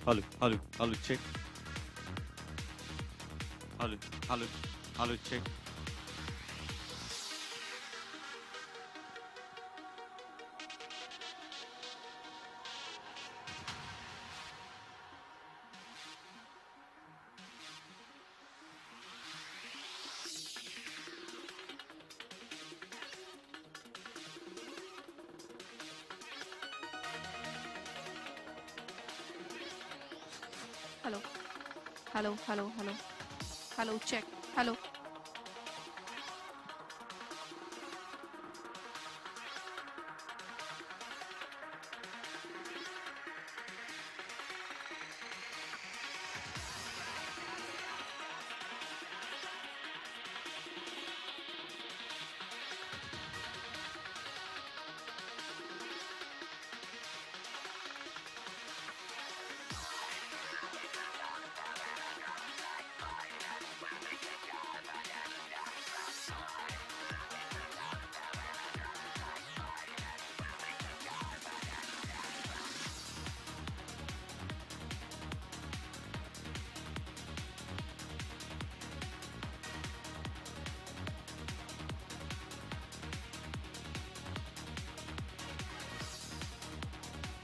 Hello, check. Hello, check. Hello, check. Hello.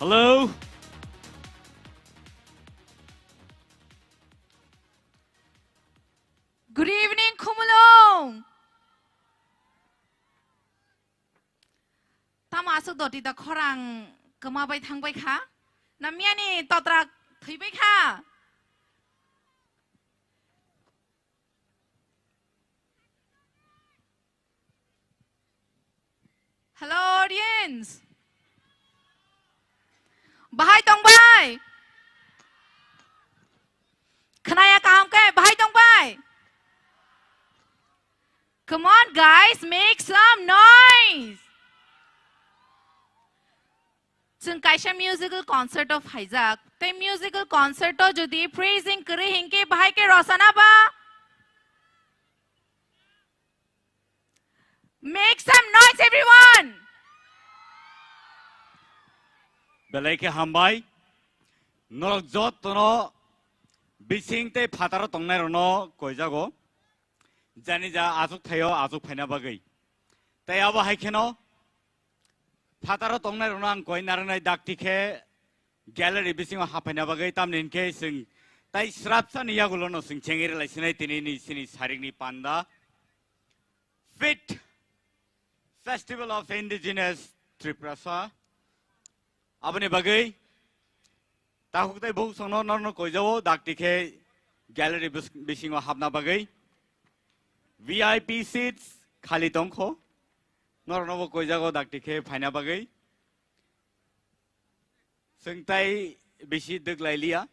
Hello. Good evening, Khumulong. Tamasuk doti da khorang kemabai thangbai kha. Namiani totrak theibai kha. Hello, audience. Bahai tongbai. Khanaya kaam kai bahai tongbai. Come on, guys, make some noise. Chung kaisa musical concert of Haizak. Te musical concert to jodi praising kare hinke bahai ke rosana ba. Make some noise, everyone. Belai ke hambai. Norok jot tono bising te phataro tongnai rono koijago. Jani ja azuk thayo azuk phaina bagai. Tai aba haikeno phataro tongnai rono ang koi naranai dakti khe gallery bising ha phaina bagai tam nin ke sing tai srapsa ni yagulo no sing chengiri lai sinai tini ni sini saring ni panda. Fit Festival of Indigenous Tripura. Abani bagai tahuk tai buk sono no koijawo dakti khe gallery bising hapna bagai. VIP seats khali tongkho nornobo koijago daktikhe phaina bagai sengtai bisi duk lailia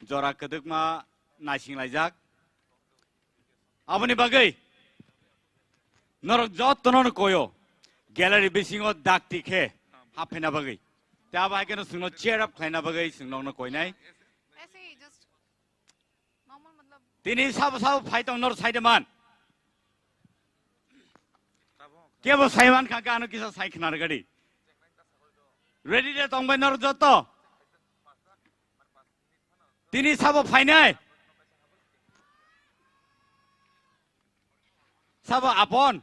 jora keduk ma nasing laijak aboni bagai norok jot tonon koyo gallery bisingo daktikhe haphaina bagai ta ba keno sungno cheer up khaina bagai sungno no koinai tini sab phaitong nor saideman क्या वो साइवान का गानों की साइक नार गड़ी ready रे तोंग बे नर जतो तिनी साबो फाइनाय साबो आपन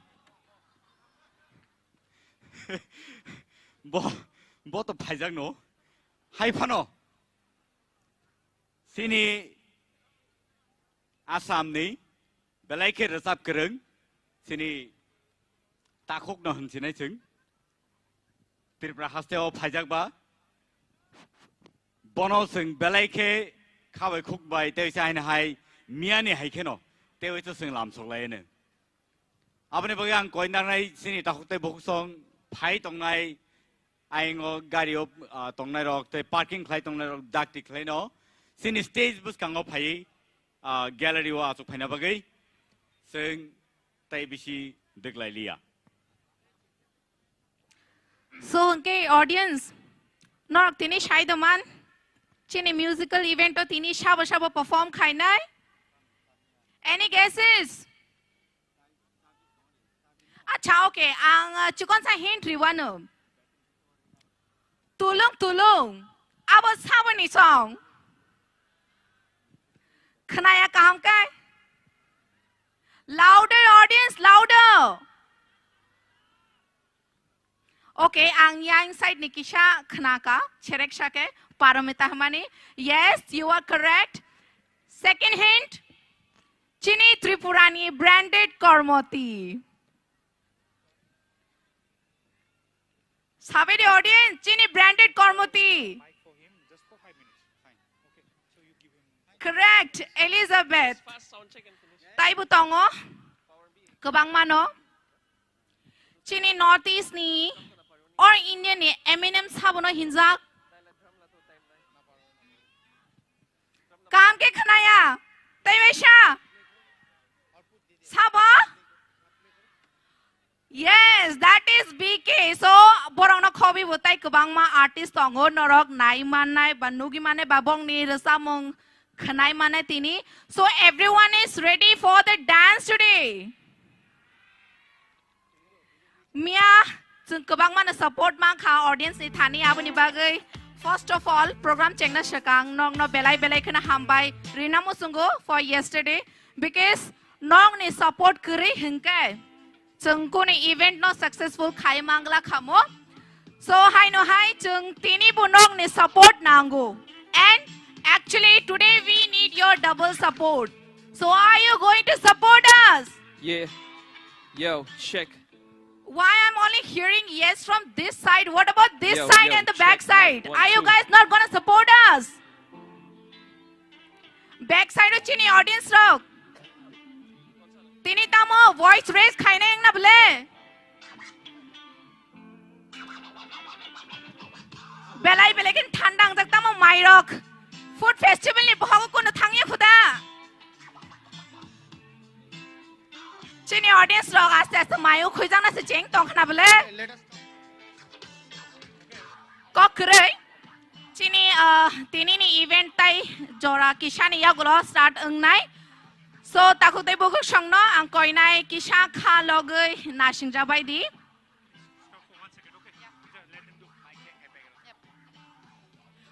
बो तो फाइजाक नो हाय फानो सिनी आसाम नि बेलायखे रोजाब गोरों सिनी ताखुक न होनसिनाय जों त्रिपुरा हास्टेआव फाइजाकबा बनो जों बेलायखे खाबाय खुकबाय तेवैसे हायनाहाय मियानि हायखेनो तेवैसे जों लामसकलायनो आबनि बगे आं कयनारनाय सिनि ताखुकते बखसं फाइ तंनाय आइङो गारियाव तंनाय रक ते पार्किं खालाय तंनाय रक दाक्ति खालायनो सिनि स्टेज बुसकाङाव फाइ ग्यालारियाव आसुक फायना बगै जों ताइ बिसि देग्लायलिया. So, okay, audience, Norok tini shaidaman, chini musical event to tini shaba perform khainai. Any guesses? Acha, okay, ang chukon sa hint riwano. Tulung, abo sabani song. Khnaya kaham kai? Louder audience, louder. Okay, ang yang side ni kisha khnaka, cherek shake, paramita hamani. Yes, you are correct. Second hint, Chini Tripurani branded Kormoti. Sabe the audience, Chini branded Kormoti. For him, just for 5 minutes. Fine. Okay. So you give him. Correct, Elizabeth. Fast sound check and finish. Tai butongo, kabang mano. Chini Northeast ni, or Indian ni, Eminem sabono hinzak. Kam ke khanaya, Taivesha. Saba? Yes, that is BK. So, borong na khobi butai kabang ma artist tongo norok nai manai banugi mane babong ni rasamong khanai mane tini. So everyone is ready for the dance today. Mia, jung kabang mana support mang kha audience ni thani abani bagai. First of all, program chengna shakang nong no belai kana hambai Rina Musungo for yesterday because nong ni support kuri hingkai. Jung ko ni event no successful khai mangla khamo. So hi no hi jung tini bunong ni support nango. And actually today we need your double support. So are you going to support us? Yeah. Yo, check. Why I'm only hearing yes from this side? What about this Yo, side yo, and the check. back side? One, Are you two. guys not gonna support us? Back side of chini audience rock. Tini tamo voice raise khaine eng na bole. Belai belekin thandang jak tamo mai rock. Food festival ni bohago kono thangye khuda. Chini audience rock aste aste mayo khujang na se cheng tong khna bole. Kokrai chini tini ni event tai jora kishani ya gulo start ngai so taku tai bogu sangno ang koinai kisha kha logai nasing jabai di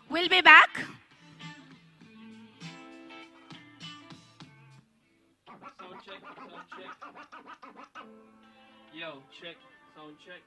we'll be back. Sound check. Sound check. Yo, check. Sound check.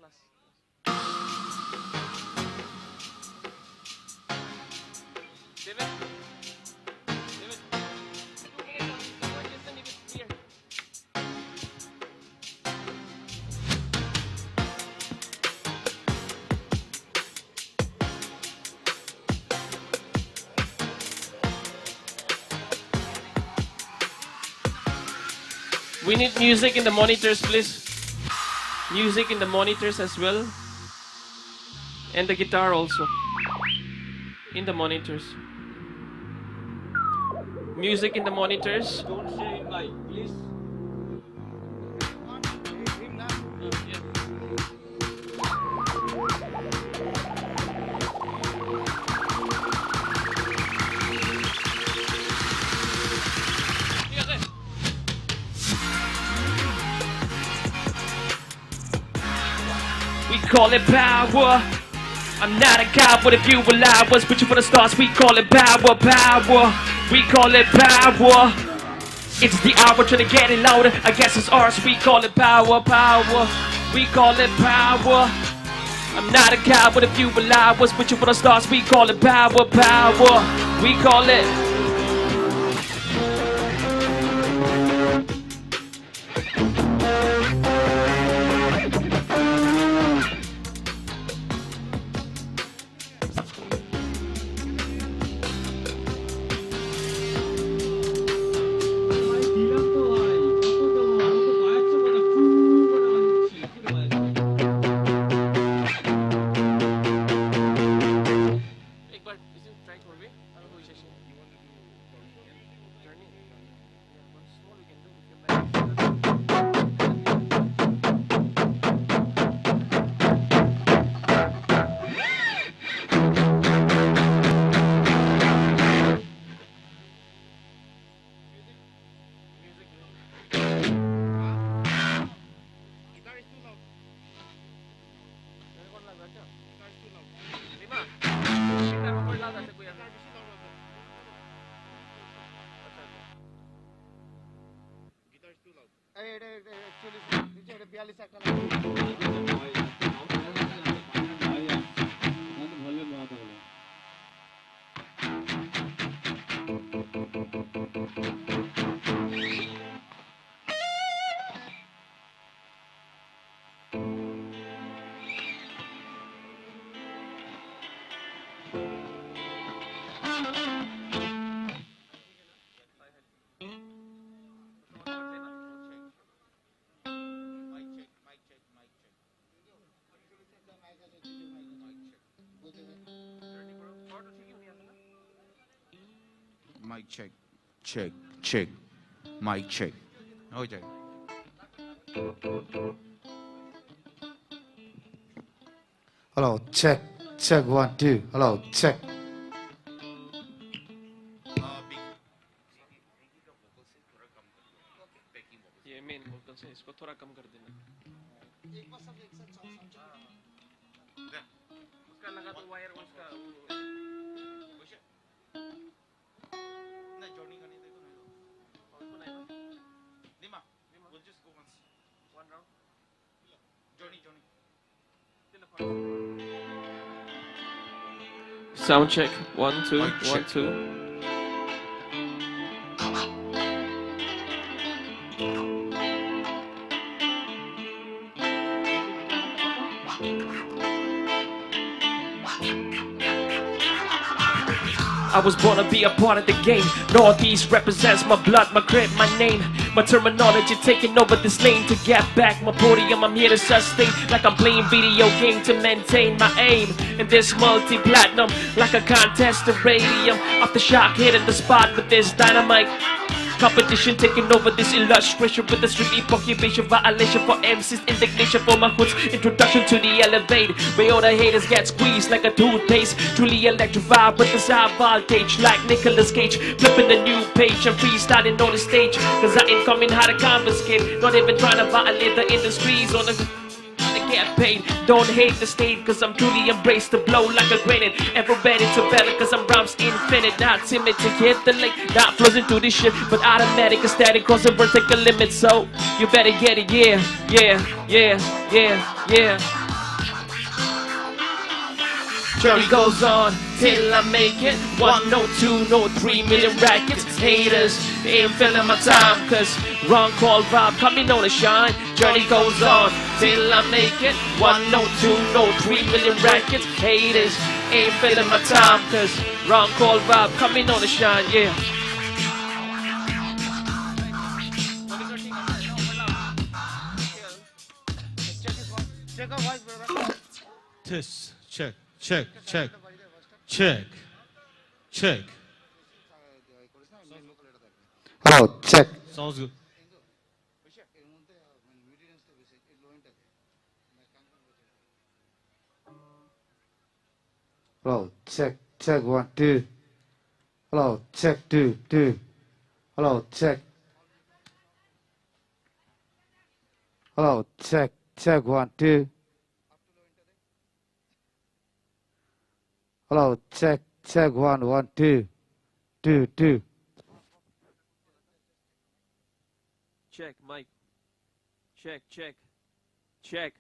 Last. David. Here. We need music in the monitors, please. Music in the monitors as well. And the guitar also. In the monitors. Music in the monitors. Don't say like, please. call it power. I'm not a cowboy if you will I was reaching for the stars, we call it power, power. We call it power. It's the hour trying to get it louder. I guess it's ours, we call it power, power. We call it power. I'm not a cowboy if you will I was reaching for the stars, we call it power, power. We call it. Mic check, check, check, mic check. हो जाएगा. Hello, check, check, 1, 2. Hello, check. ये main vocal से इसको थोड़ा कम कर देना. उसका लगा तो वायर उसका. Sound check. 1, 2, Mic 1, check. 2. I was born to be a part of the game. Northeast represents my blood, my grit, my name. My terminology taking over this lane. To get back my podium, I'm here to sustain. Like I'm playing video game to maintain my aim. In this multi-platinum, like a contest of radium. Aftershock hitting the spot with this dynamite. Competition taking over this illustration with the strictly occupation violation for MC's indignation for my hoods. Introduction to the elevate, where all the haters get squeezed like a toothpaste. Truly electrified with this high voltage, like Nicolas Cage. Flipping the new page and freestyling on the stage. Cause I ain't coming how to confiscate, not even trying to violate the industries on the. Get paid, don't hate the state, cause I'm truly embraced to blow like a grenade. Ever ready to battle, cause I'm rhymes infinite. Not timid to hit the lake, not floating through this shit, but automatic, static, crossing vertical limit. So you better get it, yeah, yeah, yeah, yeah, yeah. Journey goes on till I make it. 1, no 2, no 3 million rackets. Haters ain't feeling my time, cause wrong call vibe coming on to shine. Journey goes on till I make it. 1, no 2, no 3 million rackets. Haters ain't feeling my time, cause wrong call vibe coming on to shine, yeah. Test, check, check, check, check, check. Hello, check. Sounds good. Hello, check, check, 1, 2. Hello, check, 2, 2. Hello, check. Hello, check, check, 1, 2. Hello, check, check, 1, 1, 2, 2. Check, Mike. Check, check, check.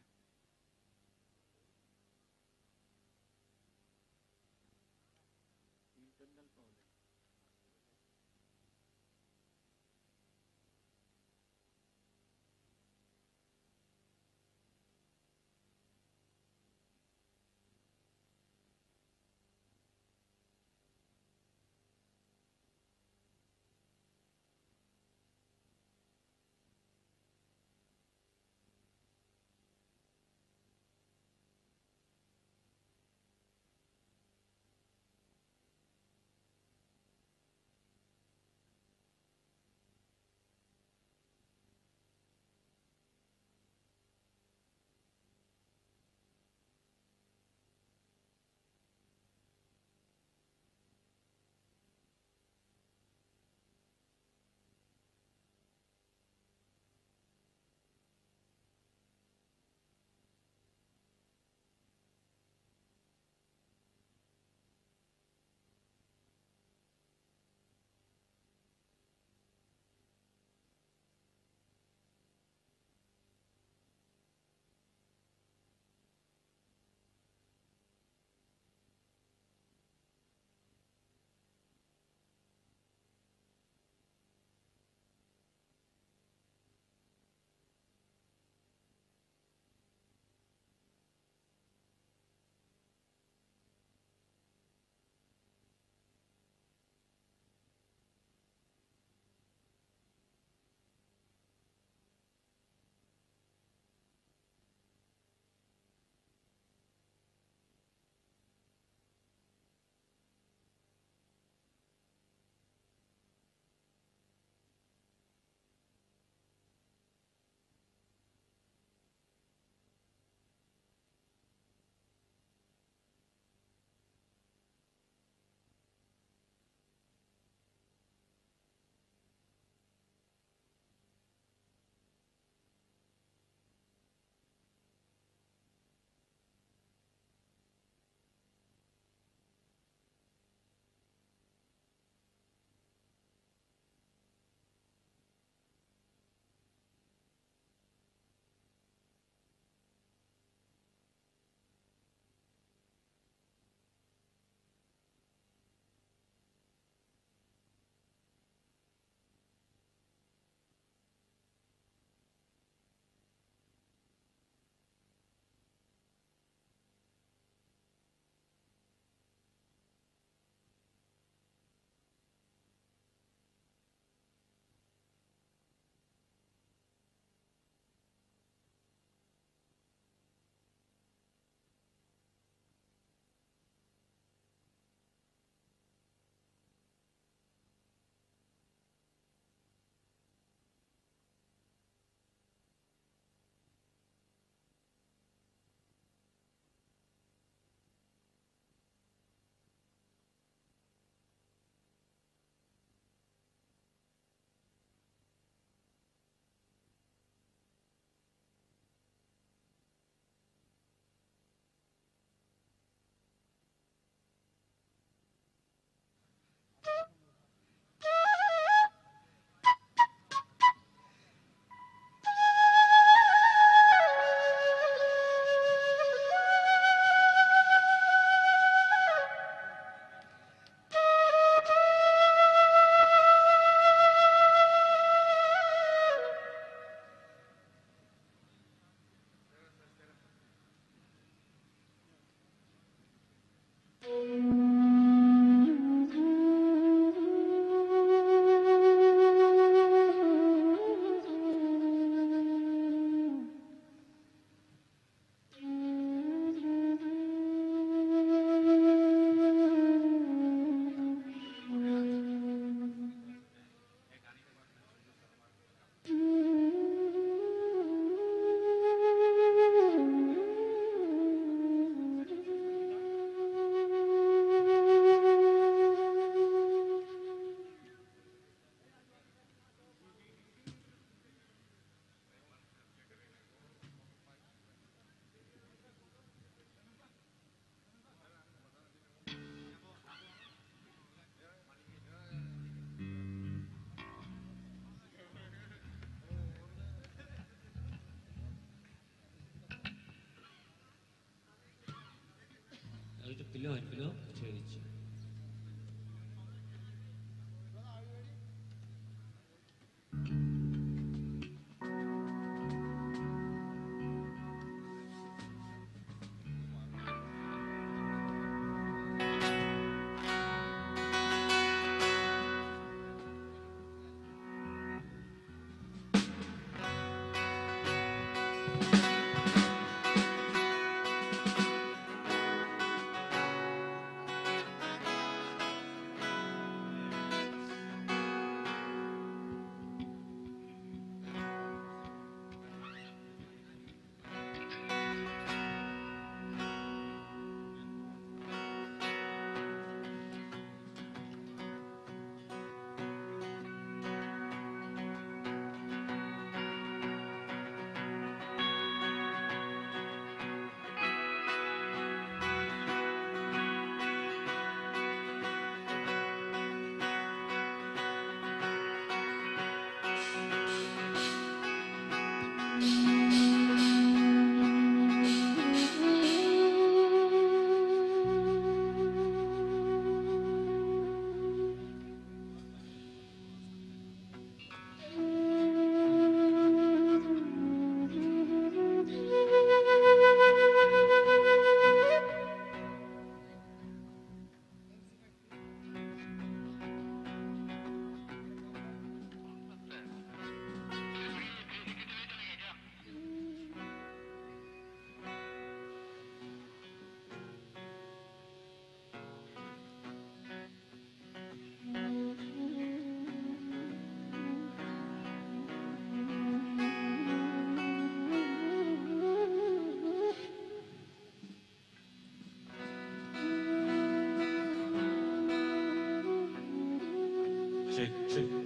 빌려 붙여야겠지.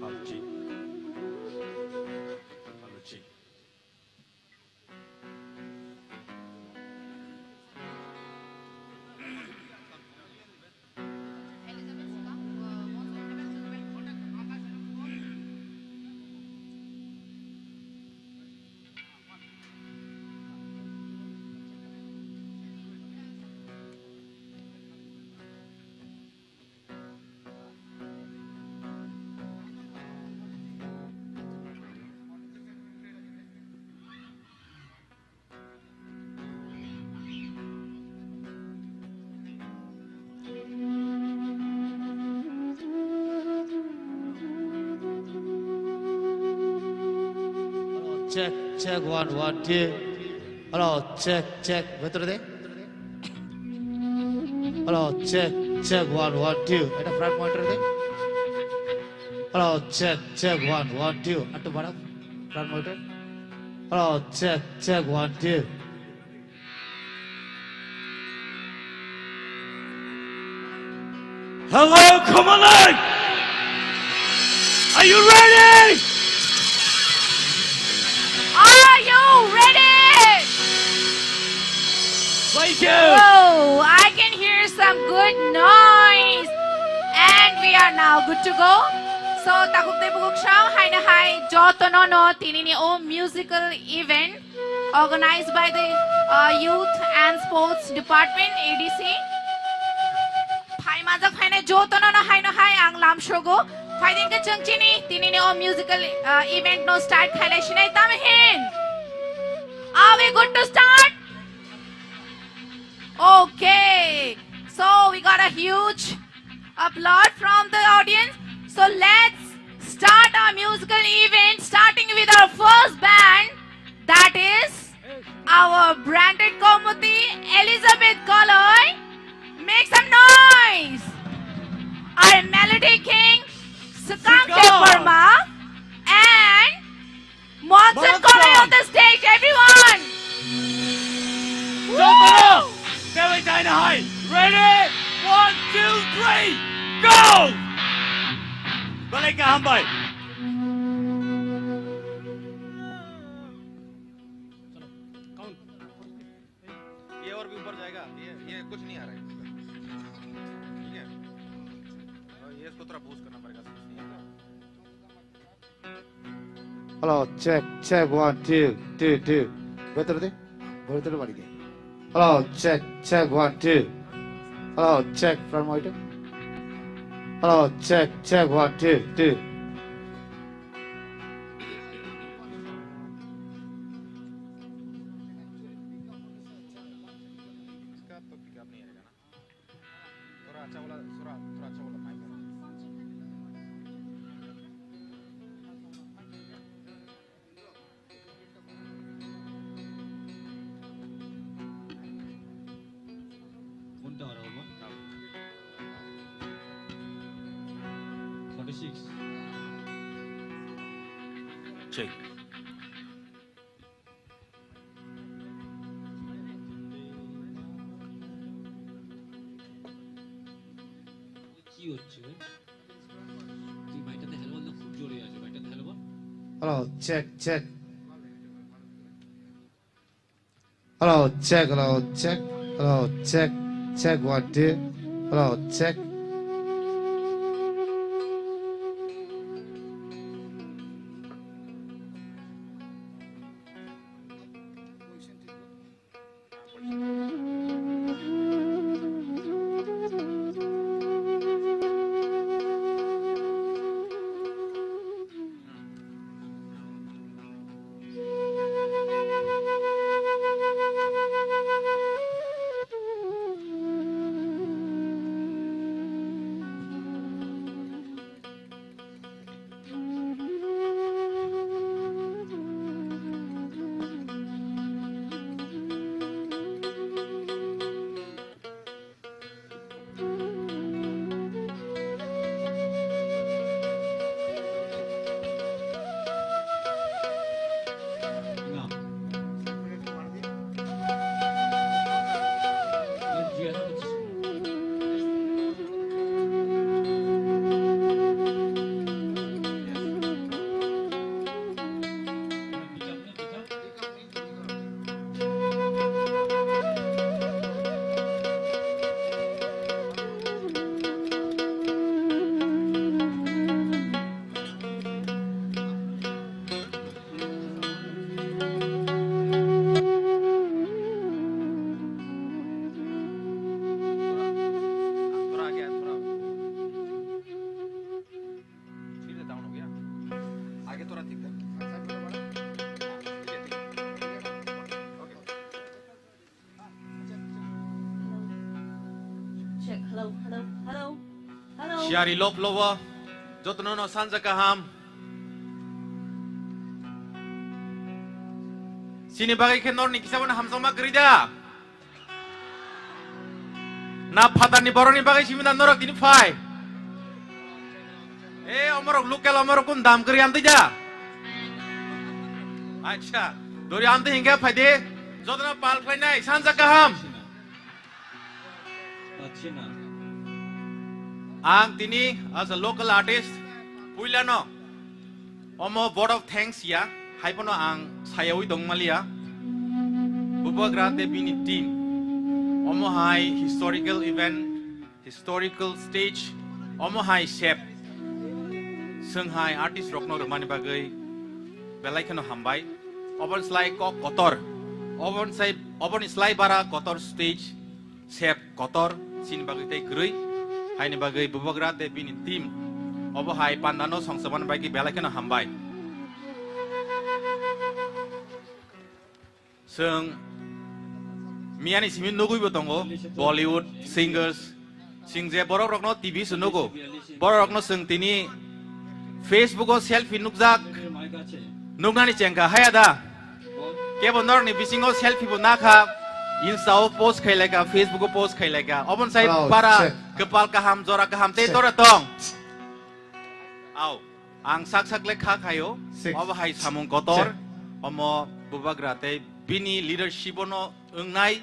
好，G，好了，G。 Check 1 1 2. Hello, check. Betul deh. Hello, check 1 1 2. Ada front monitor deh. Hello, check 1 1 2. Atau mana front monitor? Hello, check 1 2. Hello, come on in! Are you ready? Are you ready? Thank you! Oh, I can hear some good noise. And we are now good to go. So, takuk te buguk siya, hai na hai, jotono no, tinini o musical event organized by the Youth and Sports Department, ADC. Phai majak phai na jotono no hai ang lam shogo. Phai din ka changchini, tinini o musical event no start khaile shinai tamhin. Are we good to start? Okay, so we got a huge applause from the audience. So let's start our musical event, starting with our first band, that is our branded Komuti, Elizabeth Kaloy. Make some noise. Our Melody King, Sukanke Verma, and Monson Kaloy on the stage, everyone. Jotono! Very high. Ready? 1, 2, 3, go! Balik ka, Hambay. ये और भी ऊपर जाएगा ये कुछ नहीं आ रहा है ठीक है ये इसको थोड़ा बूस्ट करना पड़ेगा कुछ नहीं आ रहा Hello, check 1 2. Betul deh. Betul balik deh. Hello, check 1 2. Hello, check front monitor. Hello, check, check, 1, 2, 2. इसका तो पिकअप नहीं आएगा ना थोड़ा अच्छा वाला थोड़ा अच्छा वाला माइक है কোনটা আর হবে 46 check কি হচ্ছে তুই ভাইটাতে হেলো বল খুব জোরে আছে ভাইটাতে হেলো বল Hello, check, check. Hello, check, hello, check. Hello, check, check, 1, 2. Hello, check. না জিজ্ঞাসা করছিস थोड़ा आगे थोड़ा फिर से डाउन हो गया आगे थोड़ा ठीक है Check. Hello, hello, hello, hello. Shari lop lowa jotno no sanja kaham sini bagai ke nor ni kisabon hamsama gerida na fatani boroni bagai simina norok dini phai omorok local omorok kun dam kari ante ja acha dori ante hinga phai de jotno pal phai nai sanja kaham পাচ্ছি না ang tini as a local artist puilano omo board of thanks ya haipono ang sayawi dongmalia bubagra de bini team omo hai historical event historical stage omo hai chef songhai artist rokno romani bagai belai khano hambai obon slai kok kotor obon slai bara kotor stage chef kotor sin bagai tei grui haini bagai bubagra de bini team obo hai pandano songsaban bagi belai khano hambai sung miani simin nugui botongo Bollywood singers singje borok rokno TV sunugo borok rokno sung tini Facebook o selfie nukjak mic আছে nugnani chengka hayada kebo norni bisingo selfie bo nakha Insta o post khaileka Facebook o post khaileka obon sai Wow, para check. kepal kaham jora kaham te Check. tora tong au ang sak sak lekha khayo Six. obo hai samung kotor Check. omo bubagra te bini leadership no ungnai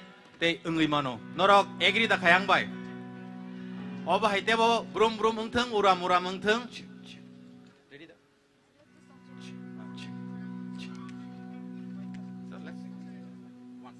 te ungui mano norok agree da khayang bai obo hai tebo brum brum ungthang uram uram ungthang ready da so let's see one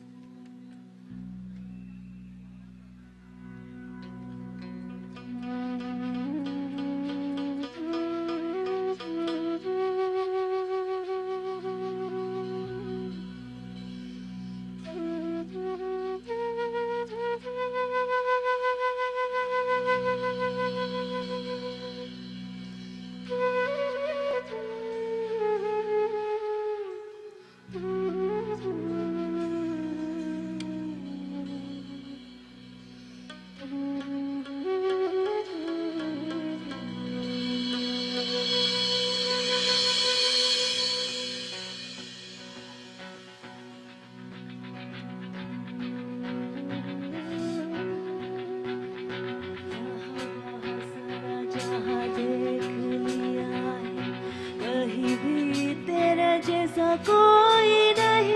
जैसा कोई नहीं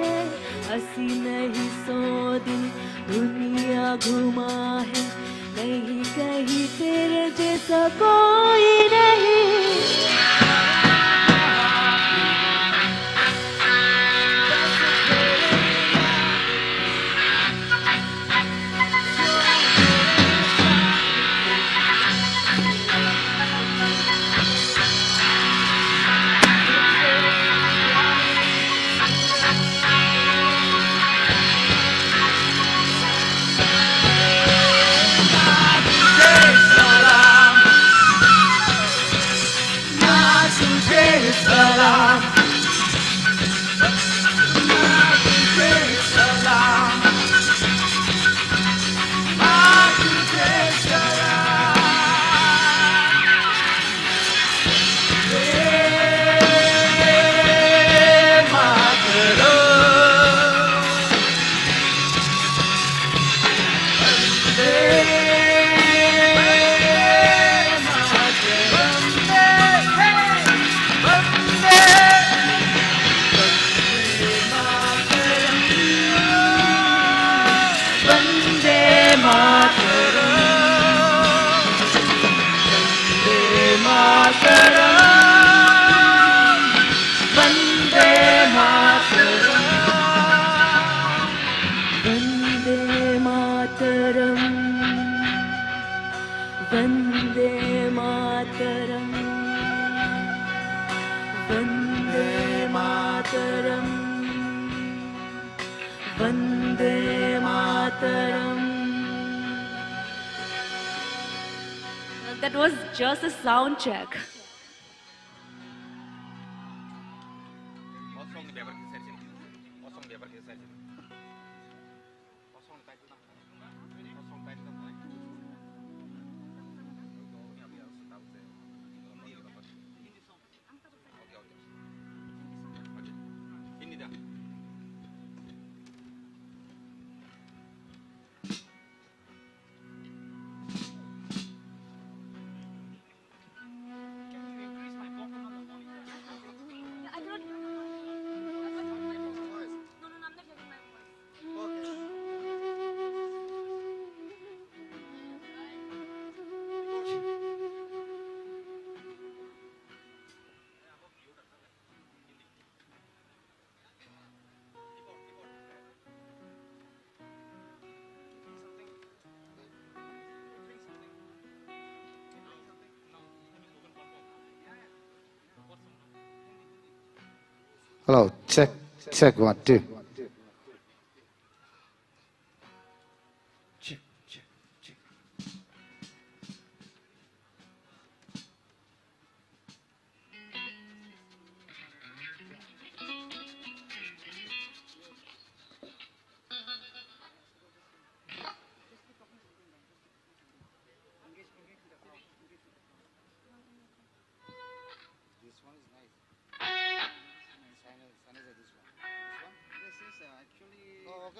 है, हंसी नहीं 100 दिन दुनिया घुमा है, नहीं कहीं तेरे जैसा कोई नहीं। Vande Mataram, Vande Mataram, Vande Mataram. That was just a sound check. Hello, check, check, 1, 2.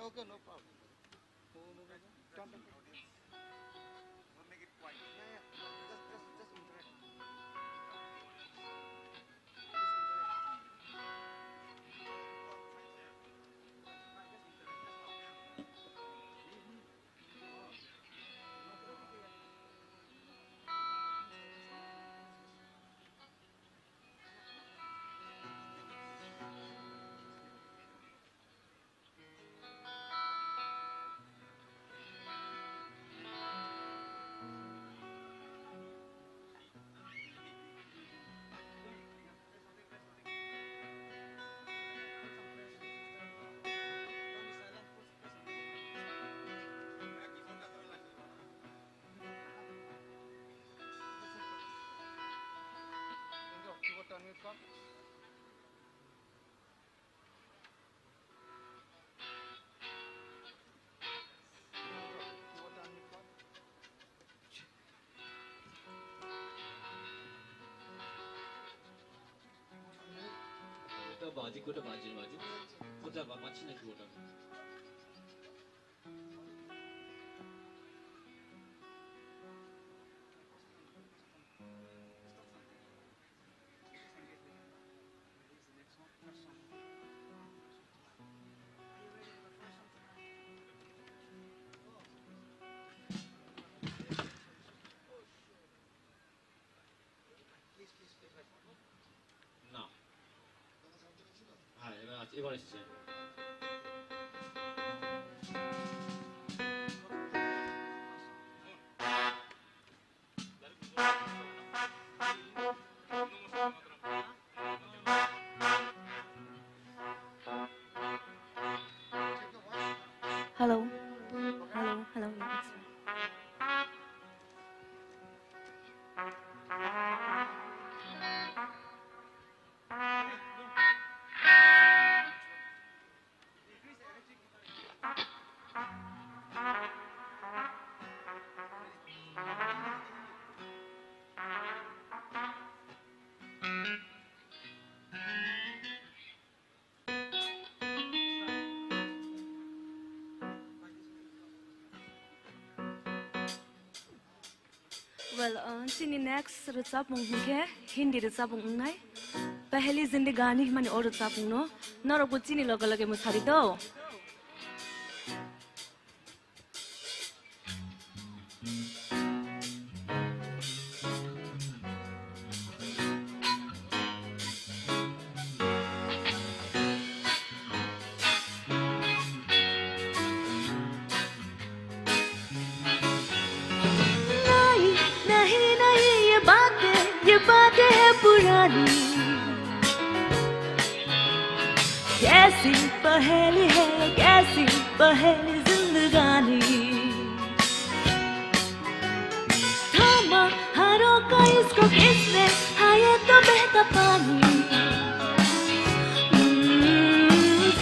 Okay, no problem. বাজি কোটা বাজির বাজি কোটা পাচ্ছি না কি ওটা এবার এসছে Hello. Hello. Hello. Yeah, that's fine. Well, sini next recap mungkin Hindi recap mungkin. पहली जिंदगानी मैंने और चापूनो नरो कुछ नहीं लगा लगे मुझे दो नहीं नहीं ये बातें है पुरानी कैसी पहेली है कैसी पहेली जिंदगानी थामा हारों का इसको किसने हाँ ये तो बहता पानी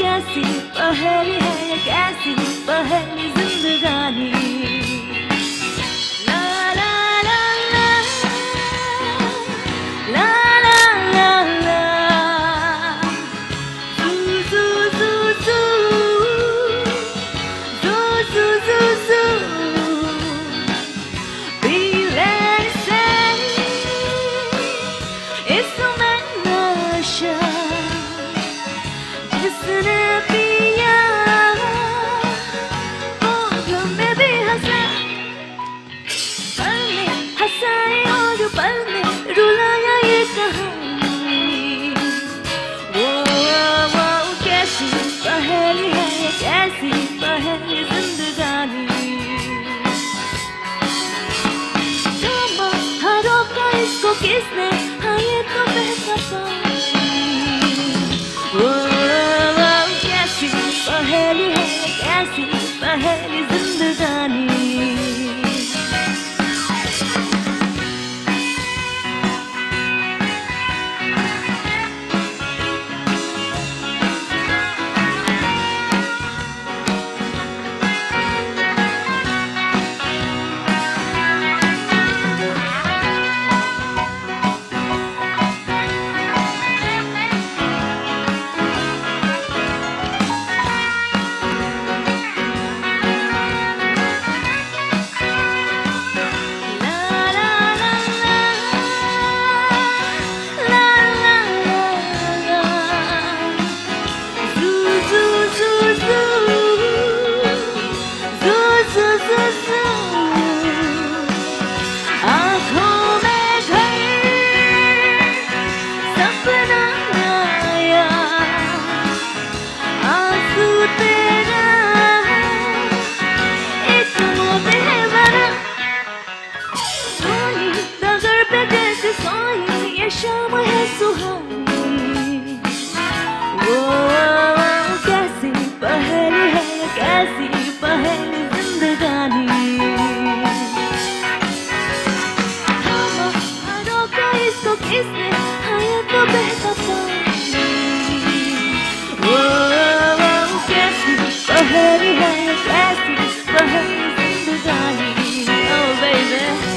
कैसी पहेली है कैसी पहेली जिंदगानी ला ला ला ला ला ला ला ला कैसी पहेली जिंदगानी हारों का इसको किसने हाँ ये तो बहता पानी कैसी पहेली है कैसी पहेली जिंदगानी शाम है सुहानी कैसी पहेली है कैसी पहेली जिंदगानी हारों का इसको किसने हाँ ये तो बहता पानी कैसी पहेली है कैसी पहेली जिंदगानी oh baby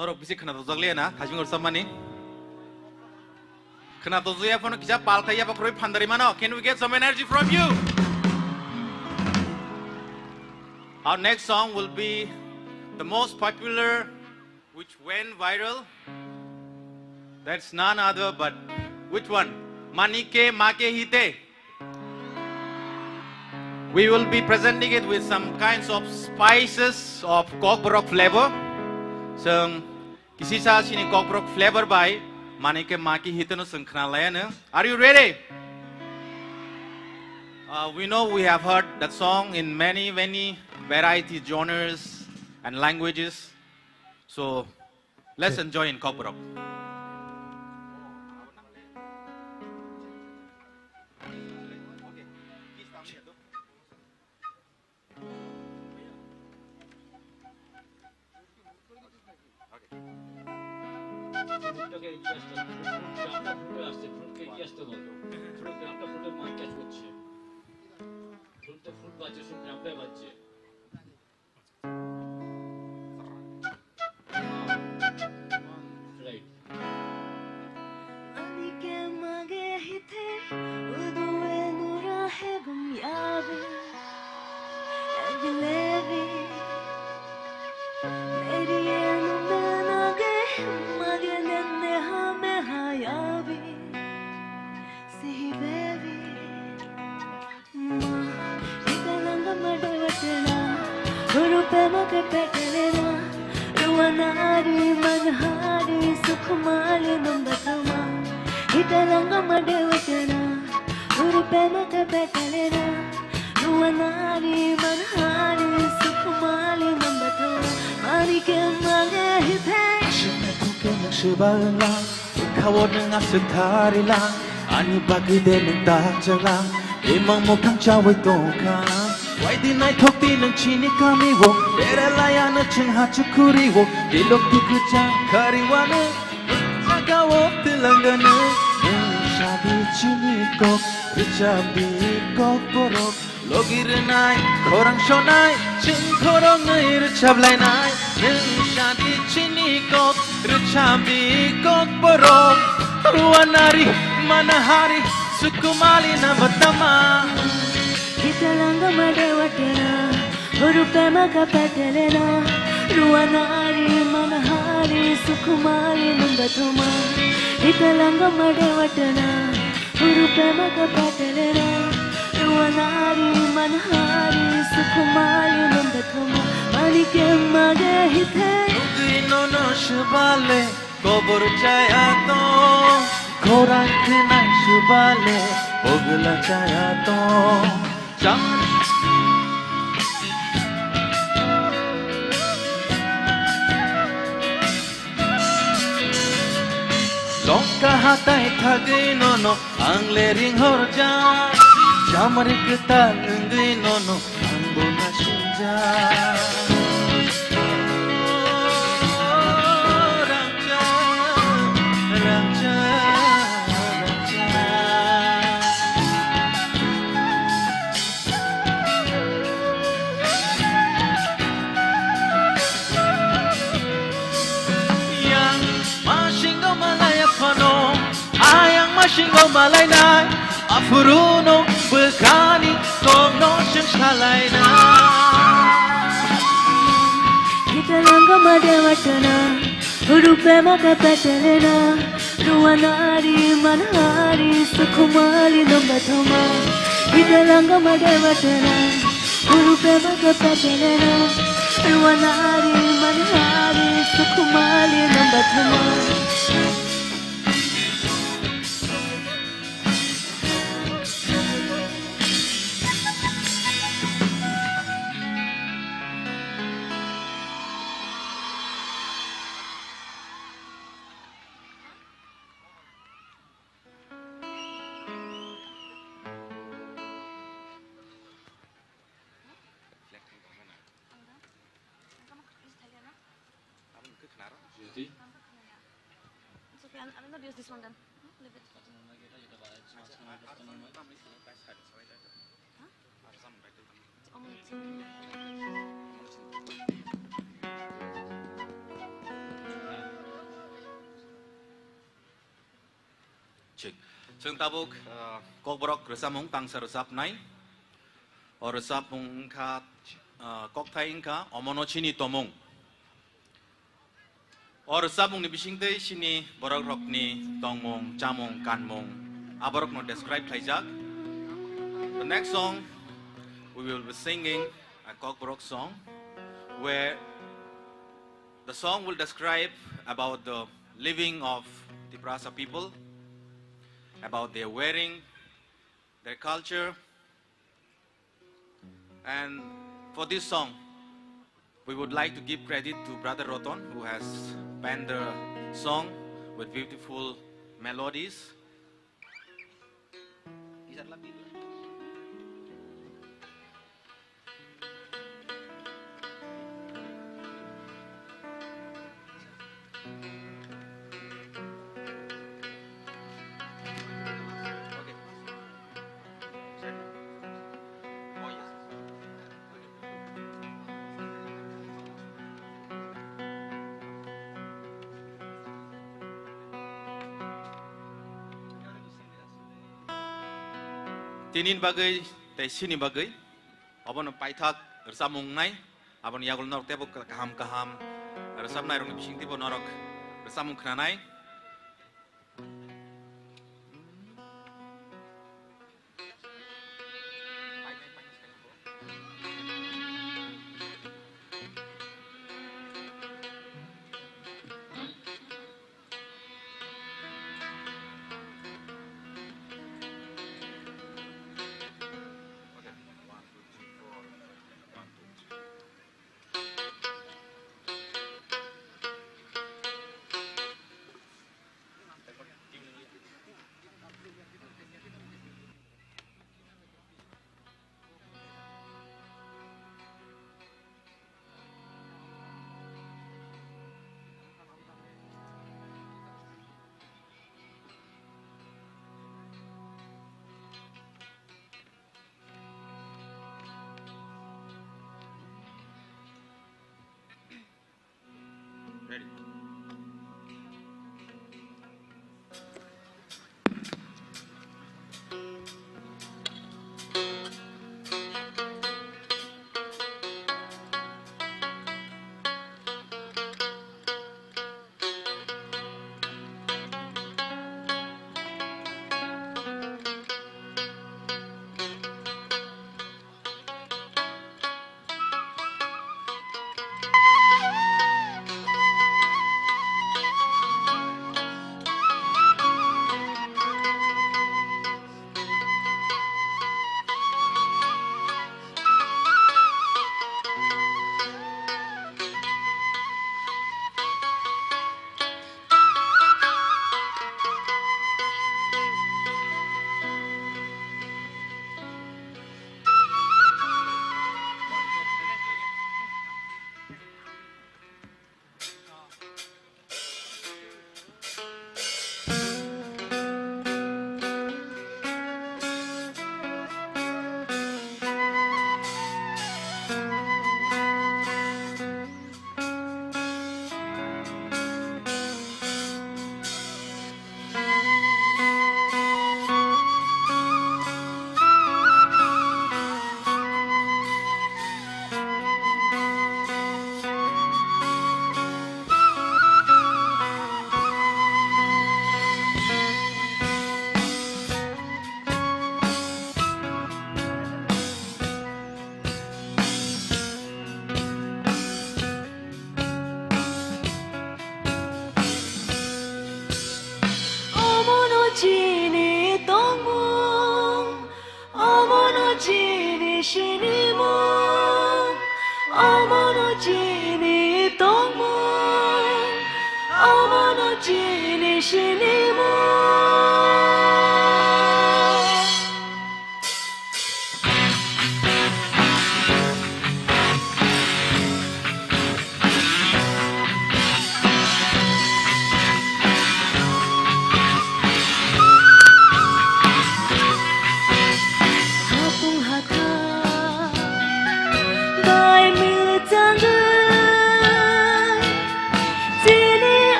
Norok bisik kena tozak liya na, hajing ursa mani. Kena to zuya phono kija pal kaya pakroi phandari mano. Can we get some energy from you? Our next song will be the most popular, which went viral. That's none other but which one? Manike Make Hite. We will be presenting it with some kinds of spices of Kokborok flavor. So, kisi sa sini Kokborok flavor by Manike Make Hite no sengkhnalaya. Are you ready? We know we have heard that song in many variety genres and languages. So, let's enjoy in Kokborok. ফ্রুটটাকে এগিয়ে আসতে গ্রামটা ফ্রুটে আসছে ফ্রুটকে এগিয়ে আসতে বল fruit গ্রামটা ফ্রুটের mic catch করছে ফ্রুটটা fruit বাজছে শুধু গ্রামটাই বাজছে right Anike mage hite udue nura hegum yabe Levi Meri enu menage mage nenne hame hayabi Sihi baby Ma ikalanga madawatna Guru pemake petelena Ruanari manhari sukhmali numbatama Italanga madawatna Guru pemake petelena Ruanari manhari sukhmali numbatama Manike mage hite Shime kuke nang shibala Kawo nang asitari lang Ani bagi de nang takjala Imang mukhang chaway tongka Why di nai thok di nang chini kami wo Dere laya na ching ha chukuri wo Dilok di kuchang kariwana Jaga wo tilangana Shabi chini kok Richabi kok borok Logir nai korang shonai Ching korong nai richablay nai Shabi chini kok Richabi kok borok Ruanari manahari Sukumali na batama Italanga madawatna Guru pemake petelena Ruanari manhari sukhmali numbatama Italanga madawatna Guru pemake petelena Ruanari manhari sukhmali numbatama Manike mage hite Ugino no shubale Kobor chaya to Korang kena shubale Bogla chaya to Longka hatai thagi no no Angle ring horja Jamarik talungi no no Ambo na shinja Rangja Rangja Rangja Yang mashingo malaya pano Ayang mashingo malay nai Afuruno bekani Kong no siyang shalay na Italanga madawatna Guru pemake petelena Ruanari manhari sukhmali numbatama Italanga madawatna Guru pemake petelena Ruanari manhari sukhmali numbatama যদি It's okay, I'm not use this one then. Leave it. Check Jeung tabuk kok borok resam mong tangsa resap nai. Or resap mong ka kok thai ka omono chini tomong. Or resap mong ni bising tei sini borok rok ni tongmong, chamong, kanmong. Aborok no describe thaijak. The next song we will be singing a kok borok song where the song will describe about the living of the Prasa people, about their wearing, their culture. And for this song, we would like to give credit to Brother Roton, who has penned the song with beautiful melodies. Tinin bagai, teh sini bagai, abon paitak resam mungai, abon yagul norok tebok kaham resam nai rong bising tibo norok resam mungknanai. Ready?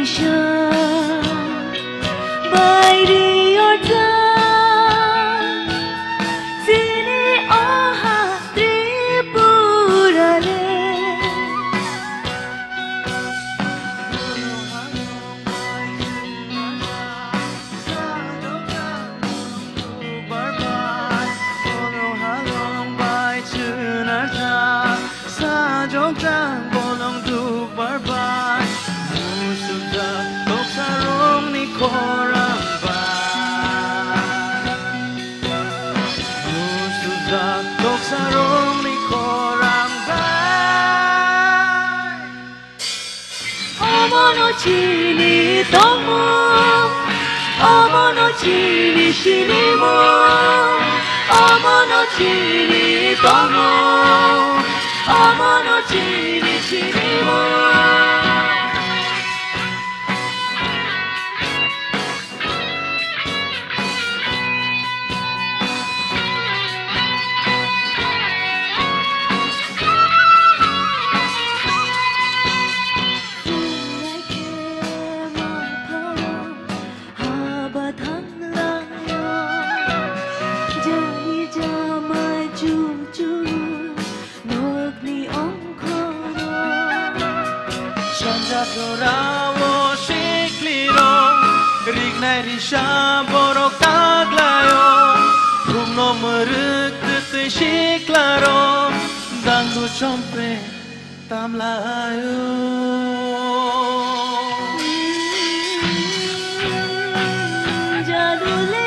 tisha bairi orta sini oha tripurale Chini tomo, omono chini shinimo, omono chini tomo, omono chini shinimo. Risha borok taglayo Rumno meruk tete shiklaro Dangdu chompre tamlayo Jadule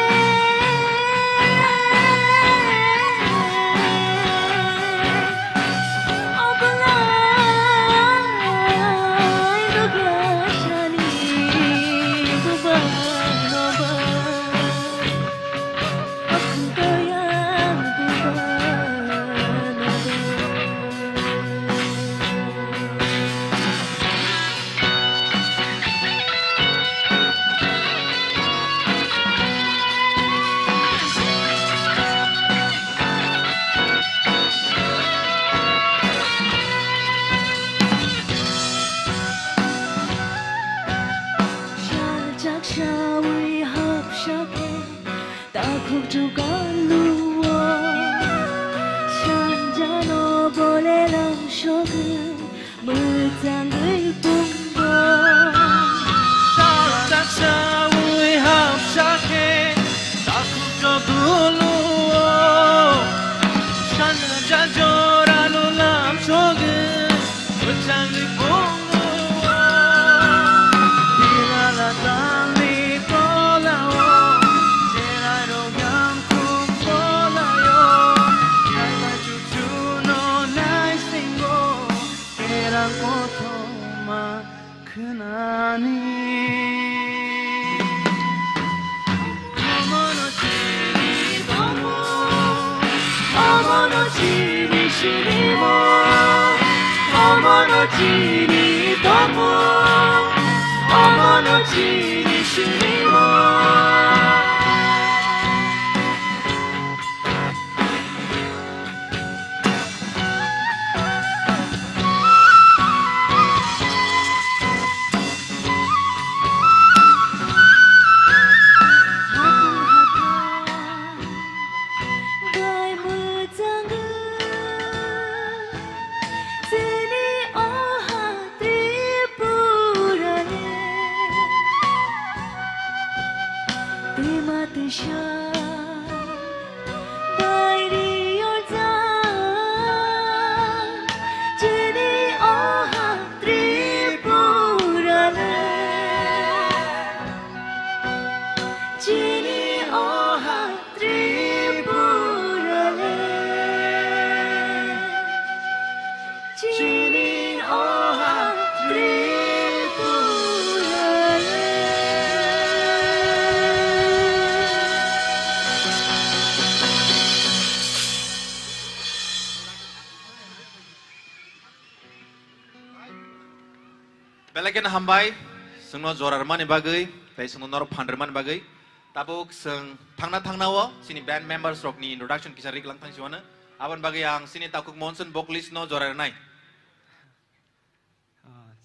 Belakan hambai, sengno jorarman bagai, bai sengno nor panderman bagai. Tabuk seng thangna wo, sini band members rock ni introduction kisah lang tang siwana. Aban bagai yang sini takuk monson vocalist no jorar nai.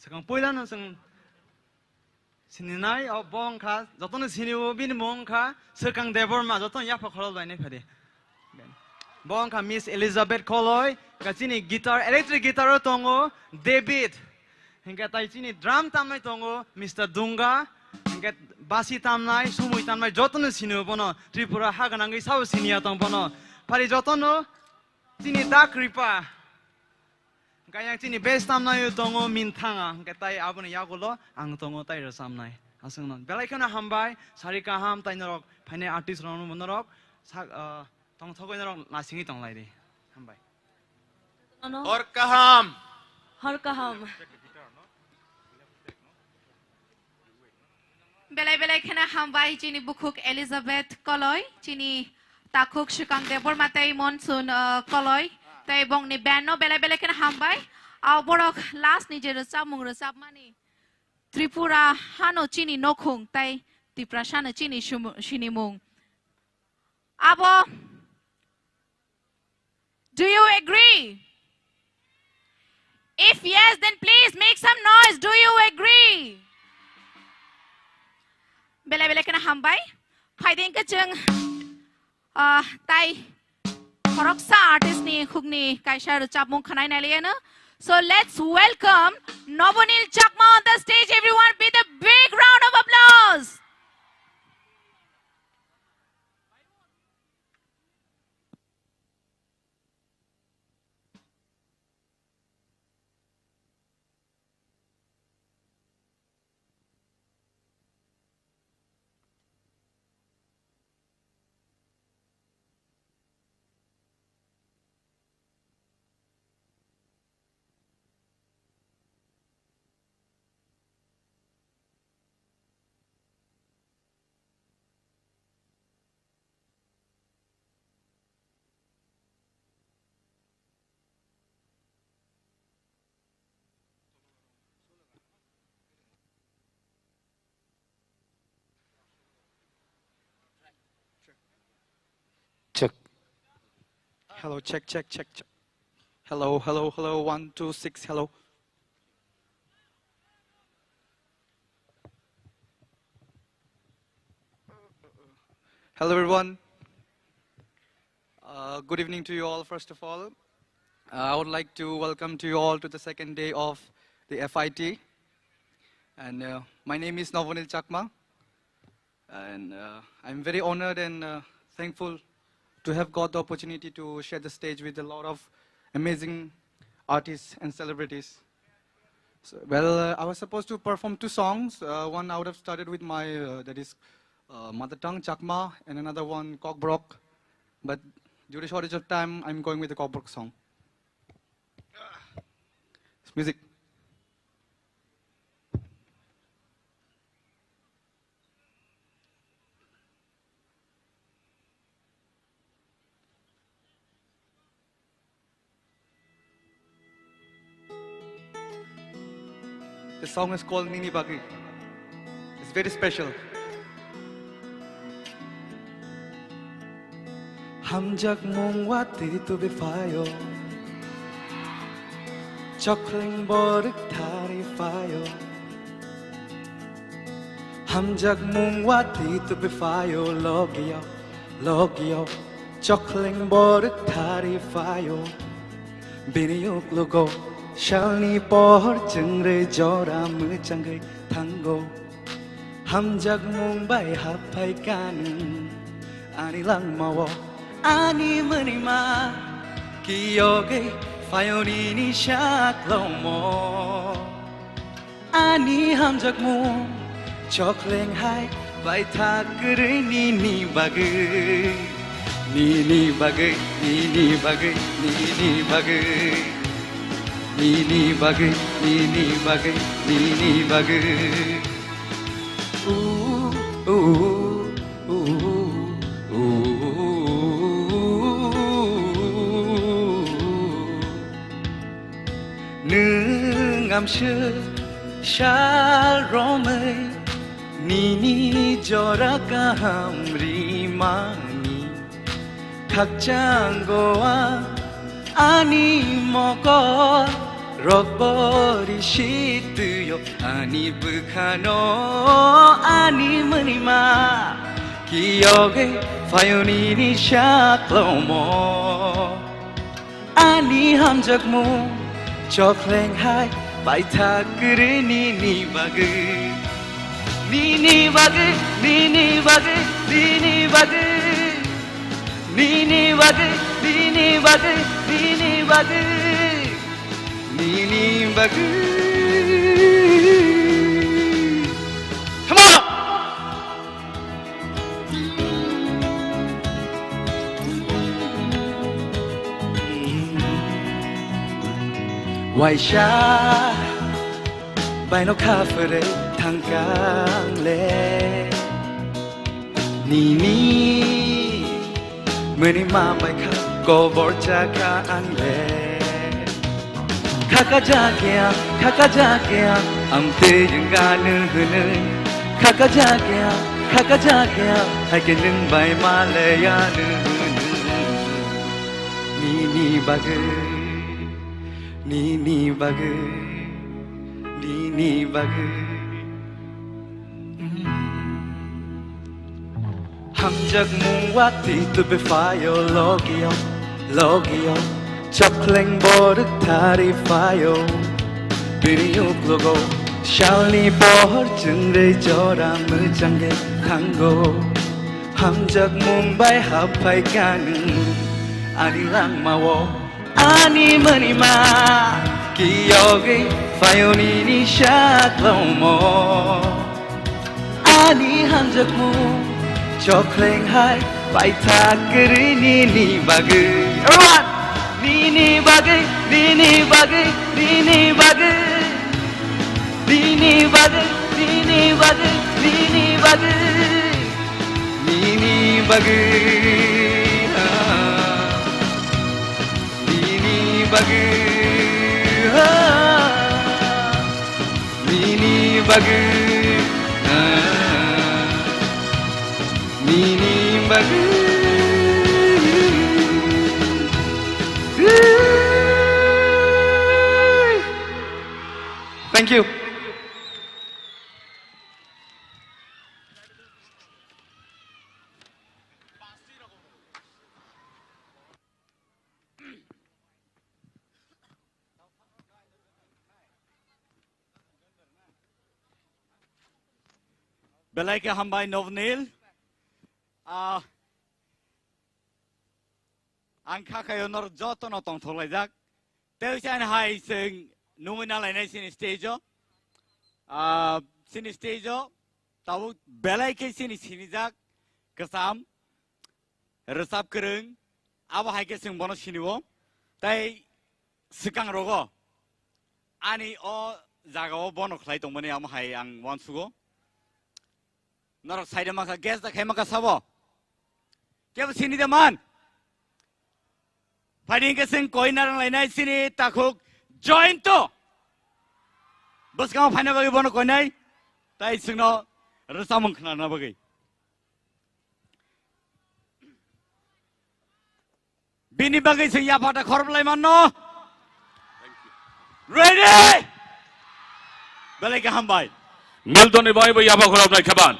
Sekarang पहिला न सँग Sininai or Bonka, Zoton Sinu bin Monka, Circang Devorma, Zoton Yapakolo by Nepadi. Bonka Miss Elizabeth Koloy, Katini guitar, electric guitar tongo, David. And get Tini drum tamai tongo, Mr. Dunga, and get Basi tamnai, Sumui tamai, Joton Sinu Bono, Tripura Haganangi, South Sinia Tombono, Parijotono, Tini Dark Ripa. Kaya tini best tamna yu tongo mintanga katai abone yagulo ang tongo tai rasamnai asung non belai kana hambai sarika ham tai norok phane artist ronu monorok tong thogoi norok nasingi tong lai di hambai Or kaham. Har kaham. Belai khana hambai chini bukhuk Elizabeth Koloy chini takuk shikang debor matai monsoon Koloy tai bong ni bano belai khana hambai au borok last ni je resap mung resap mani Tripura hano chini nokhung tai Tiprashana chini shinimung abo do you agree? If yes, then please make some noise. Do you agree? Belai kana hambai. Phaiding ka chung tai koroksa artist ni khugni kaisha ruchap mung khanai na liya na. So let's welcome Novonil Chakma on the stage. Everyone, with a big round of applause. Check. Hello, check. Hello, 1, 2, 6, hello. Hello, everyone. Good evening to you all, first of all. I would like to welcome to you all to the second day of the FIT. And my name is Novonil Chakma. And I'm very honored and thankful to have got the opportunity to share the stage with a lot of amazing artists and celebrities. So, well, I was supposed to perform 2 songs. One I would have started with my, that is mother tongue, Chakma, and another one, Kokbrok. But due to shortage of time, I'm going with the Kokbrok song. It's music. The song is called Nini Bagi. It's very special. Hamjak mongwati tu bifayo, chokling borik thari fayo. Hamjak mongwati tu bifayo, logio, chokling borik thari fayo. Biniyuk logo. Shalni por chungre jora mu changai tango Hamjak Mumbai hapai kan Ani lang mawo Ani manima Kiyoge fayoni ni shak lomo Ani hamjak mu Chokleng hai Bai thakre ni bagai Ni bagai Ni bagai Nini bagai. Nungam shal romai Nini joraka hamri mani Khakchang goa Ani moko 럭버리시트요 아니 북한어 아니 머니마 기억에 바이올린이 샤클로모 아니 함작모 적랭하이 바이타크르 니니바그 니니바그 니니바그 니니바그 니니바그 니니바그 니니바그 니니바그 Come on! Waisha Baino kafere tangkangle Nini Meni mamai ka goborja ka angle Kakajagya amte yunganu hunu Kakajagya hake nung bai malayanu Nini bagu Nini bagu Nini bagu Hamjak muwati tu befayo logio Chapling borik tari fayo Biriuk logo Shaoli bohor jengre jora mujangge kango Hamjak mumbai hapai ganu Adilang mawo Ani manima Kiyogi fayonini shaklomo Ani hamjak mu Chokling hai Baitakiri nini bagu Everyone! Nini bagu, Nini bagu, Nini bagu Nini bagu, Nini bagu, Nini bagu Nini bagu Nini bagu Nini bagu Nini bagu Thank you. Belai ke hambai Novnil. Angka kayo nor joto no tong tholai jak. Teu chan hai sing nungina lai nai sin stage jo. Sin stage jo. Tahu belai ke sin jak kesam. Resap kereng. Aba hai ke sing bono siniwo. Tai sekang rogo. Ani o jaga o bono khlai tong mani am hai ang wan sugo. Norok side maka gas da kai maka sabo. Kya sini de man. Fighting ke sing koi narang lainai sini takuk join to. Bus kamu final bagi bono koi nai. Tai sing no resam khna na bagi. Bini bagi sing ya pada khorb lai man no. Ready? Belai ke hambai. Milton ibai bai apa khorab nai khaban.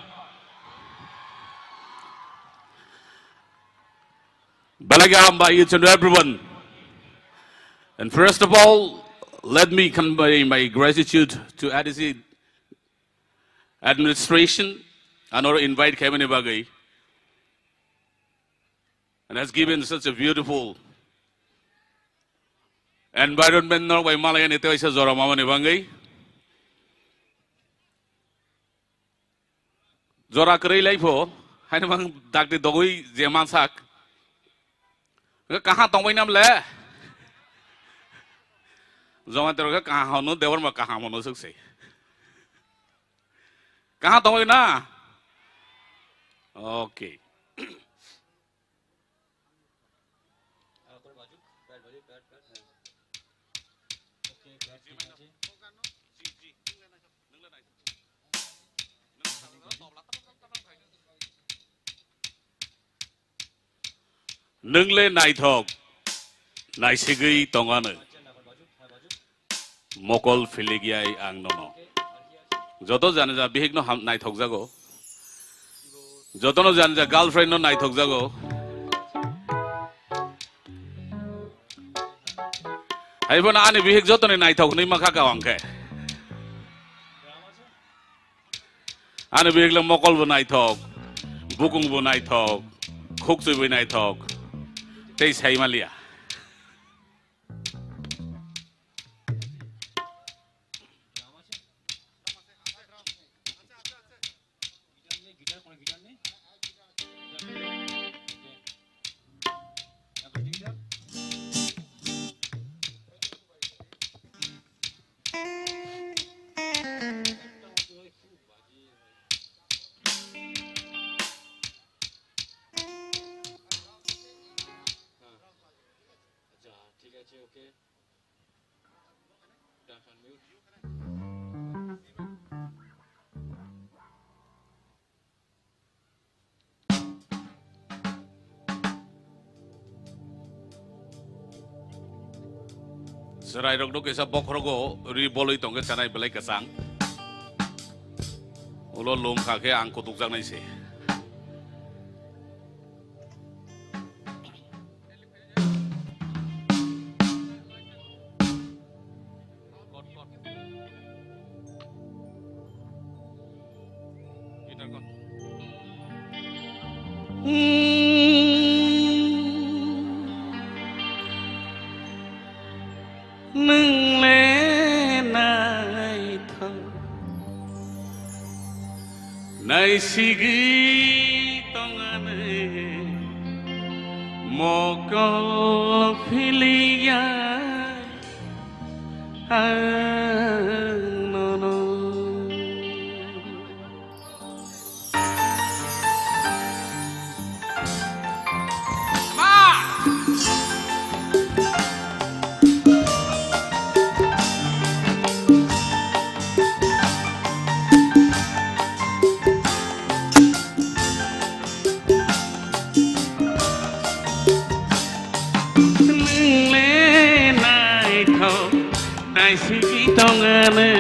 Balagam by each and everyone. And first of all, let me convey my gratitude to ADC administration and or invite Kevin Bagai and has given such a beautiful environment nor by Malayan Itaisa Zora Mamani Bangai. Zora Kari Laipo, Hanamang Dr. Dogui Zemansak. कहाँ तंबाई नाम ले जमा तेरे का कहाँ होनो देवर में कहाँ होनो सकते कहाँ तंबाई ना okay Nâng lên này thọc, này sẽ ghi tổng an mokol filigiai ang nono joto jane ja bihik no nai thok jago joto no jane ja girlfriend no nai thok jago ai bona ani bihik joto ne nai thok ni makha ka wangke ani bihik la mokol bo nai thok bukung bo nai thok khuk chui bo nai thok tei sai malia Serai rok dok esa bokrogo ri boloi tongke sanai belai kesang. Ulo lom kake ang kutuk jang nai se. Nai sigi tongane mokol filia nono tongane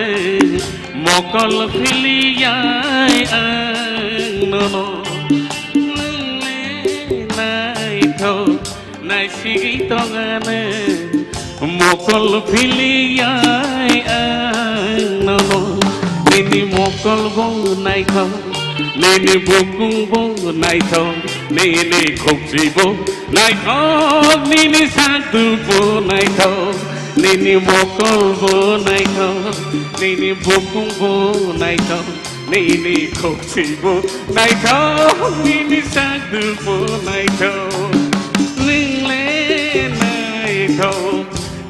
mokol filiai nono nai tho nai sigi tongane mokol filiai nono nini mokol bo nai tho nini bukung bo nai tho nini khokji bo nai tho nini satu bo nai tho Nini mokol bo nai tho, nini bukung bo nai tho, nini khokji bo nai tho, nini sadu bo nai tho, ning le nai tho,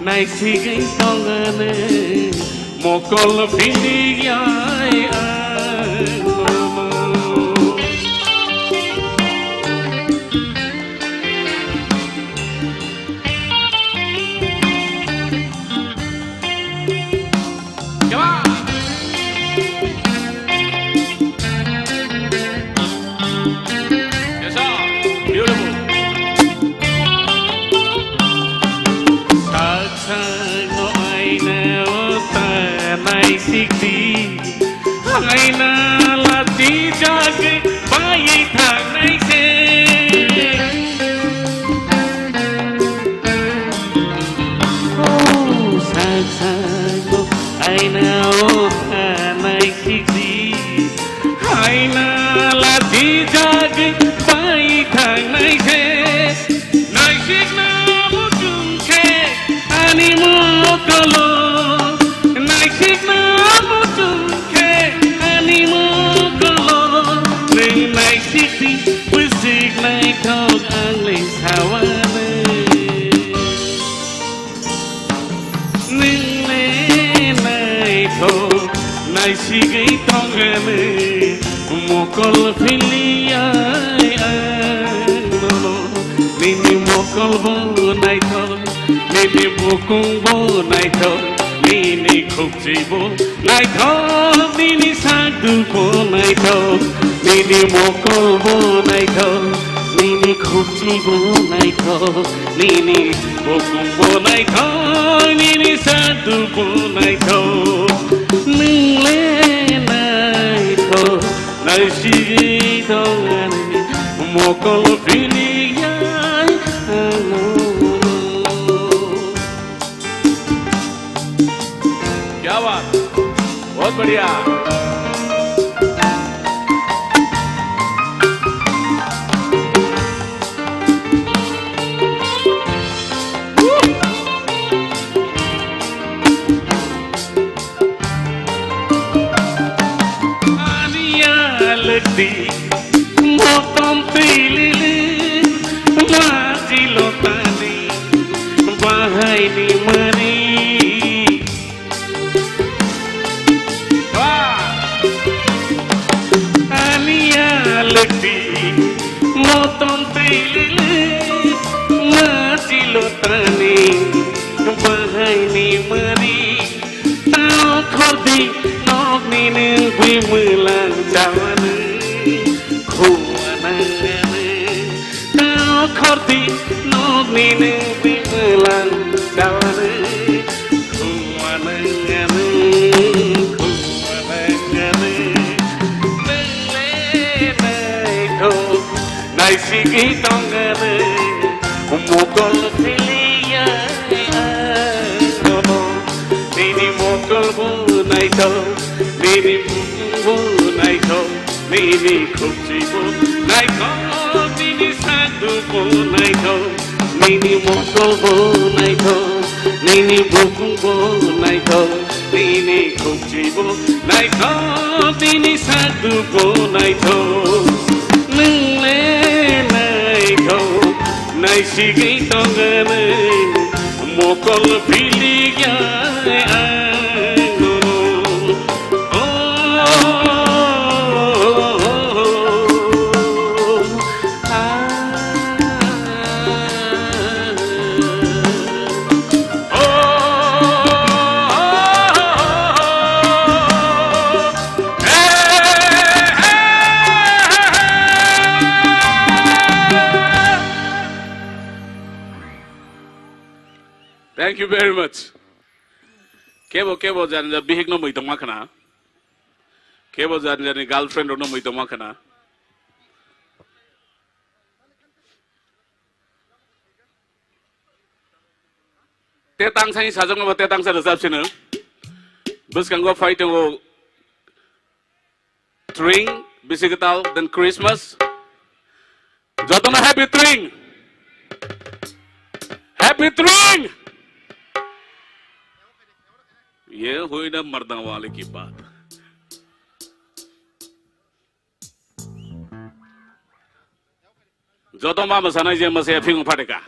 nai sigai tongane, mokol filiai Sigai tongane mokol filiai nono nini mokol bo nai tho nini bukung bo nai tho nini khokji bo nai tho nini sadu bo nai tho nini mokol bo nai tho Nini khupchibo naitho Nini bokumbo naitho Nini sadubo naitho Ningle naitho Naishigi dongani Mokol piliyai क्या बात बहुत बढ़िया लगती मोतम pilili maji lotani bahai ni mari ania लगती मोतम pilili maji lotani bahai ni mari tao khodi nok ni nu bui mulang jawan tao khorti nok ni nu bui mulang jawan nai sigi tongane mokol pilia no nini mokol bu nai to nini bu nai to nini khupchi bu nai to nini sadu bu nai to nini mokol bu nai to nini bu nai to nini khupchi bu nai to nini sadu bu nai to ningle nai to nai sigi tongane mokol pilia Thank you very much. Kebo jan bihik no moi tongma khana. Kebo jan girlfriend no moi tongma khana. Te tang sang sajong ba te tang sa resep sino. Bus kang go fight go string bisigital then Christmas. Jotona happy string. Happy string. ये हुई ना मर्दां वाले की बात जो तो माँ मसाना जे मसे फिंग फटेगा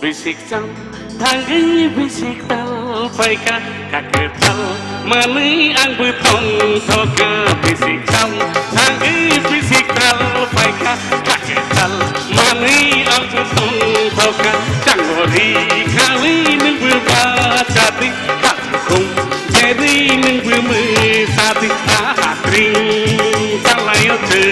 bisik jam tangi bisik tal paika kaketal mani ang butong toka bisik jam tangi bisik tal paika kaketal mani ang butong toka janggori kali nung berbacati kakum jadi nung bermesati tring palayote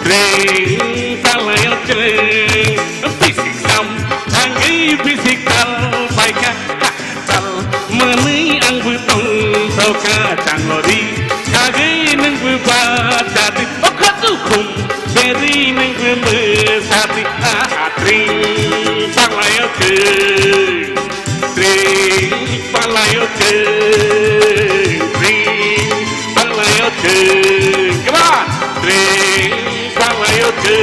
tring palayote bisik sam tangi bisik tal baika tal mani ang butong toka janglori kage nang berbacati okatukum beri nang bermesati tring palayote tring palayote tring palayote come on tring palayote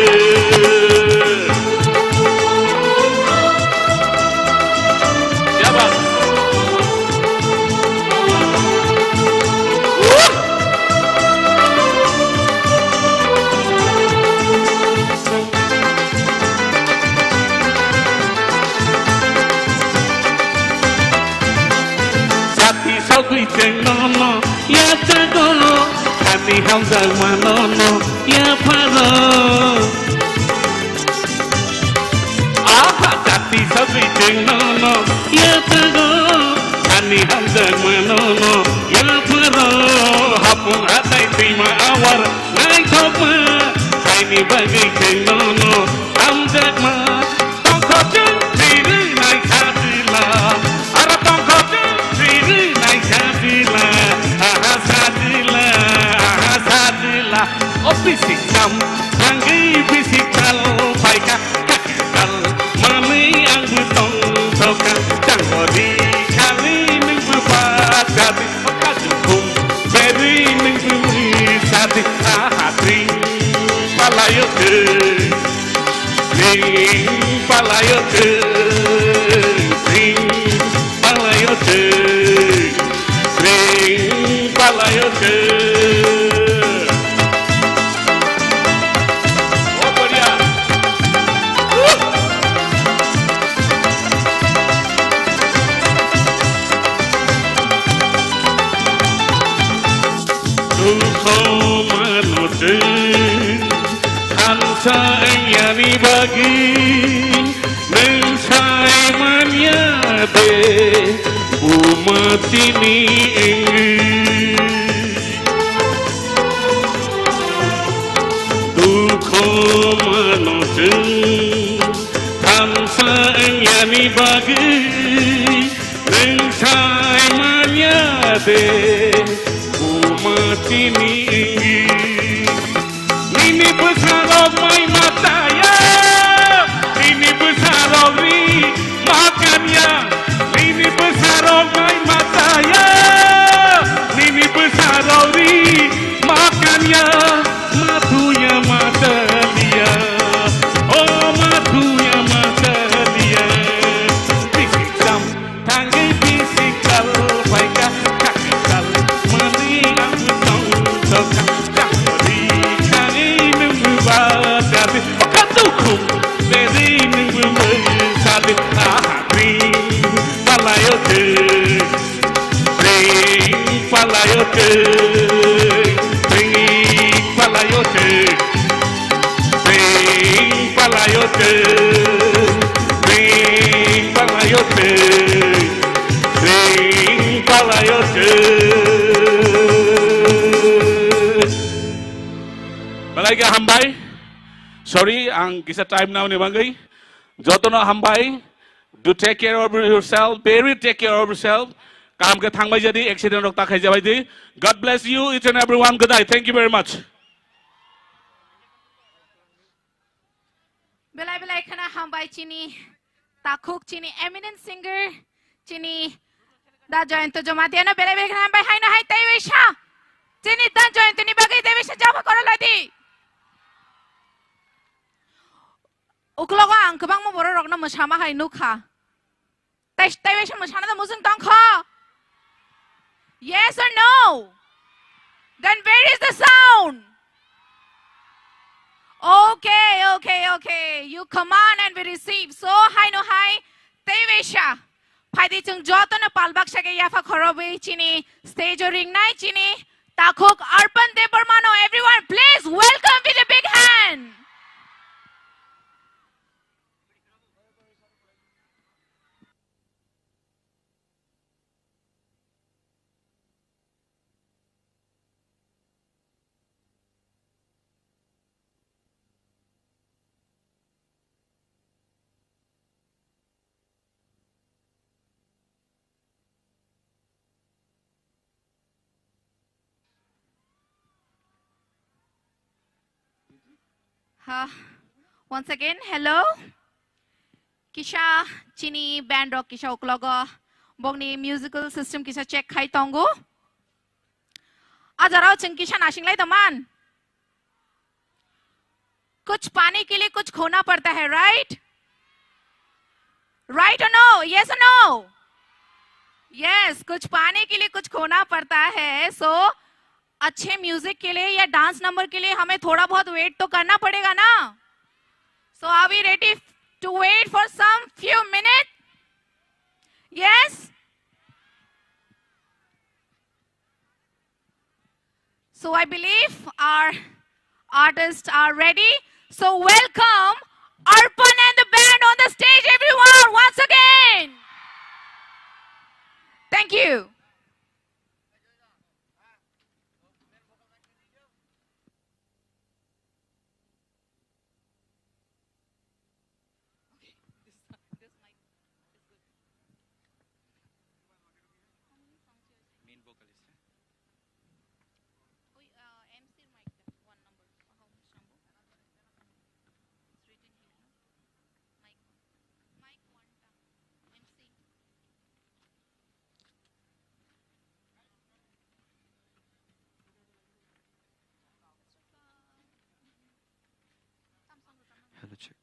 nono ya jago kami hamzah manono ya paro aha jati sabi jeng nono ya jago kami hamzah manono ya paro hapung atai terima awar naik thokma kaini bagi jeng nono hamzah ma tongko jeng diri naik sadila ara tongko jeng diri naik sadila aha sadila oh bisik sam anggi bisik kal paika kakal mami ang butong toka janggori kali ning bupati kajukum beri ning sati ahadri palayo ke ring palayo ke ring palayo ke ring palayo ke Hansa yani bagi mensai manyade umat ini duko manusia hansa yani bagi mensai manyade umat ini ini besar mai matanya ini besar ri makannya ini besar mai matanya ini besar ri makannya matunya mata dia oh matunya mata dia bisik sam tangi bisik kal baika kakal mani ang tong toka Badati, katukum, beri nunggu salit ahri, palayote, ring palayote, ring palayote, ring palayote, ring palayote, ring palayote. Balai hambai. Sorry, ang kisa time now ni bangay. Joto na hambay. Do take care of yourself. Very take care of yourself. Kaham ke thang bay jadi accident rok tak hai jawai di. God bless you each and everyone. Good night. Thank you very much. Belai khana hambay chini takuk chini eminent singer chini da jointo jomati ano belai khana hambay hai na hai taiwesha chini da jointo ni bagai taiwesha jama koroladi. Uklogo ang kabang mo boro rok na masama hay nukha. Taiwesha masana da musung tongkha. Yes or no? Then where is the sound? Okay. You command and we receive. So hay no hay taiwesha. Padi chung joto na palbak shage yafa khorobe chini stage ring nai chini takok Arpan Debormano. Everyone please welcome with a big hand. Once again, hello. Kisha chini band rock kisha uklogo bongni musical system kisha check khai tongo. Ajarao ching kisha nashing lai taman. कुछ पाने के लिए कुछ खोना पड़ता है, right? Right or no? Yes or no? Yes, कुछ पाने के लिए कुछ खोना पड़ता है. So अच्छे म्यूजिक के लिए या डांस नंबर के लिए हमें थोड़ा बहुत वेट तो करना पड़ेगा ना. So are we ready to wait for some few minutes? Yes? So I believe our artists are ready. So welcome Arpan and the band on the stage, everyone, once again. Thank you. Hello, check.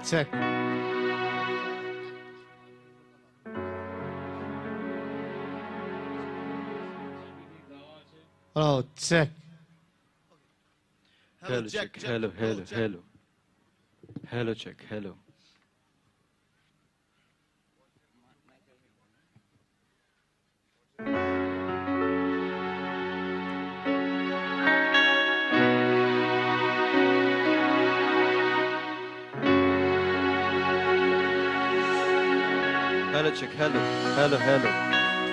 Check. Hello, check. Hello, check. Hello. Hello, check. Hello. Hello, check. Hello.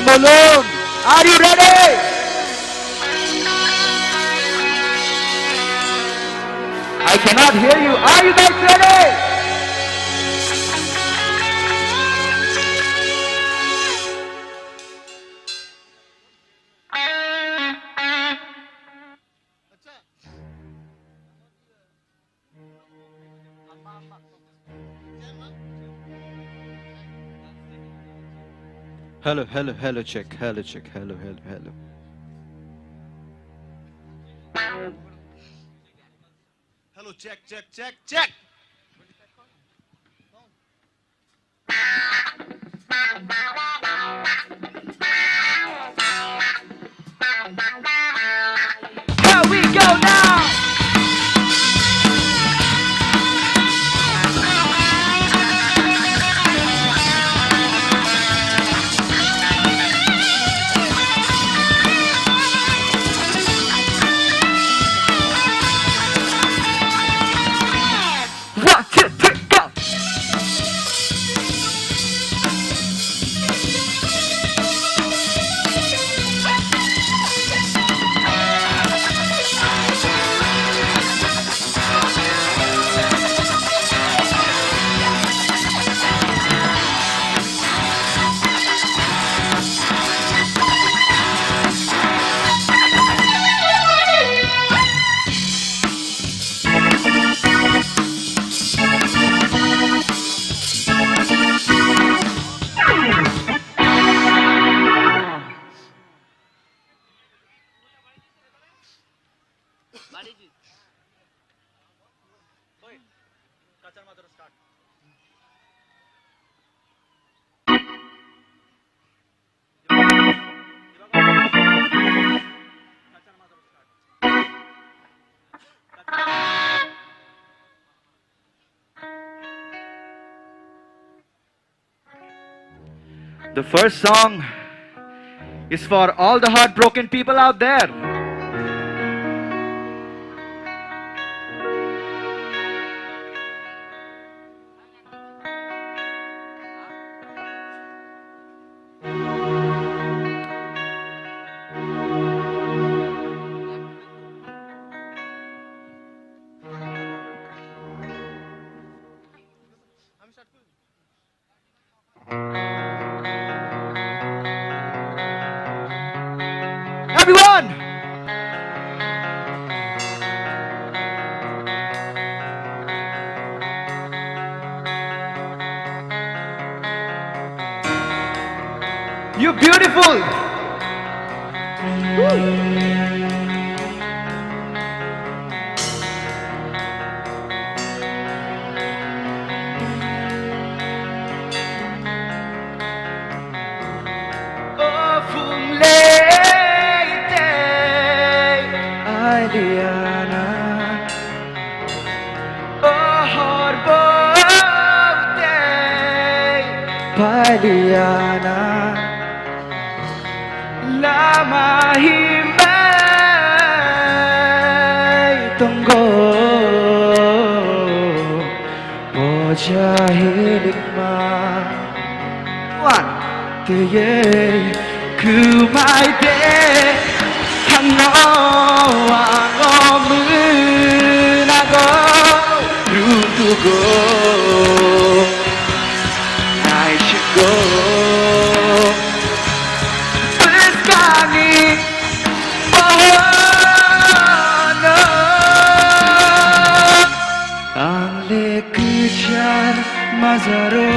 Malone, are you ready? I cannot hear you. Are you guys ready? Hello, check. Hello. Hello, check. Here we go now. The first song is for all the heartbroken people out there. Everyone! You're beautiful! Oh, Phung Lê Diana, oh Horbote, Paliana, Lama Himay Tunggo, Pojahilik ma, one, two, kumai de. I should go. Mazaro,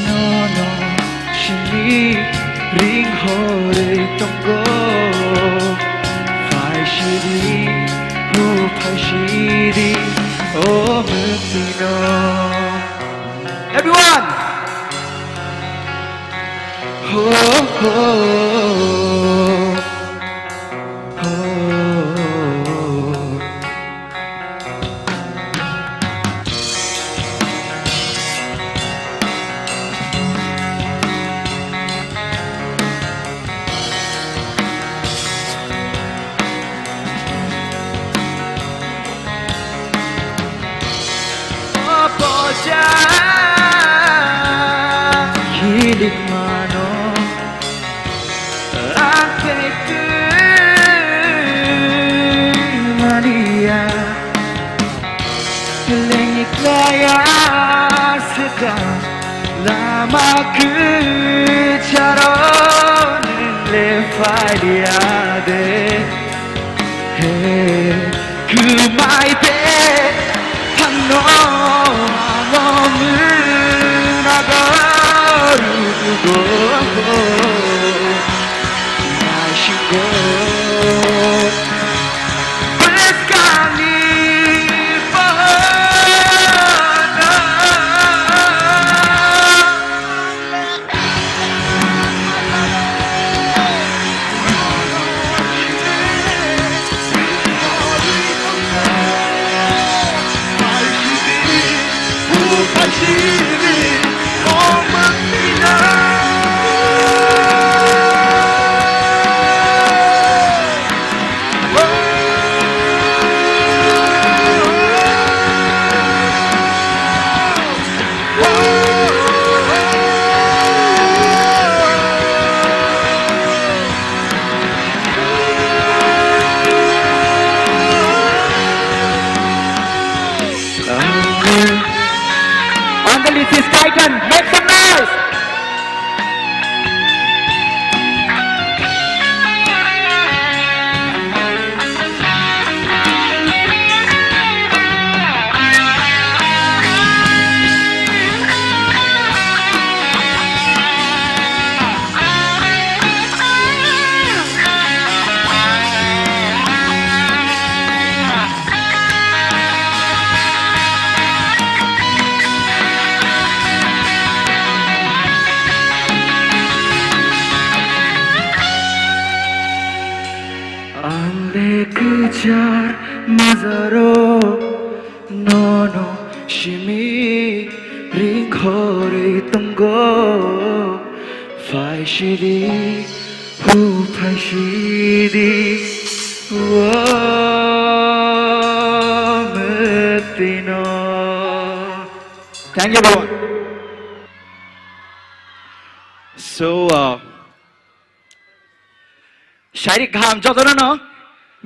no, shini, ring hore tongo. Oh, Mutino. Everyone! Oh, oh, oh, oh. Hilig mano ang pektu Angle kejar mazaro nono shimi ringkore tunggo fai shidi hu fai shidi metino. Thank you everyone. So Shairik Gham Jodorano.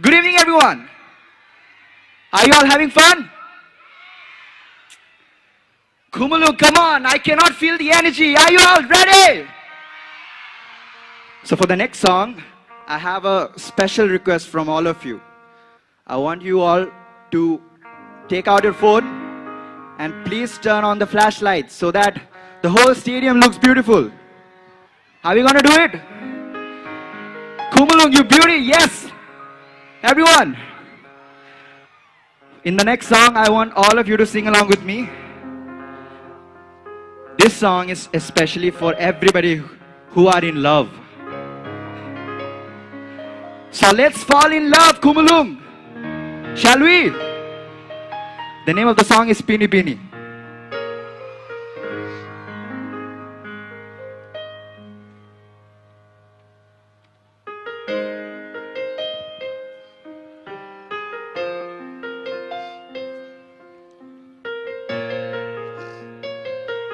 Good evening everyone. Are you all having fun? Kumulu, come on, I cannot feel the energy. Are you all ready? So for the next song, I have a special request from all of you. I want you all to take out your phone and please turn on the flashlights so that the whole stadium looks beautiful. Are we gonna do it? Kumulung, you beauty, yes! Everyone! In the next song, I want all of you to sing along with me. This song is especially for everybody who are in love. So let's fall in love, Kumulung! Shall we? The name of the song is Pini Pini.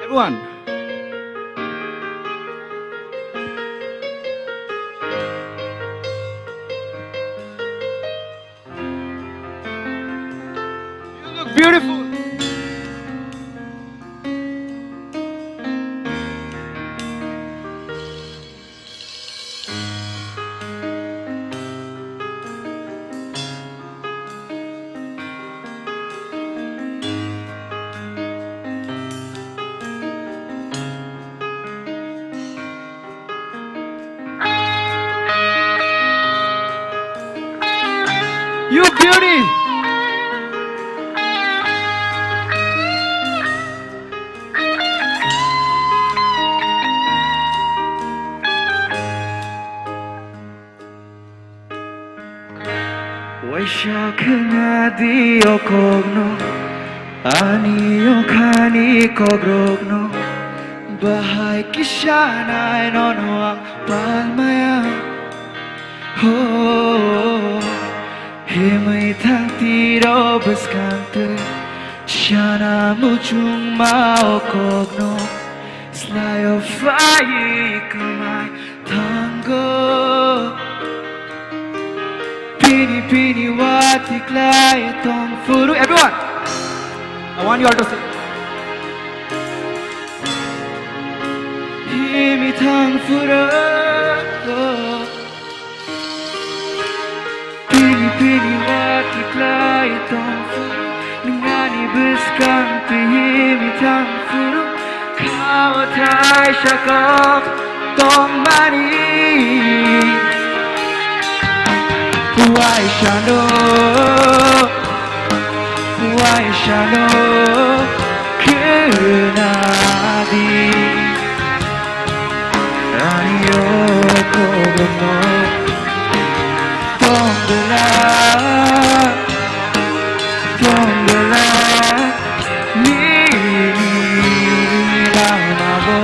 Everyone. You look beautiful. You beauty! Waishakhnadi okogno ani okhani kogrogno bahai kishanai nono ang palmaya ho. Himay tiro baskante Shana muchung maokogno Slayo fai kamay tango Pini pini wati klay tong furu. Everyone, I want you all to sing. Himi tang furu. Pini wati klay tong furu Nungani buskan pihimi tang furu Kau tai syakok tong mani Wai shano kenadi Anio kogomo Tonggola Nini Lamabo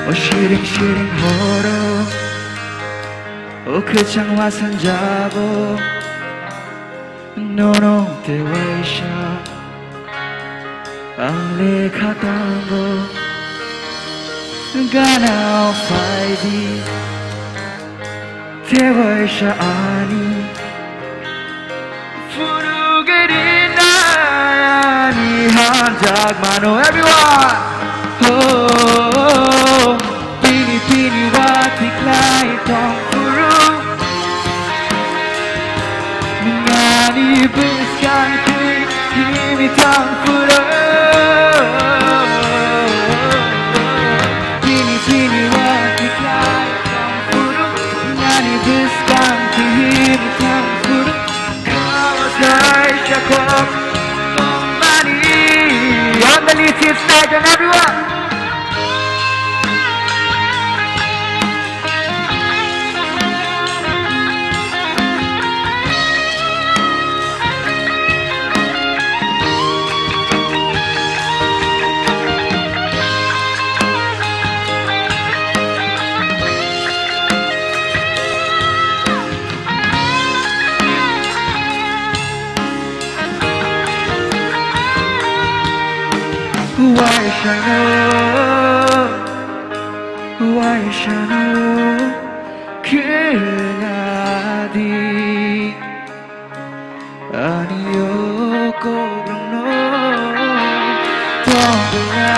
Oh shiring horo Oh kechang wasan jabo Nono te waisha Ang lekha tango Ganao faidi Te waisha ani Furugerina ani hanjag mano. Everyone! Oh, pini pini wati klay tong furu Ngani buskan kimi tong furu Pini pini wati klay tong furu Ngani buskan kimi tong furu Kawasai syakok tong mani. On the lead seat stage and everyone 갈모 와이샤노 그나디 아니요 고병노 동동아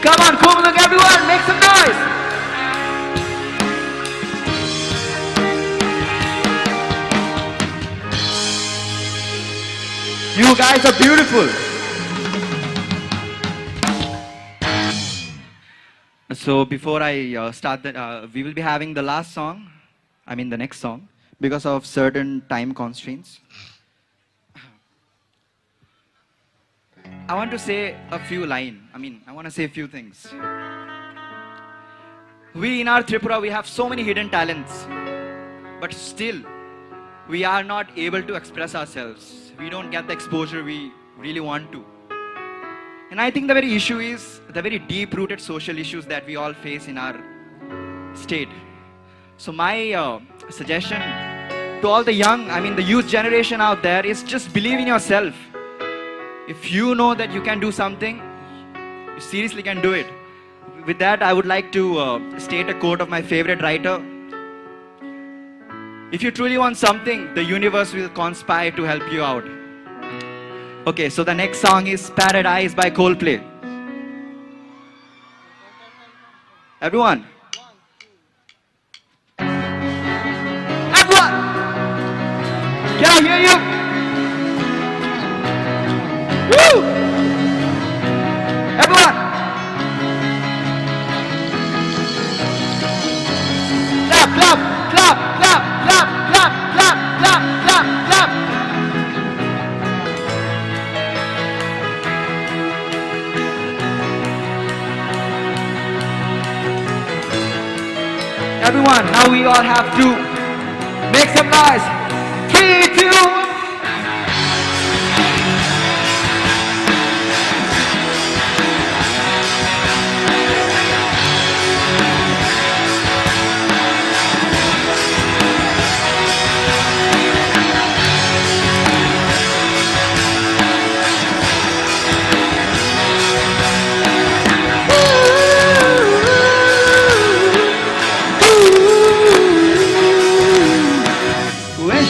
Come on, Kumulung, everyone, make some noise! You guys are beautiful. So before I start, we will be having the last song, the next song, because of certain time constraints. I want to say a few lines. I want to say a few things. We in our Tripura, we have so many hidden talents, but still, we are not able to express ourselves. We don't get the exposure we really want to. And I think the very issue is the very deep-rooted social issues that we all face in our state. So my suggestion to all the young, the youth generation out there is just believe in yourself. If you know that you can do something, you seriously can do it. With that, I would like to state a quote of my favorite writer. If you truly want something, the universe will conspire to help you out. Okay, so the next song is Paradise by Coldplay. Everyone. Everyone! Can I hear you? Woo! Everyone! Clap, clap, clap, clap, clap, clap, clap, clap, clap, clap. Everyone, now we all have to make some noise. 3, 2, 1.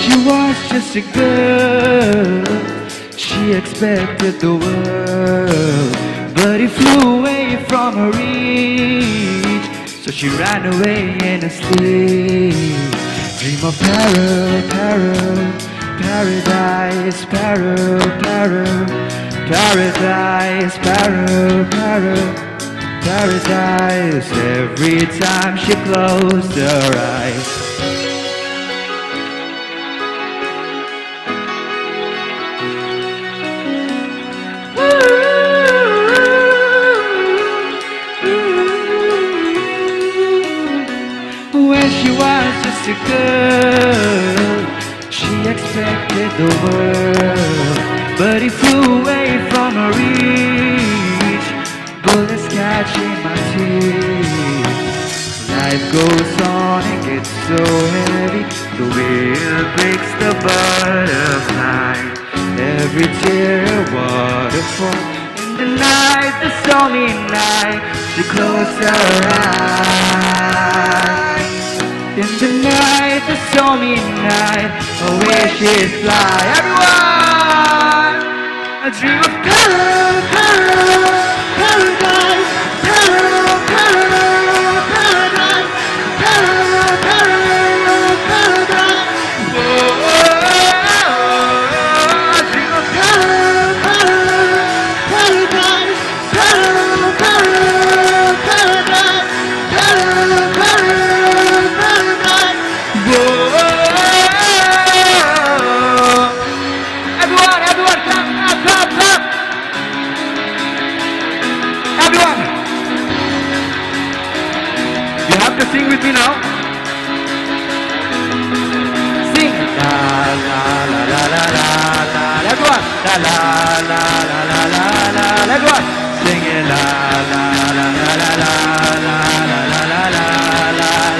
She was just a girl, she expected the world, but it flew away from her reach, so she ran away in a sleep. Dream of peril, peril, paradise, peril, peril, paradise, peril, peril, paradise. Every time she closed her eyes. She was just a girl, she expected the world, but it flew away from her reach. Bullets catching my teeth. Life goes on and gets so heavy, the wind breaks the butterfly. Every tear a waterfall. In the night, the stormy night, she closed her eyes. In the night, the stormy night, away she'd fly. Everyone, a dream of color, color, paradise, color, color, paradise, color, color, paradise. Whoa, a dream of color, color, paradise, color, color, paradise, color, color. Everyone, everyone, clap, clap, clap, clap. Everyone, you have to sing with me now. Sing. la la la la. Everyone, la la la la la la la. Everyone, sing it la la la la la la la la la la la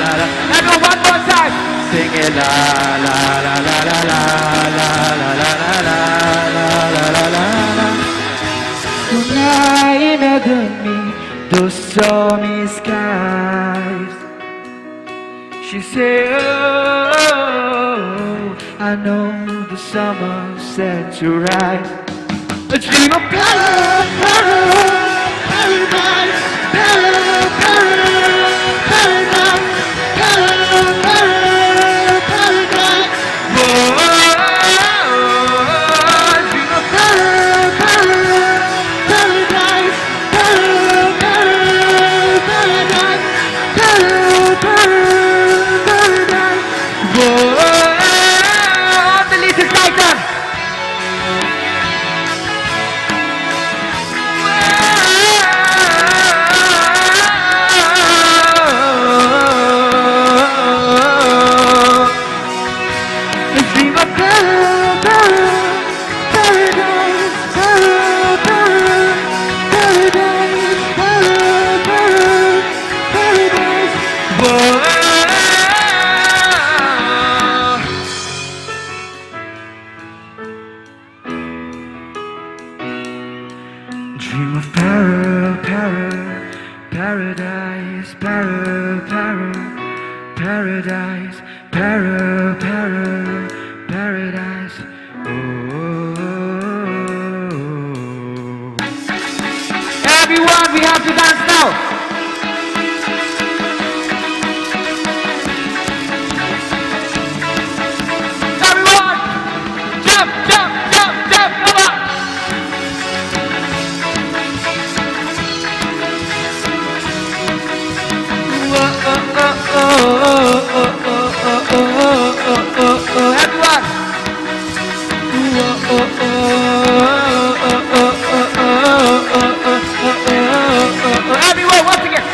la la. Everyone, one more time. Sing it la la la la la la la la la la la la la la. Tonight underneath those stormy skies, she said, oh, I know the summer set to rise. A dream of paradise, paradise, paradise, paradise, paradise, paradise. Whoa, a dream of paradise, paradise, paradise, paradise, paradise. Whoa, the little titan. Dream of paradise, paradise, paradise. Oh. Everyone, we have to dance now. Everyone, jump, jump, jump, jump, come on. Everyone. Everyone, once again.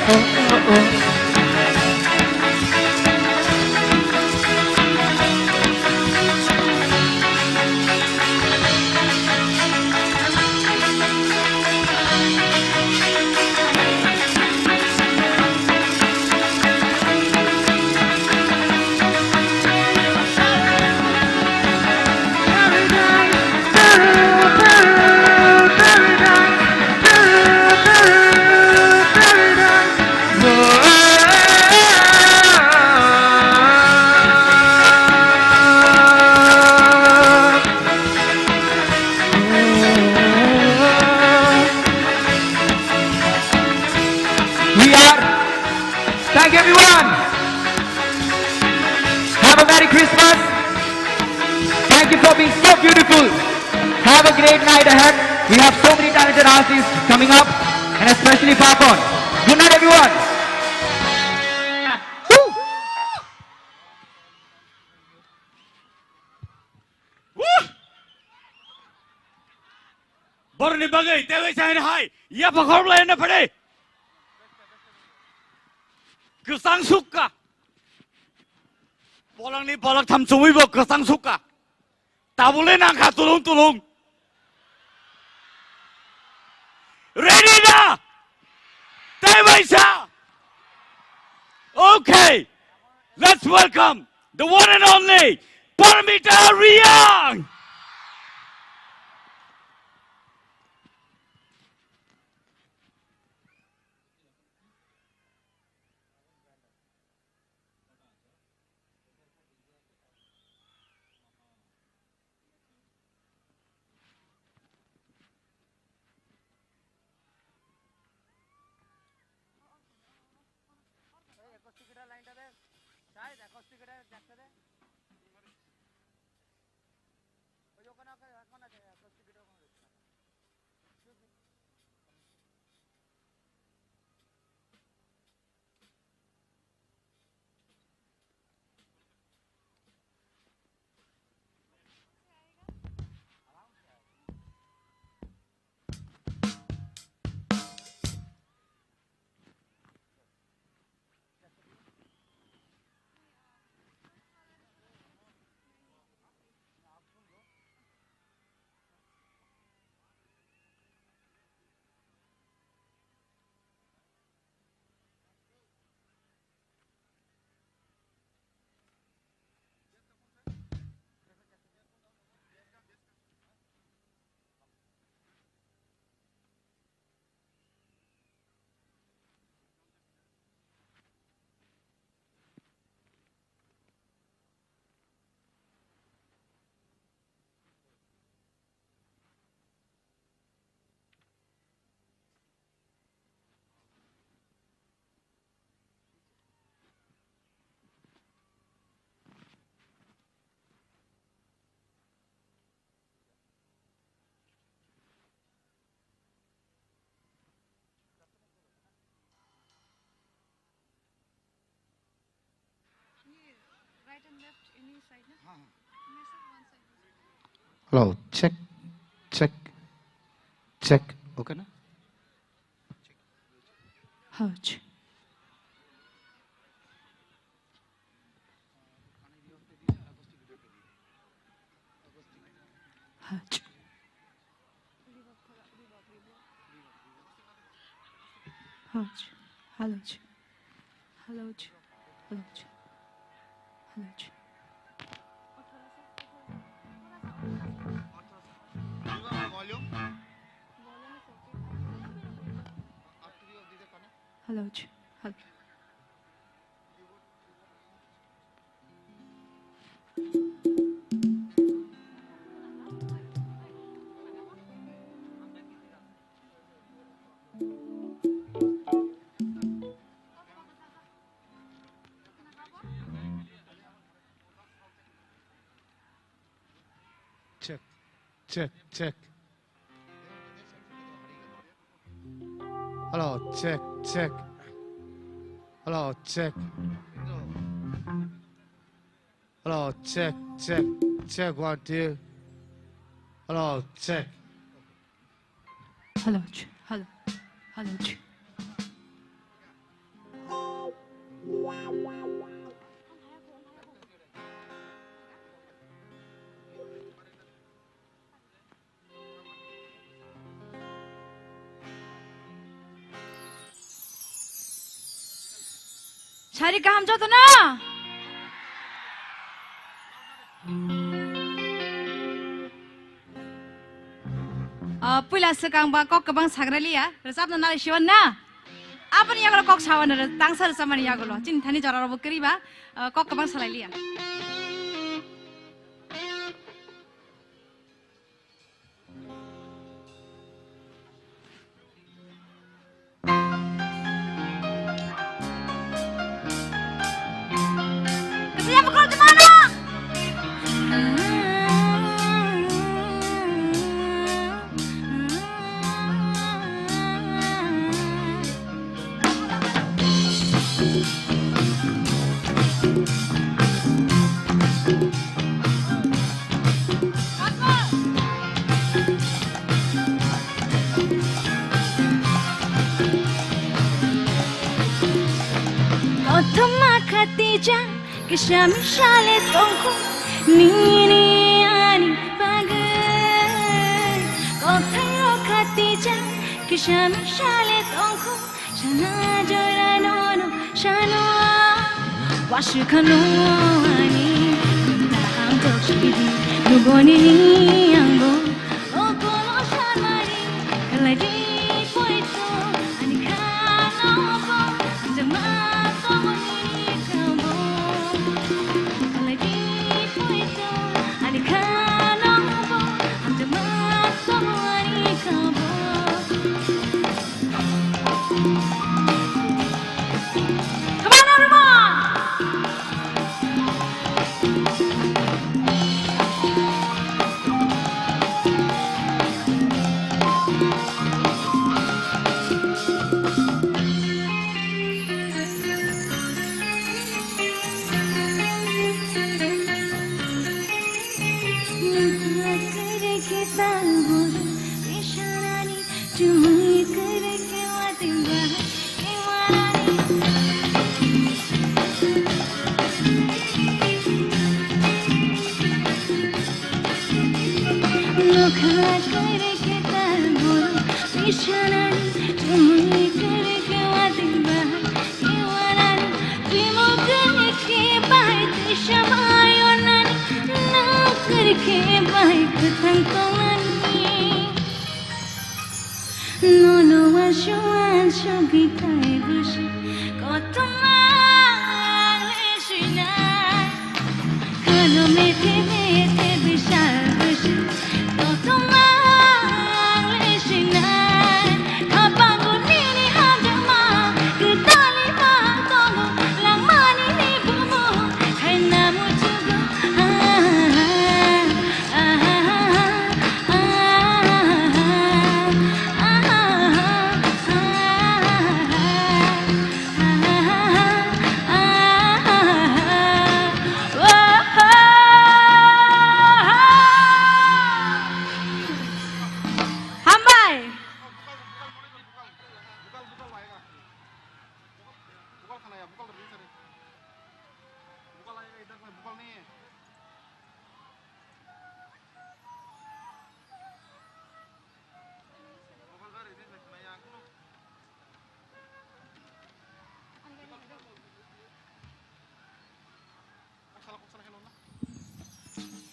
We are. Thank you, everyone. Have a Merry Christmas. Thank you for being so beautiful. Have a great night ahead. We have so many talented artists coming up, and especially Papon. Good night, everyone. Borni bagai tewe sahin hai ya pakhor le na pade kesang suka polang ni polak tham sumi bo kesang suka tabule nang kha tulung tulung ready na tewe sa okay let's welcome the one and only Paramita Riang. Hello, check, check, check. Okay na? Ouch. Ouch. Ouch. Ouch. Ouch. Ouch. Ouch. Ouch. Ouch. Check, check, check. Hello, check, check. Hello, check. Hello, check, check, check. 1, 2. Hello, check. Ouch. Ouch. Ouch. 자리 감자도나. पहिला सिकांबा कक गोबां साग्रालिया रोजाबनो नालाय सिवन ना आबनि यागल कक सावन तांसार सामानि यागल चिन्थानि जरारबो करिबा कक गोबां सालायलिया Kisah misalnya tongku nini ani bagai kau tayo katija kisah misalnya tongku sana jora nono shano washikano ani naham tokshidi nuboni anggo okolo shamari kaladi poito ani kano bo jamato ni kambo Oh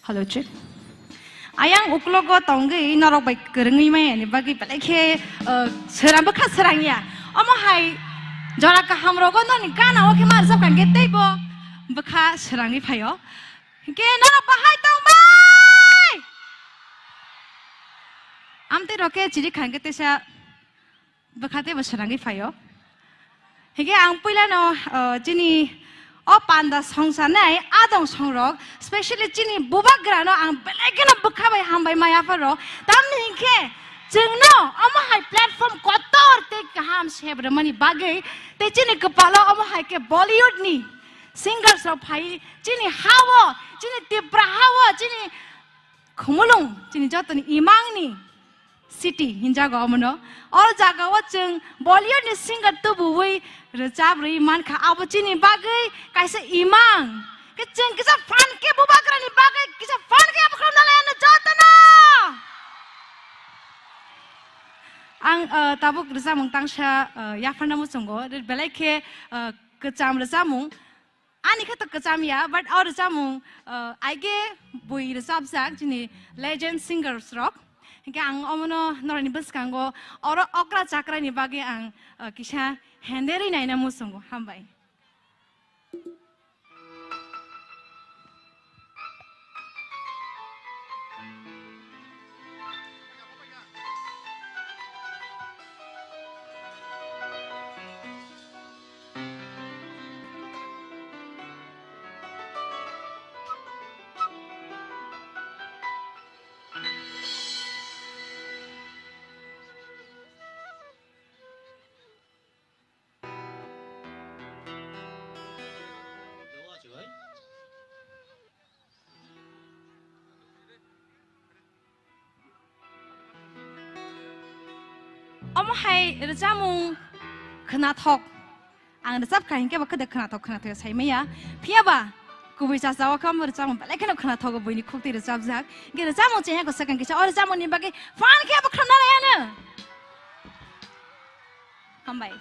Hello, Chief. Ayang uklogo tongi norok bai kerengi mai ani bagi peleke seram bekas serangnya. Omo hai jora ka hamrogo no ni kana oke mar sab kan gete bo bekas serangi payo. Ke norok bahai tong bai. Amte roke ciri kan gete sa bekate bo serangi payo. Hege ang pila no jini o panda songsa nai adong songrok especially chini bubagrano ang belegena bukhabai hambai maya faro tamni hingke jengno amo hai platform kotor te kaham sebre mani bagai te chini kepala amo hai ke Bollywood ni singers ro phai chini hawo chini tibra hawo chini khumulung chini jotoni imang ni city hinjago amono or jaga wo jeng Bollywood ni singer tu buwi rejab ri man kha abo chini bagai kaisa imang ke jeng kisa fan ke bubagra ni bagai kisa fan ke abo khona la na jatana ang tabuk resamung tangsha ya fana musongo belai ke kecam resamung ani kata kecam ya but or resamung aige bui resab sak chini legend singers rock hingga ang omono norani beskango oro okra chakra ni bagi ang kisah henderi naina musongo hambai. Omo hai rejamung kenatok ang resap kain ke bakal kenatok saya maya piaba kubi sasawa kamu rejamung balik kena kenatok bini kukti resap zak ge rejamung cenya ko sakan kisah or rejamung ni bagi fan ke bakal nala ya na hambai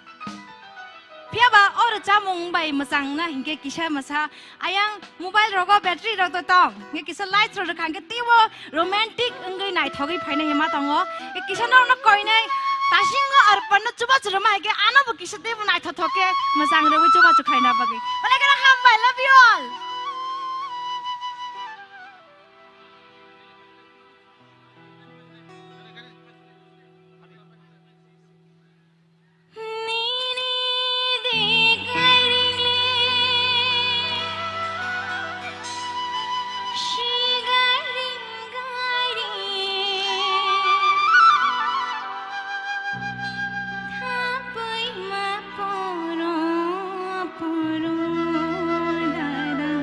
piaba or rejamung bai masang na hingga kisah masa ayang mobile rogo battery rogo tong hingga kisah light rogo kan ke tiwo romantic enggai nai thogi paina hema tongo kisah na koi nai Tashingo arpana coba cerama ke ana bagi setiap naik thotoke masang rewi coba cukai na bagi. Boleh kena hambai love you all. Da da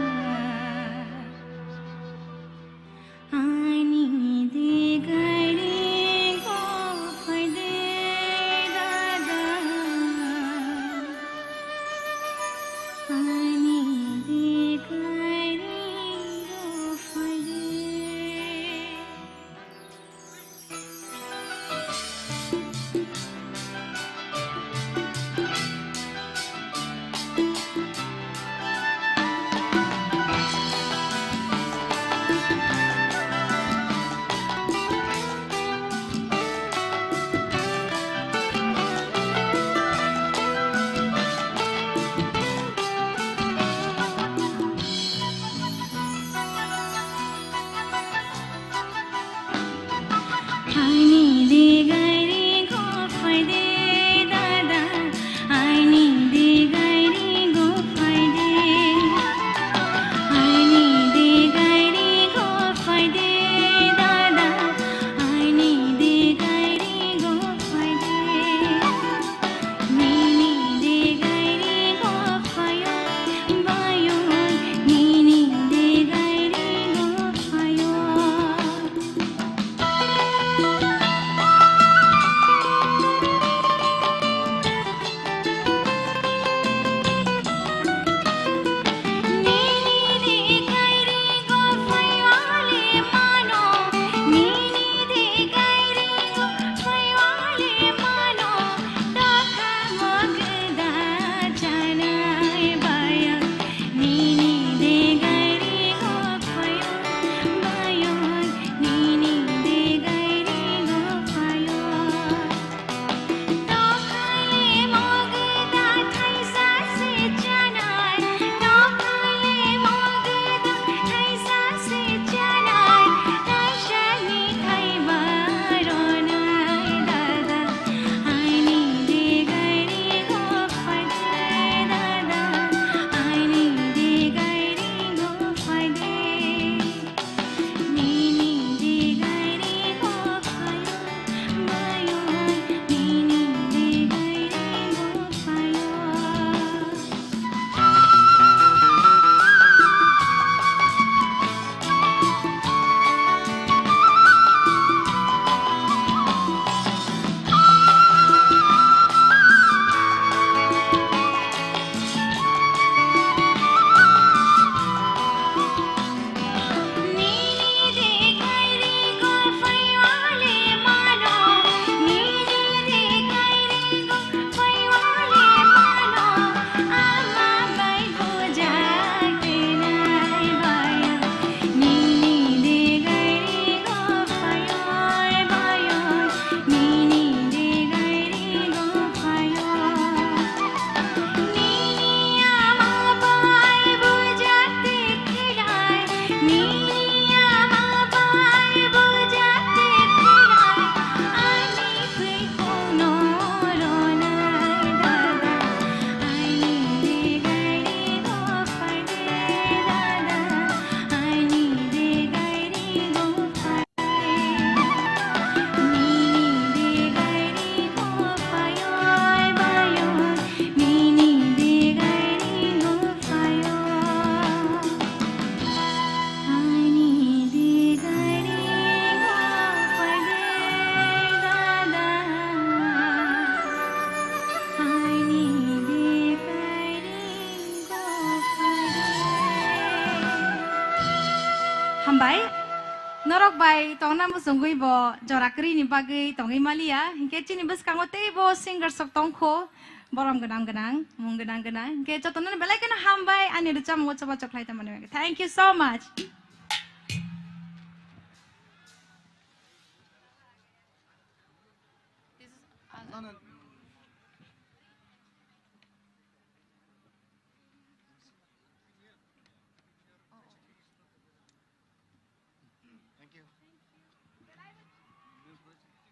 norok bai tong na musungui bo jorakri ni bagai tongi malia hingke chini bus kango tei bo singer sok tongko borom genang mung genang hingke jotonan belai kana hambai ani rucha mo coba coklai tamane. Thank you so much.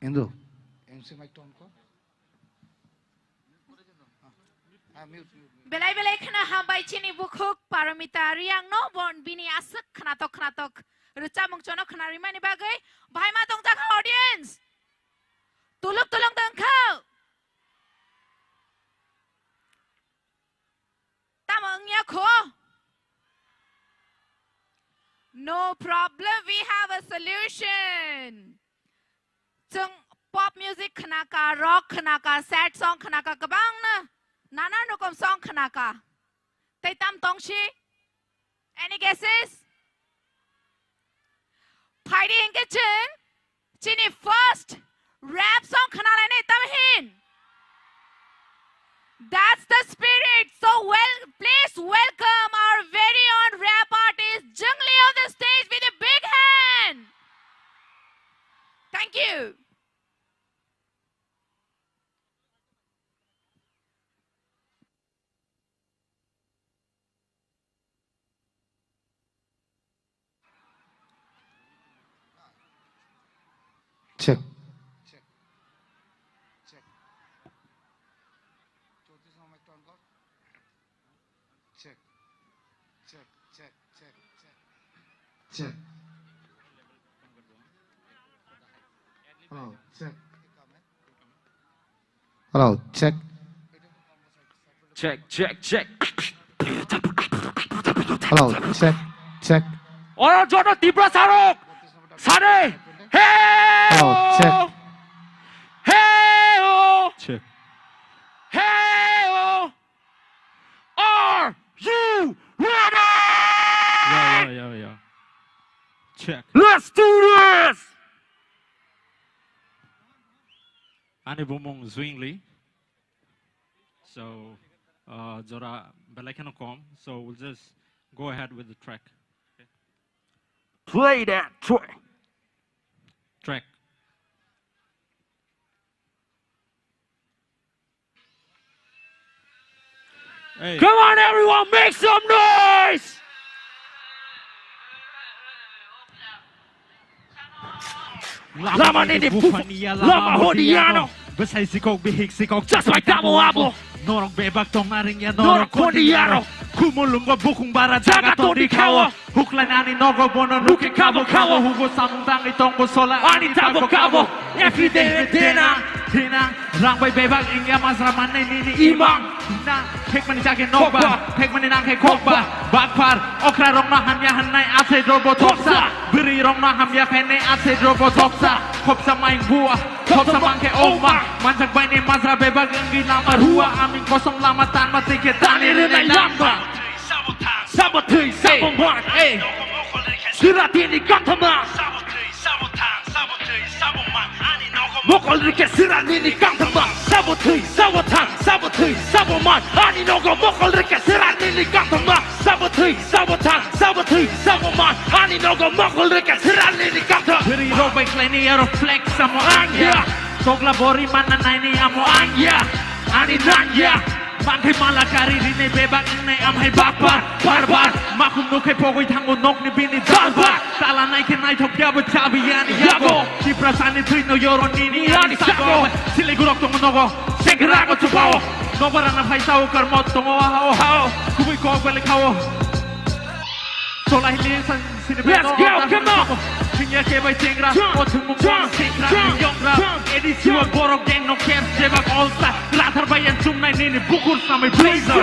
Indo, MC mic tone ko. Belai kena hambai chini bukuk paramita riang no bon bini asuk knatok rucha mungchono kena rimani bagai bhai ma tong tak audience tulung tong kau tamangnya ko no problem, we have a solution. Chung pop music khanaka, rock khanaka, sad song khanaka kabang na nana rokom song khanaka. Tay tam tongshi? Any guesses? Paidi inge chini first rap song khanala ne tamhin. That's the spirit. So please welcome our very own rap artist Jungli on the stage with a big hand. Thank you. Check. Check. Hello, check. Hello, check. Check. Hello, check. Orang jodoh tibra sarok. Sare. Hey. Hello, check. Hey. Check. Hey. Are you ready? Yeah. Check. Let's do this. Ani bumong zwingli. So, Jora Belekano kom. So we'll just go ahead with the track. Okay. Play that track. Hey. Come on, everyone, make some noise. Lama nini bufania, lama hodiano. Besai sikok bihik sikok. Just like Tamo Abo. Norok bebak tong naring ya Norok kondiano. Kumulungo bukung barat jaga Jaga todi kawa. Huklan ani nogo bono nuki kabo kawa. Hugo samung tangi tongbo sola Ani tabo kabo. Every day dena. Rang bay bebak ingya masraman nini imang. Na pek mani jage nokba. Pek mani nang ke kokba. Bakpar okra rong na hamya hanai ase drobo toksa. Beri rong na hamya kene ase drobo toksa. Kop samaing buah. Kop samang ke oma. Manjak bay ni masra bebak inggi lama rua. Amin kosong lama tan mati ke tani rinai lamba. Sabotage, sabotage, hey. Surat ini kantama. Mokol rike surat ini kantama. Sabotage, saboman. Ani nogo mokol rike surat ini kantama. Sabotage, saboman. Ani nogo mokol rike surat ini kantama. Beri robek leni ya refleks sama angya. Sogla bori mana naini amo angya. Ani nanya. Bangkai malakari rine bebak ne amhai bakbar barbar makum nuke pogoi thango nok ni bini dalbar tala nai ke nai thok ya bachabi yani yago ki prasani trino yoro nini yani sago sile gurok tong nogo segera go chupawo nobara na phaisa ukar mot tong hao kubui ko bele khawo sola hili san sine be Let's go, come on. Pinya ke bai tengra o thumung singra yongra edisiwa borok geng no ker jebak olsa lathar bayan sumnai nini bukur samai blazer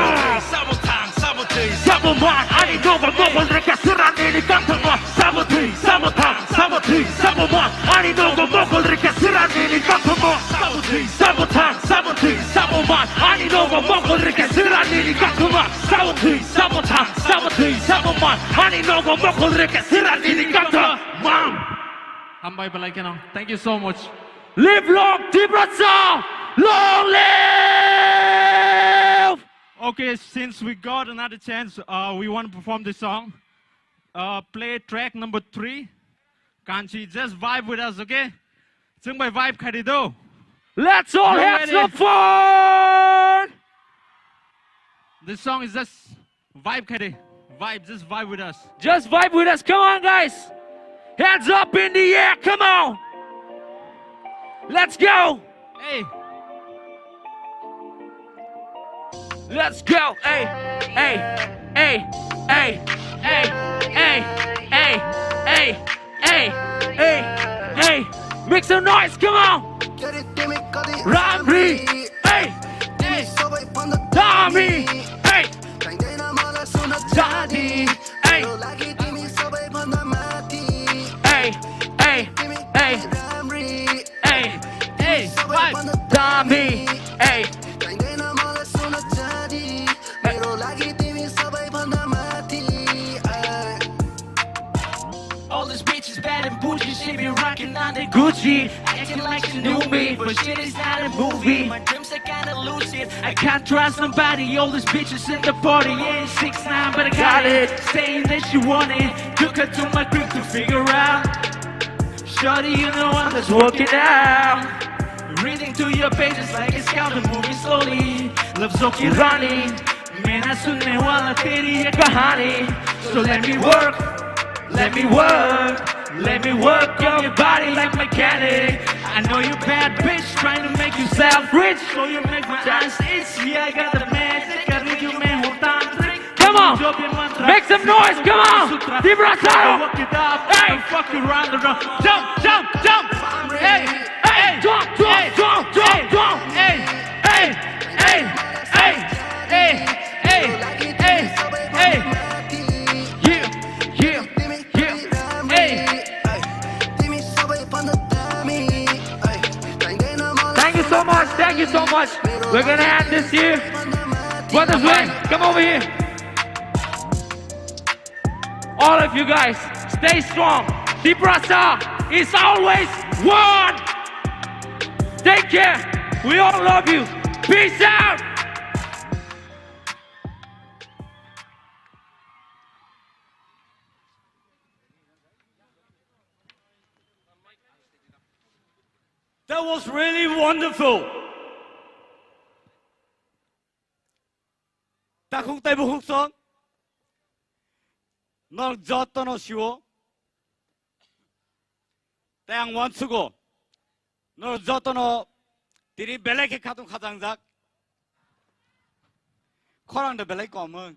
Sabotage, saboman. Ani nogo mokol rike surat ini kantama. Sabotage, saboman. Ani nogo mokol rike surat ini kantama. Sabotage, saboman. Ani nogo mokol rike surat ini kantama. Sabotage, saboman. Ani nogo mokol rike surat ini kantama. Hambai Balaikano. Thank you so much. Live long, Tibrasa! Long live! Okay, since we got another chance, we want to perform this song. Play track number 3. Kanchi, just vibe with us, okay? Sing by vibe Kadido. Let's all have some fun! This song is just vibe Kadi. Vibe, just vibe with us. Just vibe with us. Come on, guys. Hands up in the air. Come on. Let's go. Hey. Let's go. Hey, hey, hey, hey, hey, hey, hey, hey, hey, hey, hey. Make some noise. Come on. Ramri. Hey. Tommy. Hey. Daddy. Hey. Hey. Hey. Hey. Hey. Hey. Vibe. Tommy. Hey. All this bitches bad and bougie, she be rockin' on the Gucci, acting like she knew me, but shit is not a movie. My dreams are kinda lucid. I can't trust nobody. All these bitches in the party, ain't 6'9", but I got it. Saying that she want it, took her to my crib to figure out. Shorty, you know I'm just working out. Reading to your pages like it's counting, moving slowly. Love's okay running. मेरा सुनने वाला तेरी ये कहानी. So let me work. Let me work on your body like mechanic. I know you bad bitch trying to make yourself rich, so you make my eyes itchy. I got the magic, I think you may hold on. Come on, make some noise. Come on, Tibrasa. Work it up, hey, fuck you round the round. Jump, jump, jump. Hey, hey, jump, jump, jump, jump, jump. Hey, hey, hey, hey, hey, hey, hey, hey. Thank you so much. We're gonna end this here. Brothers, wait, come over here. All of you guys, stay strong. Tibrasa is always one. Take care. We all love you. Peace out. That was really wonderful. Ta khúc Tây Bộ khúc song. Nó giọt to nó siwo. Tang wan sugo. Nó giọt to nó tiri belai ke khatung khajang jak. Khorang de belai kom ung.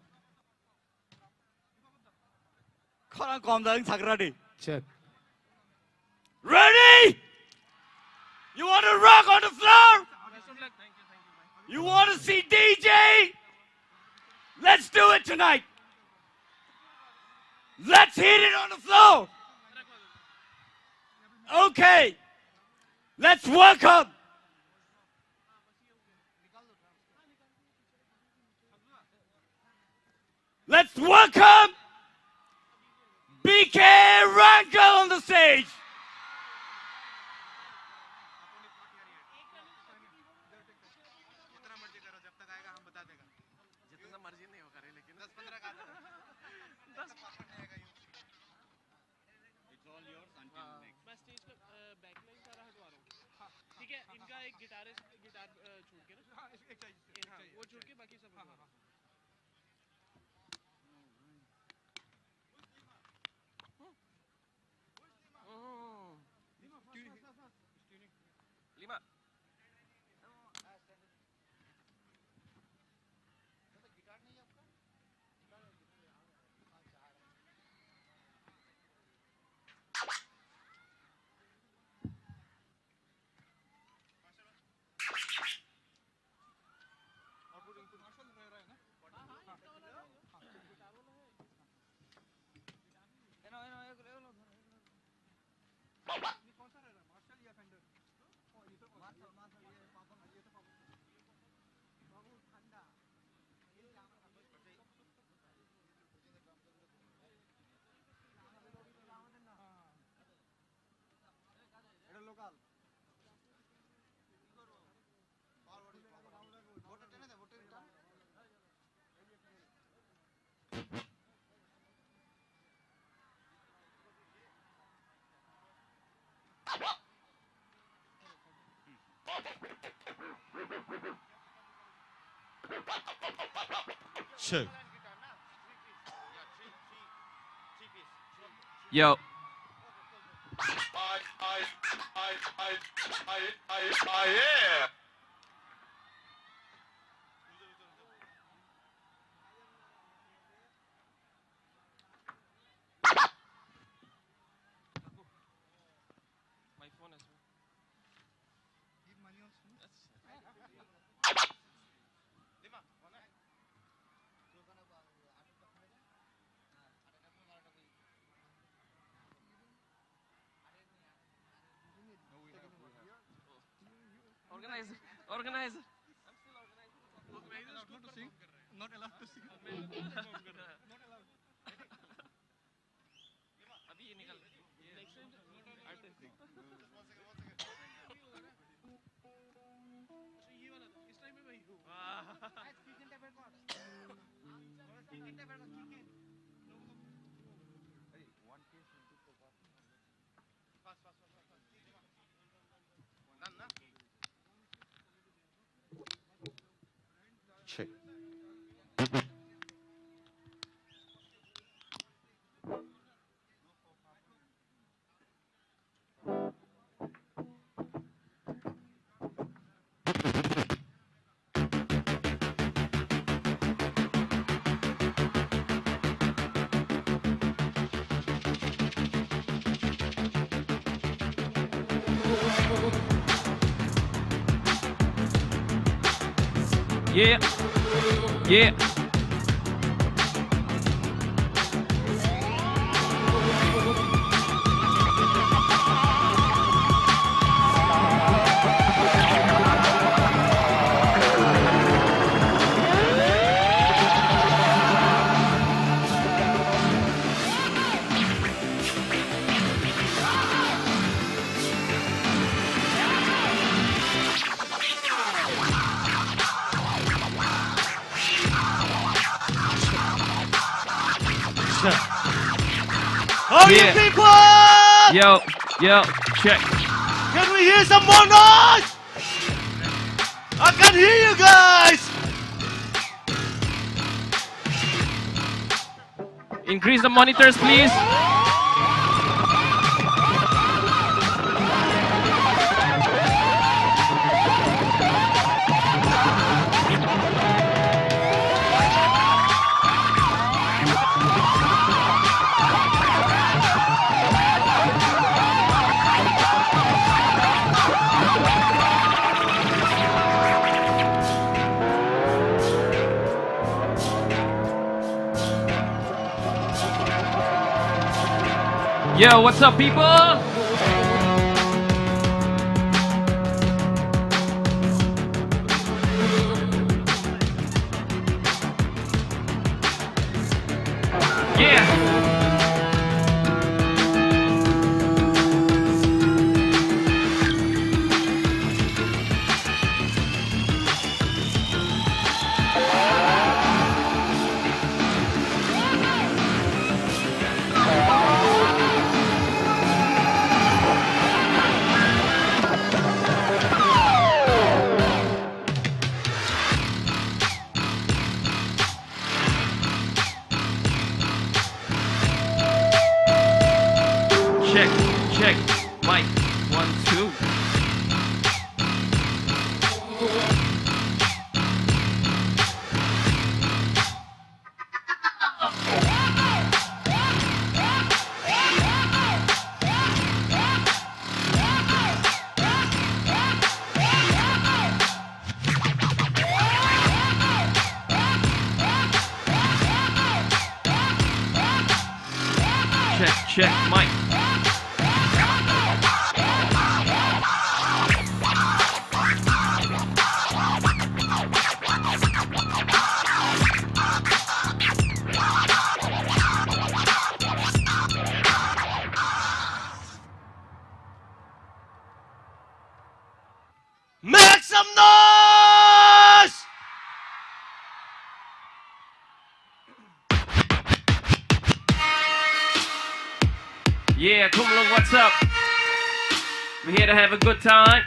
Khorang kom da ung sakra di. Check. Ready? You want to rock on the floor? You want to see DJ? Let's do it tonight. Let's hit it on the floor. Okay. Let's welcome. Let's welcome BK Ranko on the stage. Check. Yo. Yeah. My phone as well. Organizer. Organizer. I'm still organizing. Organizer is good to sing. Not allowed to sing. Not allowed. अभी ये निकल artist. ये वाला इस time में वही हो Check. Yeah. Yeah. All Yeah. you people! Yo, check. Can we hear some more noise? I can hear you guys! Increase the monitors, please. Yo, what's up, people? Yeah. Check. Mic. 1, 2. Check. Mic. Make some noise! Yeah, Kumlung, what's up? We're here to have a good time.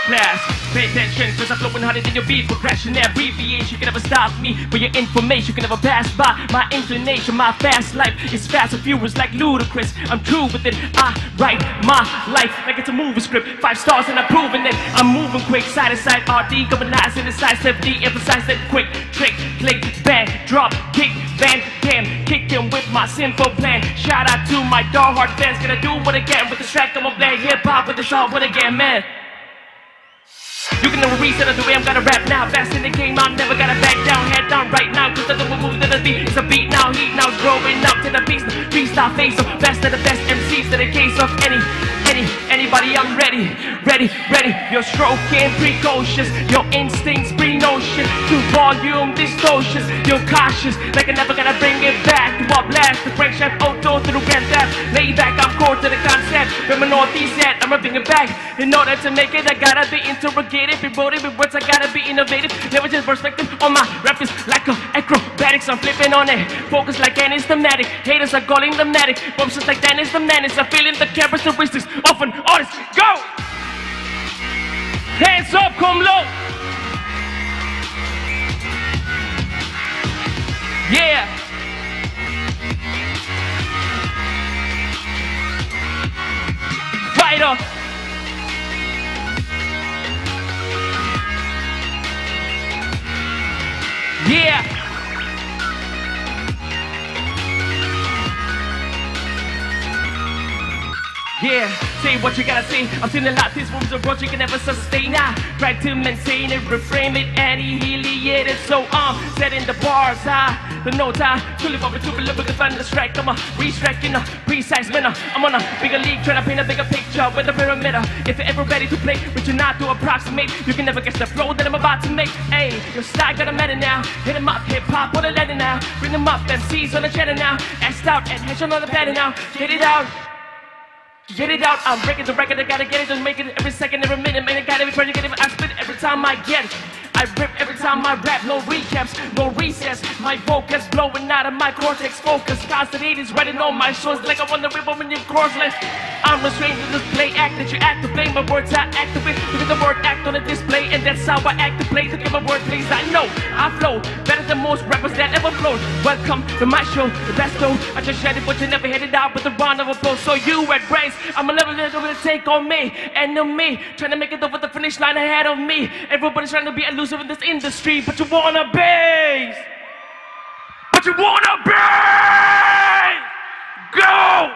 class. Pay attention, cause I'm flowing harder than your beat progression. Abbreviation can never stop me, but your information can never pass by. My inclination, my fast life is fast and furious like ludicrous. I'm true with it, I write my life like it's a movie script. 5 stars and I'm proving it. I'm moving quick, side to side, RD, coming the side, step D, emphasize that quick. Trick, click, bang, drop, kick, Van Dam, kick him with my simple plan. Shout out to my die-hard fans, gonna do what I can with this track. I'm gonna play hip-hop with this all what again, man. You can never reset the way I'm gonna rap now. Fast in the game, I'm never gonna back down. Head down right now, cause the move to the beat. It's a beat now, heat now, it's growing up to the beast. Freestyle face, so best of the best MCs to the case of anybody, I'm ready. Your stroke ain't precocious, your instincts pre-notion. To volume distortions, you're cautious, like I'm never gonna bring it back. To our blast, the Frank Chef Auto through Grand Theft. Lay back, I'm core to the concept. Where my northeast at, I'm ripping it back. In order to make it, I gotta be interrogated. Be brooded with words, I gotta be innovative. Never just perspective on my rap is like a acrobatics. I'm flipping on it, focus like an systematic. Haters are calling them natic. Bumps just like Dennis the Menace. I'm feeling the characteristics of an artist. Go! Hands up, come low. Yeah. Fighter. Yeah. Yeah, say what you gotta say. I've seen a lot, this room's a road you can never sustain. I try to maintain it, reframe it, annihilate it. So I'm setting the bars high, the notes high. To live up to be living with the strike. I'm a re-strike in a precise manner. I'm on a bigger league, trying to paint a bigger picture with a pyramid. If you're ever ready to play, but you're not to approximate, you can never guess the flow that I'm about to make. Hey, your style got a meta now. Hit 'em up, hip-hop on the ladder now. Bring 'em up, MCs on the cheddar now. Assed out and headshot on the pattern now. Get it out. Get it out, I'm breaking the record, I gotta get it, just make it every second, every minute, man, I gotta be project, I spit it every time I get it. I rip every time I rap, no recaps, no recess. My focus blowing out of my cortex, focus. Constant is writing on my shoulders like I want to rip in your courseless. I'm no stranger to this play act that you act to play. My words I activate, look at the word act on the display, and that's how I act to play. To give my word please, I know I flow better than most rappers that ever flowed. Welcome to my show, the best though. I just shared it, but you never hit it out with the round of applause. So you at brains, I'm a level that's gonna take on me, enemy, trying to make it over the finish line ahead of me. Everybody's trying to be elusive in this industry, but you wanna be, go!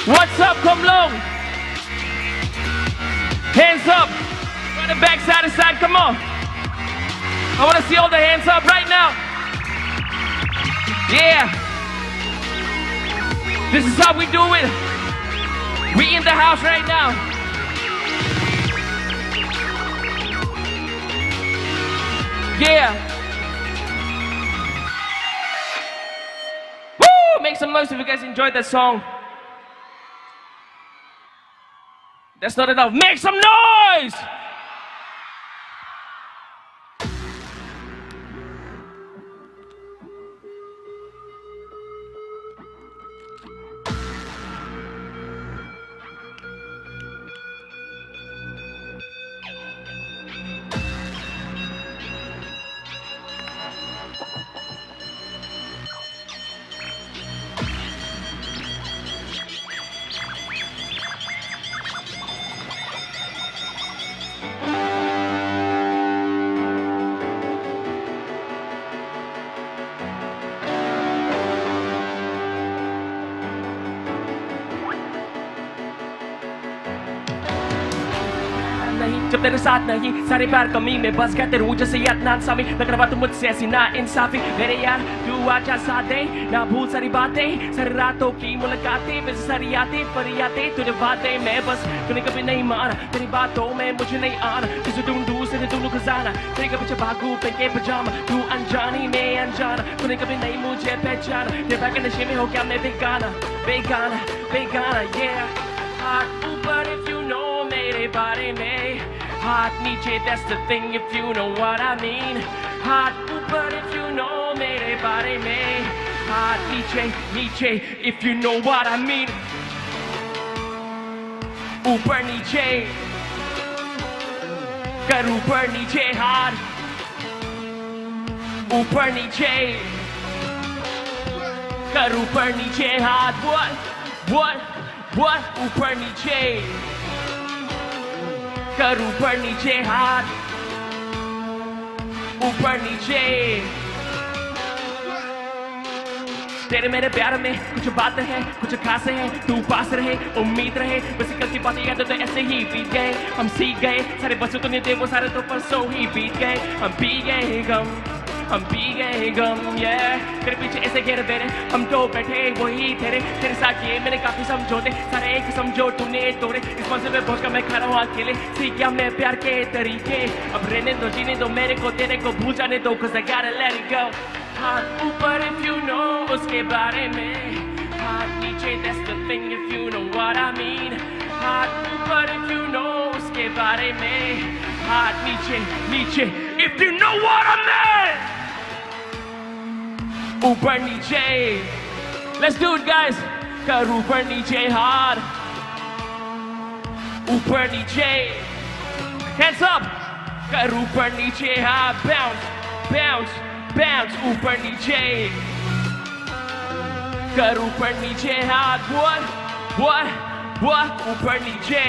What's up, come low? Hands up, front and back, side to side, come on. I wanna see all the hands up right now. Yeah. This is how we do it. We in the house right now. Yeah. Woo! Make some noise if you guys enjoyed that song. That's not enough. Make some noise! जब तेरे साथ नहीं सारे बार कमी में बस कहते रहूं जैसे यादनान सामी लग रहा तुम मुझसे ऐसी ना इंसाफी मेरे यार तू आजा साथ दे ना भूल सारी बातें सारी रातों की मुलाकातें वैसे सारी यादें फरियादें तुझे बातें मैं बस तूने कभी नहीं माना तेरी बातों में मुझे नहीं आना तुझे ढूंढूं से ढूंढूं खजाना तेरे कभी भागू पहन पजामा तू अनजानी मैं अनजाना तूने कभी नहीं मुझे पहचाना तेरे के नशे में हो क्या मैं बेगाना बेगाना बेगाना yeah हाथ ऊपर if you know मेरे बारे में हाथ नीचे that's the thing if you know what I mean हाथ ऊपर if you know मेरे बारे में हाथ नीचे नीचे if you know what I mean ऊपर नीचे कर ऊपर नीचे हाथ ऊपर नीचे कर ऊपर नीचे हाथ what ऊपर नीचे कर ऊपर नीचे हाथ ऊपर नीचे तेरे मेरे प्यार में कुछ बातें हैं कुछ खास है तू पास रहे उम्मीद रहे बस कल की बातें याद तो ऐसे ही बीत गए हम सीख गए सारे बच्चों तो नहीं थे वो सारे तो परसों ही बीत गए हम पी गए गम तेरे पीछे ऐसे घेरे बेरे हम तो बैठे वही तेरे साथ ये मैंने काफी समझौते सारे एक समझो तूने तोड़े इस मंजिल में पहुंच कर मैं खड़ा हूँ अकेले सीख गया मैं प्यार के तरीके अब रहने दो जीने दो मेरे को तेरे को भूल जाने दो cause I gotta let it go हाथ ऊपर if you know उसके बारे में हाथ नीचे that's the thing if you know what I mean हाथ ऊपर if you know उसके बारे में हाथ नीचे if you know what I mean ऊपर नीचे let's do it guys कर ऊपर नीचे हाथ ऊपर नीचे hands up कर ऊपर नीचे हाथ bounce ऊपर नीचे कर ऊपर नीचे हाथ what ऊपर नीचे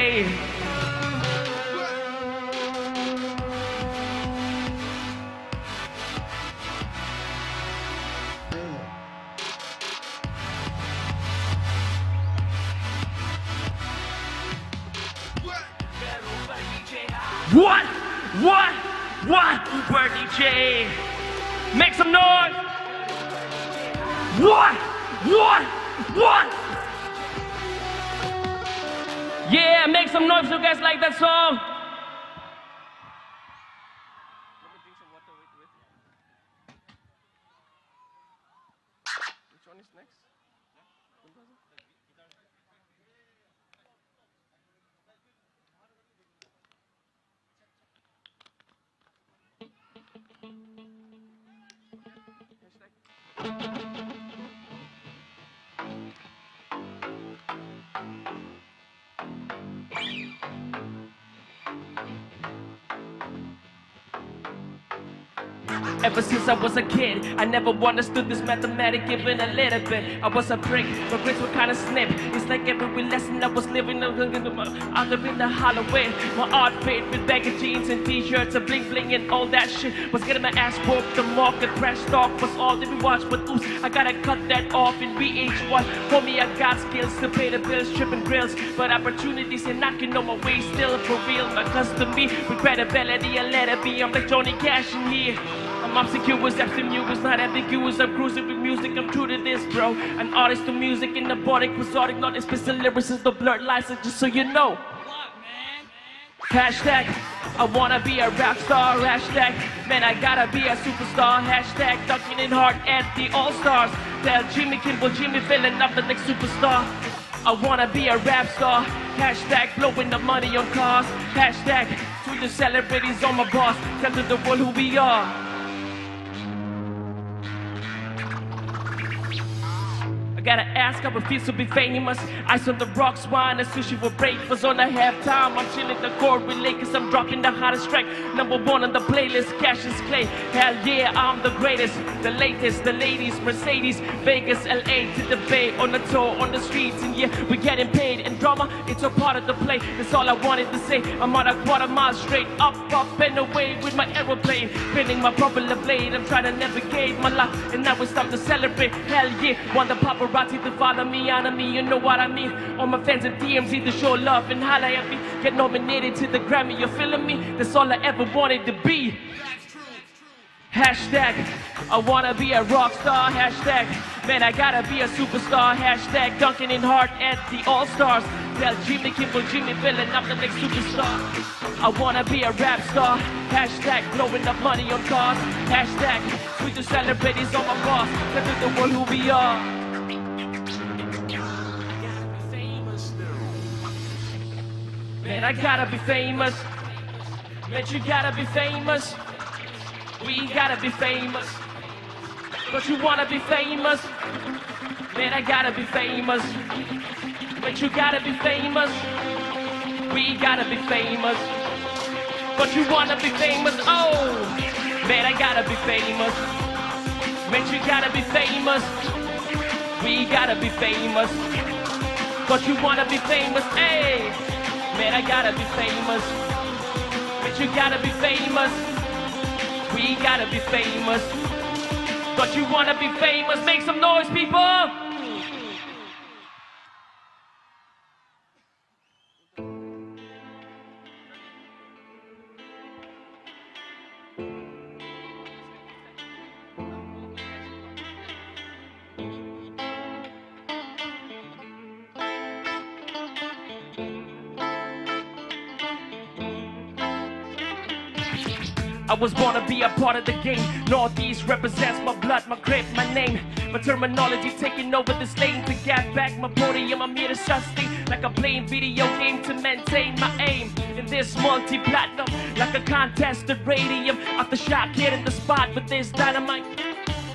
what ऊपर नीचे make some noise what yeah make some noise if you guys like that song which one is next Ever since I was a kid, I never understood this mathematics even a little bit. I was a prick, my grades were kinda snip. It's like every lesson I was living out in the Halloween. My outfit with baggy jeans and t-shirts and bling bling and all that shit was getting my ass whooped. The market crash talk was all that we watched, but oops, I gotta cut that off in VH1. Homie, I got skills to pay the bills, tripping grills, but opportunities are knocking on my way still for real. My custom me with credibility and let it be. I'm like Johnny Cash in here. I'm obscure, abstemious, not ambiguous. I'm cruising with music, I'm true to this, bro. An artist to music in the body, exotic, not explicit lyricists, the blurred license, just so you know. Hashtag, I wanna be a rap star. Hashtag, man, I gotta be a superstar. Hashtag, ducking in hard at the All-Stars. Tell Jimmy Kimball, Jimmy filling up the next superstar. I wanna be a rap star. Hashtag, blowing the money on cars. Hashtag, tweet the celebrities on my boss. Tell to the world who we are. I gotta ask, I refuse to be famous. Ice on the rocks, wine and sushi for breakfast on the halftime. I'm chilling the court with Lakers, I'm dropping the hottest track. #1 on the playlist, Cassius Clay. Hell yeah, I'm the greatest, the latest, the ladies, Mercedes, Vegas, LA to the Bay, on the tour, on the streets, and yeah, we're getting paid. And drama, it's a part of the play. That's all I wanted to say. I'm on a quarter mile straight, up and away with my aeroplane, spinning my propeller blade. I'm trying to navigate my life, and now it's time to celebrate. Hell yeah, want the paparazzi to follow me, honor me, you know what I mean. All my fans and DMs to show love and holla at me. Get nominated to the Grammy, you feeling me? That's all I ever wanted to be. Hashtag, I wanna be a rock star. Hashtag, man, I gotta be a superstar. Hashtag, dunking in hard at the All-Stars. Tell Jimmy Kimball, Jimmy filling up the next superstar. I wanna be a rap star. Hashtag, blowing up money on cars. Hashtag, sweet to celebrities on my boss. Tell the world who we are. Man, I gotta be famous. Man, you gotta be famous. We gotta be famous. Don't you wanna be famous? Man, I gotta be famous. Man, you gotta be famous. We gotta be famous. But you wanna be famous, oh, man, I gotta be famous. Man, you gotta be famous. We gotta be famous. But you wanna be famous, hey, man, I gotta be famous. Man, you gotta be famous. We gotta be famous. But you wanna be famous, make some noise, people. I was born to be a part of the game. Northeast represents my blood, my grit, my name. My terminology taking over this lane. To get back my podium, I'm here to sustain. Like I'm playing video game to maintain my aim. In this multi-platinum, like a contested radium. Aftershock hitting the spot with this dynamite.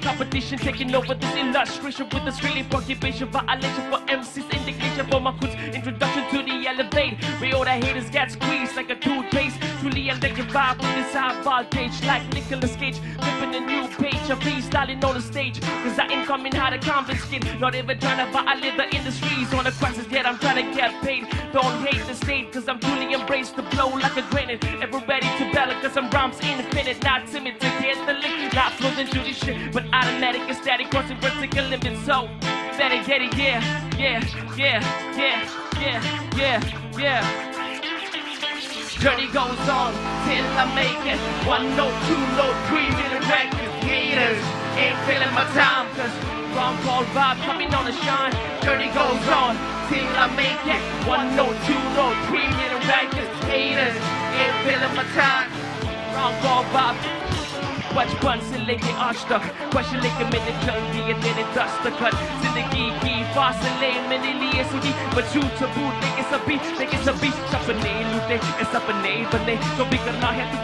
Competition taking over this illustration with this really occupation. Violation for MC's indication for my goods. Introduction to the elevate. Where all the haters get squeezed like a toothpaste. Truly electric vibe with this high voltage. Like Nicolas Cage, flipping a new page. I'm freestyling on the stage. Cause I ain't coming how to confiscate. Not even trying to violate the industries on the crisis yet. I'm trying to get paid. Don't hate the state cause I'm truly embraced to blow like a grenade. Ever ready to battle cause I'm rhymes infinite. Not timid to get the lick. Not floating through this shit. But automatic and static crossing vertical limits. So better get it, yeah, yeah, yeah, yeah, yeah, yeah, yeah. Journey goes on till I make it. 1 note, 2 note, 3 minute record. Haters ain't feeling my time cause wrong call vibe coming on the shine. Journey goes on till I make it. 1 note, 2 note, 3 minute record. Haters ain't feeling my time. Wrong call vibe. बचपन से लेके आज तक question लेके मैंने चल दिए तेरे दस्तखत जिंदगी की फासले मैंने लिए सुनी बचूं सबूत लेके सभी सपने लूटे ए सपने बने जो भी करना है तू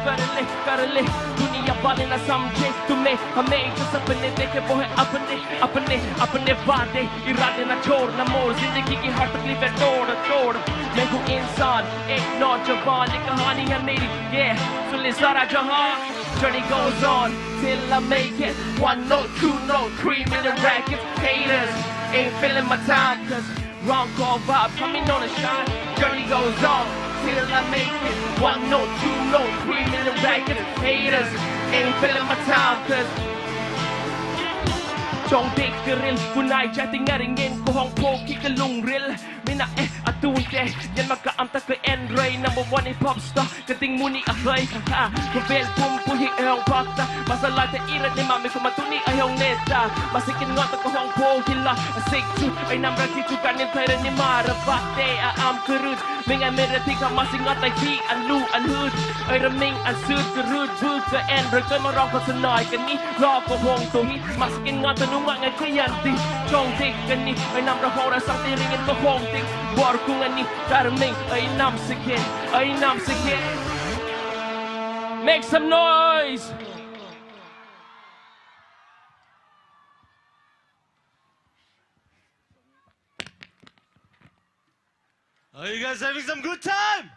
कर ले दुनिया वाले ना समझे तुम्हें हमें जो सपने देखे वो है अपने अपने अपने वादे इरादे ना छोड़ ना मोड़ जिंदगी की हर तकलीफ है तोड़ मैं हूँ इंसान एक नौजवान ये कहानी है मेरी yeah सुन ले सारा जहां Journey goes on till I make it. 1 note, 2 note, 3 minute records. Haters ain't feeling my time cause wrong call vibe coming on the shine. Journey goes on till I make it. 1 note, 2 note, 3 minute records. Haters ain't feeling my time cause Trong địch cái ril, của này trái tim nghe ringin của hong po khi cái lung ril. Mina atun te, yan makaamta kay N-Ray number 1 in pop star. Kating muni ahay, ha. Kubel pum puhi ayong pakta. Masalay te irat ni mami kumatuni ayong neta. Masikin ngot ako hong po hila. Asik tu ay namra kitu kanin tayo ni marabate. Aam kerut, minga merati ka masingot ay ki anlu anhud. Ay raming ansud kerut buk ke N-Ray kay marong ko sanay kani. Rok ko hong tuhi, masikin ngot anunga ngay kayanti. Trong dik kani ay namra hora sa tiringin ko hong dik. War ko nga ni karaming ay namsikin. Make some noise! Are you guys having some good time?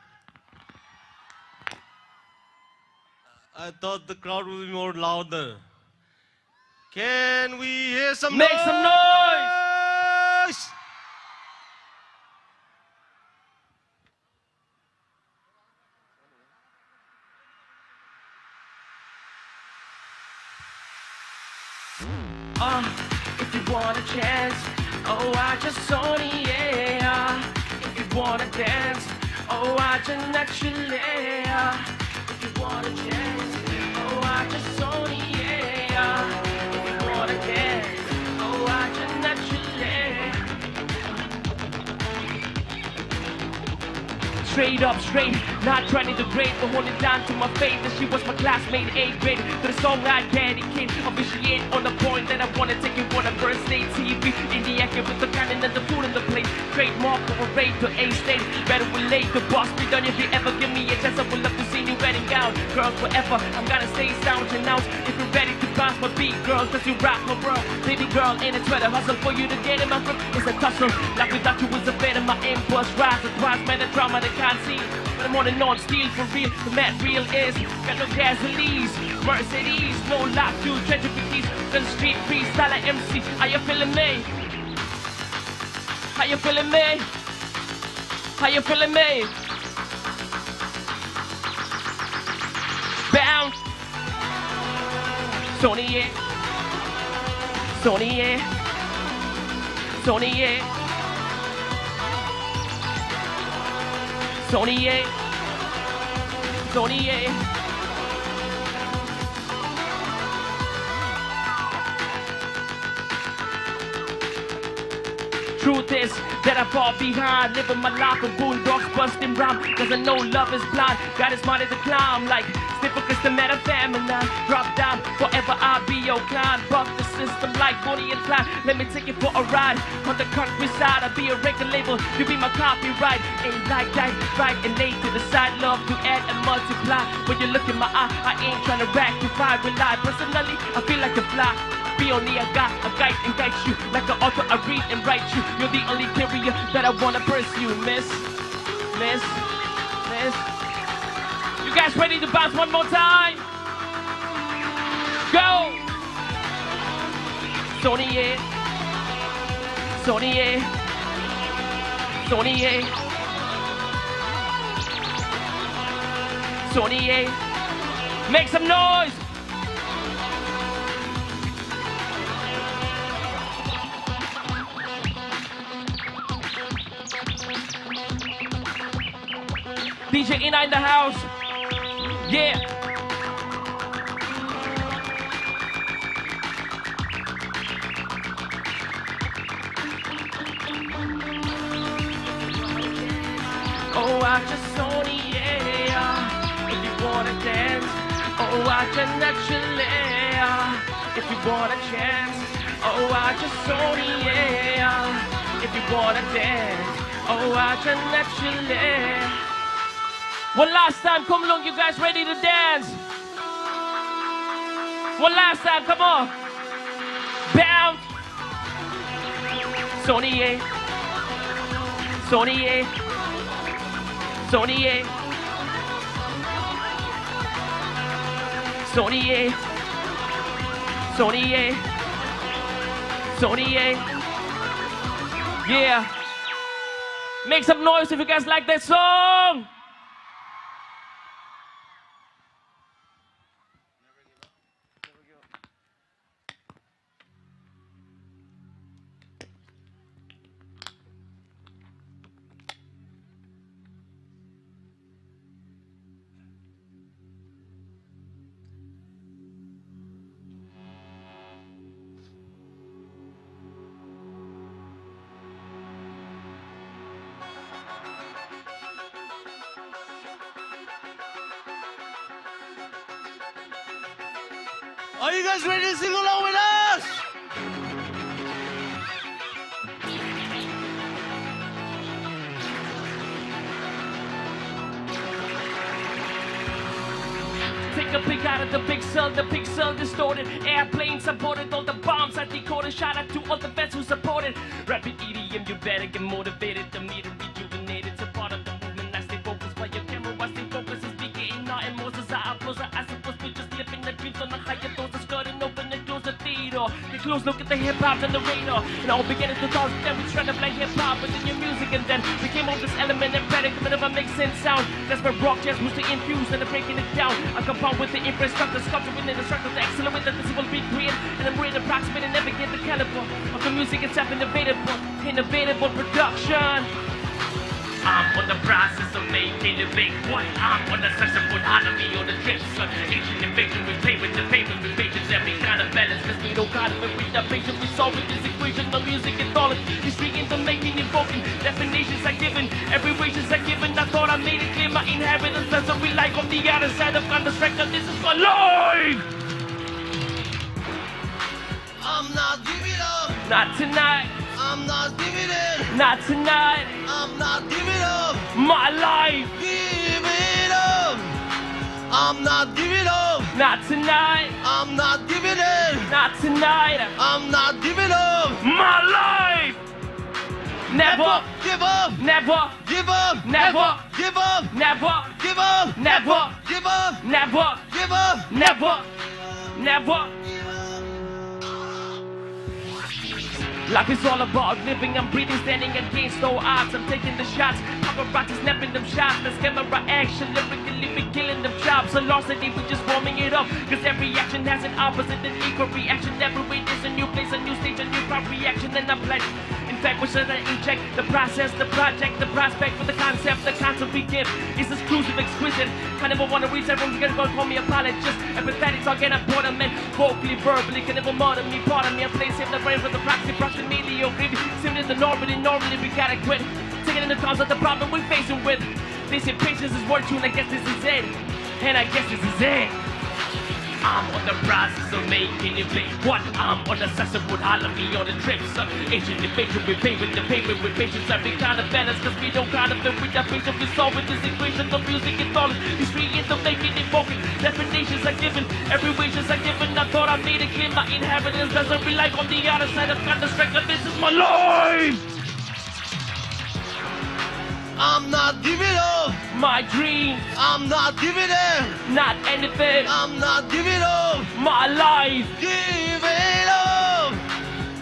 I thought the crowd would be more louder. Can we hear some noise? Make some noise! If you want a chance, oh I just saw the yeah. If you wanna dance, oh I just naturally. If you want a chance, oh I just saw the yeah. If you wanna dance, oh I just naturally. Straight up, straight, not trying to degrade, but holding down to my faith that she was my classmate, 8th grade. To the song I dedicate, officiate on the point that I wanna take it on a birthday TV. In the accurate with the cannon and the food in the plate. Trademark for a rate to A state. Better relate to boss me done if you ever give me a chance. I would love to see you wedding gown. girls forever. I'm gonna stay sound and out. If you're ready to bounce my beat, girl, cause you rock my world. Baby girl, in a sweater, hustle for you to get in my grip. It's a tussle, like without you was a bed in my impulse rise. Or twice, man, the drama they can't see. But I'm on and on, steal for real. The mad real is, got no gasoline. Mercedes, no lock to treasure keys. The street freestyle MC. How you feeling me? How you feeling me? How you feeling me? Bounce. Sony, yeah. Sony, yeah. Sony, yeah. Sony, yeah. Sony, yeah. Truth is that I fall behind, living my life of boondocks, busting rhyme. Cause I know love is blind, God is smarter to climb. Like stiffer cause the matter feminine. Drop down, forever I'll be your kind. Buck the system like Bonnie and Clyde. Let me take you for a ride. On the countryside, I'll be a record label. You be my copyright. Ain't like that, right and late to the side. Love to add and multiply. When you look in my eye, I ain't trying to rectify, rely. Personally, I feel like a fly. Be only a guy, a guide and guide you. Like an author, I read and write you. You're the only carrier that I wanna pursue, miss. You guys ready to bounce one more time? Go! Sony, yeah. Sony, yeah. Sony, yeah. Sony, yeah. Make some noise! DJ Ina in the house. Yeah. Oh, I just Sony, yeah. If you wanna dance. Oh, I just naturally. If you want a chance. Oh, I just Sony, yeah. If you wanna dance. Oh, I just naturally. One last time, come along, you guys ready to dance? One last time, come on. Bounce. Sony, yeah. Sony, yeah. Sony, yeah. Sony, yeah. Sony, yeah. Sony, yeah. Yeah. Make some noise if you guys like that song. Are you guys ready to sing along with us? Take a peek out of the pixel distorted. Airplane supported, all the bombs I decoded. Shout out to all the vets who supported. Rapid EDM, you better get motivated. The meter rejuvenated. It's a part of the movement. I stay focused while your camera, I stay focused. It's beginning now and Moses, I applause. I suppose we just living the dreams on the higher doses. Cutting open and close the theater. Get close, look at the hip hop and the radar. And all beginning to cause then we trying to play hip hop within your music. And then we came up with this element and predicament of a makes sense sound. That's where rock jazz was to infuse and breaking it down. I compound with the infrastructure, sculpture within the structure to accelerate the visible beat create. And I'm ready to approximate and navigate the caliber of the music itself. Innovatable production. I'm on the process of making a big one. I'm on the search for economy on the trips. Asian invasion, we play with the pavement, we pages every kind of balance. Cause we don't gotta reach the patient, we solve with this equation. The music is all history in the making, invoking. Definitions are given, abbreviations are given. I thought I made it clear, my inheritance that's a real life on the other side of Counter-Strike. This is for life! I'm not giving up. Not tonight. I'm not giving in. Not tonight. I'm not giving up. My life. Give it up. I'm I'm not giving up. Not tonight. I'm not giving in. Not tonight. I'm not giving up. My life. Never give up. Never give up. Never give up. Never give up. Never give up. Never give up. Never. Never. Life is all about living, I'm breathing, standing against all odds. I'm taking the shots, paparazzi snapping them shots. There's camera action, lyrically we killing them chops. Velocity, we just warming it up. Cause every action has an opposite and equal reaction. Every way there's a new place, a new stage, a new crowd reaction. And I'm pledged. In fact, we should inject the process, the project, the prospect for the concept we give is exclusive, exquisite. I never want to reach everyone, you're gonna call me apologist. Empathetic, talking at boredom, man. Vocally, verbally, can never murder me, pardon me. I play safe the brain with the proxy, media, gravy. Similar to normally we gotta quit. Taking in the cause of the problem we're facing with. They say patience is virtue, and I guess this is it. And I guess this is it. I'm on the process of making it play. What? I'm on the session with all of me on the trips. Asian debate, we pay with the payment with patience. I be kind of balance, cause we don't kind of fit with that patience. We solve with this equation of music and knowledge. History is the making it broken. Definitions are given, every wishes are given. I thought I made it clear my inheritance doesn't rely on the other side of Counter-Strike. This is my life. I'm not giving up. My dreams. I'm not giving in. Not anything. I'm not giving up. My life. Giving up.